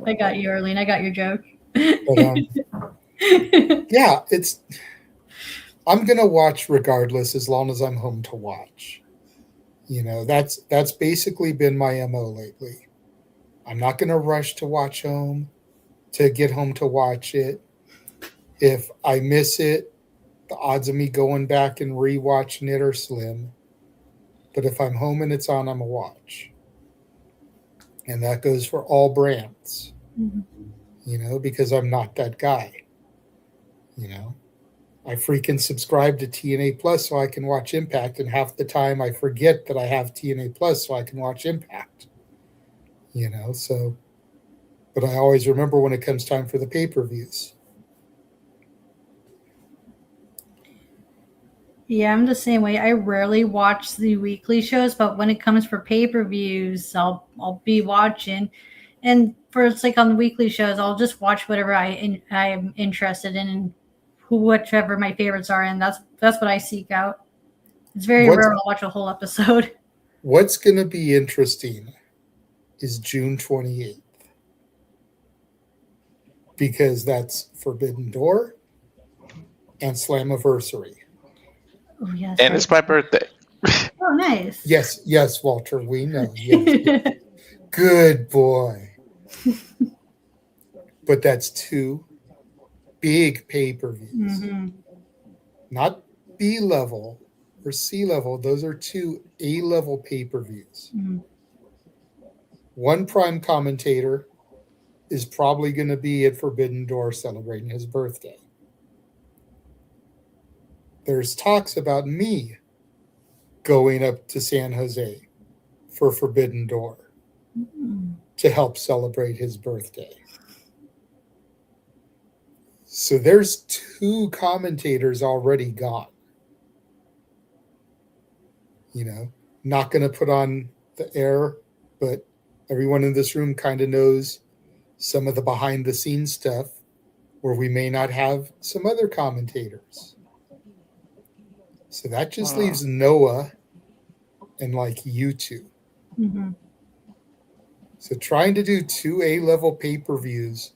[SPEAKER 19] I got you, Arlene. I got your joke.
[SPEAKER 9] But, yeah, I'm going to watch regardless as long as I'm home to watch. You know, that's basically been my MO lately. I'm not going to rush to watch to get home to watch it. If I miss it, the odds of me going back and rewatching it are slim. But if I'm home and it's on, I'm a watch. And that goes for all brands. Mm-hmm. You know, because I'm not that guy. You know, I freaking subscribe to TNA Plus so I can watch Impact, and half the time I forget that I have TNA Plus so I can watch Impact. You know, so, but I always remember when it comes time for the pay-per-views.
[SPEAKER 19] Yeah, I'm the same way. I rarely watch the weekly shows, but when it comes for pay-per-views, I'll be watching. And for it's like on the weekly shows, I'll just watch whatever I'm interested in and whichever my favorites are, and that's what I seek out. It's very rare I'll watch a whole episode.
[SPEAKER 9] What's going to be interesting is June 28th. Because that's Forbidden Door and Slammiversary.
[SPEAKER 19] Oh, yes.
[SPEAKER 17] And it's my birthday.
[SPEAKER 19] Oh, nice.
[SPEAKER 9] Yes, Walter, we know. Yes. Good boy. But that's 2 big pay-per-views. Mm-hmm. Not B-level or C-level. Those are 2 A-level pay-per-views. Mm-hmm. One prime commentator is probably going to be at Forbidden Door celebrating his birthday. There's talks about me going up to San Jose for Forbidden Door to help celebrate his birthday. So there's 2 commentators already gone. You know, not going to put on the air, but everyone in this room kind of knows some of the behind the scenes stuff where we may not have some other commentators. So that just leaves Noah and like you 2. Mm-hmm. So trying to do 2 A-level pay-per-views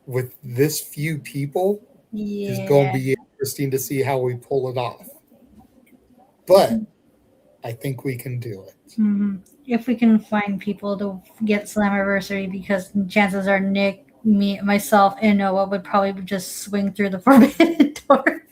[SPEAKER 9] with this few people is going to be interesting to see how we pull it off. But I think we can do it.
[SPEAKER 19] Mm-hmm. If we can find people to get Slammiversary, because chances are Nick myself, and Noah would probably just swing through the forbidden door.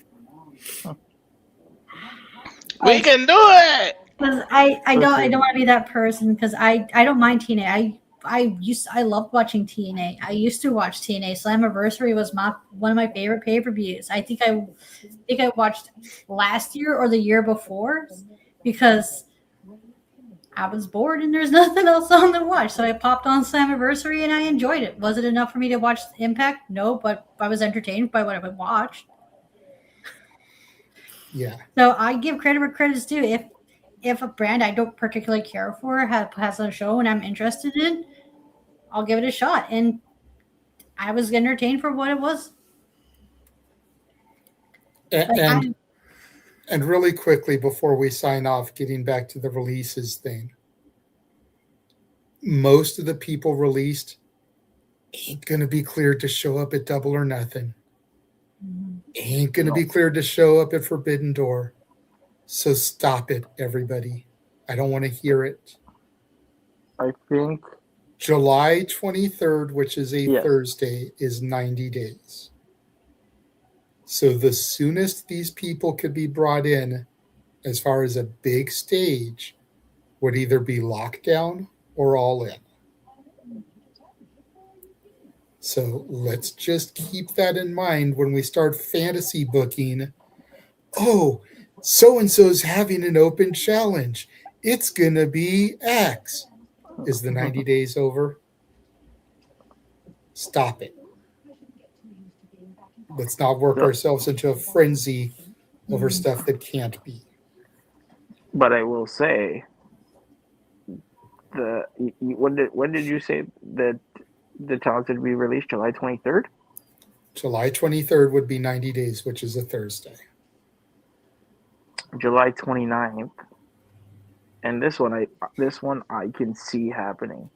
[SPEAKER 17] We can do it.
[SPEAKER 19] Because I don't want to be that person because I don't mind TNA. I loved watching TNA. I used to watch TNA. Slammiversary was one of my favorite pay-per-views. I think I watched last year or the year before because I was bored and there's nothing else on to watch. So I popped on Slammiversary and I enjoyed it. Was it enough for me to watch Impact? No, but I was entertained by what I watched.
[SPEAKER 9] Yeah.
[SPEAKER 19] So I give credit where credit's due. If a brand I don't particularly care for has a show and I'm interested in, I'll give it a shot. And I was entertained for what it was.
[SPEAKER 9] And really quickly before we sign off, getting back to the releases thing, most of the people released ain't going to be cleared to show up at Double or Nothing. Ain't going to be cleared to show up at Forbidden Door. So stop it, everybody. I don't want to hear it.
[SPEAKER 18] I think
[SPEAKER 9] July 23rd, which is a Thursday, is 90 days. So the soonest these people could be brought in, as far as a big stage, would either be Lockdown or All In. So let's just keep that in mind when we start fantasy booking. Oh, so-and-so's having an open challenge. It's going to be X. Is the 90 days over? Stop it. Let's not work ourselves into a frenzy over stuff that can't be.
[SPEAKER 18] But I will say, when did you say that the challenge would be released? July 23rd?
[SPEAKER 9] July 23rd would be 90 days, which is a Thursday.
[SPEAKER 18] July 29th. And this one I can see happening.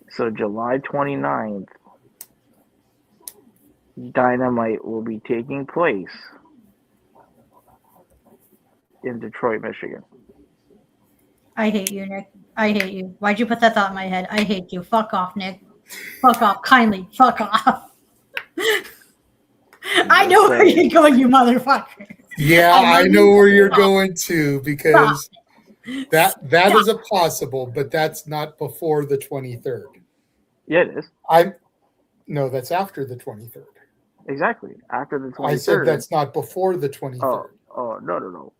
[SPEAKER 18] So July 29th, Dynamite will be taking place in Detroit, Michigan.
[SPEAKER 19] I hate you, Nick. I hate you. Why'd you put that thought in my head? I hate you. Fuck off, Nick. Fuck off. Kindly. Fuck off. I know where you're going, you motherfucker.
[SPEAKER 9] Yeah, I know where you're going to, because that is a possible, but that's not before the 23rd.
[SPEAKER 18] Yeah, it is.
[SPEAKER 9] No, that's after the 23rd.
[SPEAKER 18] Exactly. After the 23rd.
[SPEAKER 9] I said that's not before the 23rd.
[SPEAKER 18] Oh, no.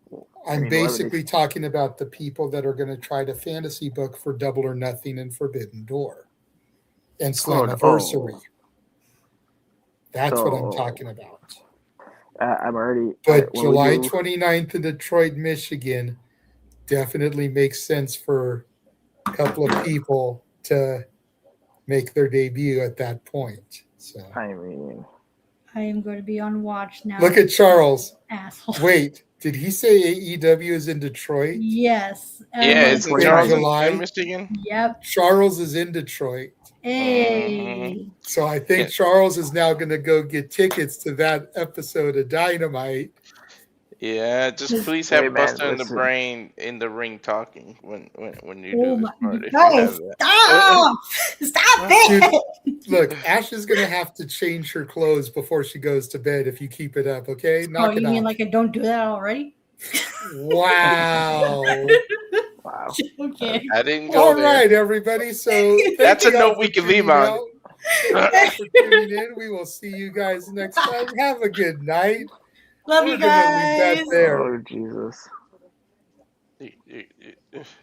[SPEAKER 9] I'm basically talking about the people that are going to try to fantasy book for Double or Nothing and Forbidden Door and Slammiversary. That's what I'm talking about.
[SPEAKER 18] I'm already.
[SPEAKER 9] But July 29th in Detroit, Michigan definitely makes sense for a couple of people to make their debut at that point. So
[SPEAKER 18] I mean,
[SPEAKER 19] I am going to be on watch now.
[SPEAKER 9] look at Charles.
[SPEAKER 19] Asshole.
[SPEAKER 9] Wait, did he say AEW is in Detroit?
[SPEAKER 19] Yes.
[SPEAKER 17] Yeah, it's
[SPEAKER 9] in
[SPEAKER 17] Charles
[SPEAKER 9] July.
[SPEAKER 17] in Michigan.
[SPEAKER 19] Yep.
[SPEAKER 9] Charles is in Detroit.
[SPEAKER 19] Hey.
[SPEAKER 9] So I think Charles is now going to go get tickets to that episode of Dynamite.
[SPEAKER 17] Yeah, just please have Buster in the brain in the ring talking when you do this part.
[SPEAKER 19] Guys, stop! Stop it!
[SPEAKER 9] Dude, look, Ash is going to have to change her clothes before she goes to bed if you keep it up, okay?
[SPEAKER 19] Oh, you mean like I don't do that already?
[SPEAKER 9] Wow.
[SPEAKER 18] Wow.
[SPEAKER 19] Okay.
[SPEAKER 17] I didn't go
[SPEAKER 9] All
[SPEAKER 17] there.
[SPEAKER 9] right, everybody. So
[SPEAKER 17] That's a
[SPEAKER 9] thank you all
[SPEAKER 17] note we
[SPEAKER 9] for
[SPEAKER 17] can
[SPEAKER 9] tuning
[SPEAKER 17] leave on.
[SPEAKER 9] out. Thank you for tuning in. We will see you guys next time. Have a good night.
[SPEAKER 19] Love you
[SPEAKER 9] We're gonna leave that
[SPEAKER 19] guys.
[SPEAKER 9] there.
[SPEAKER 18] Oh, Jesus.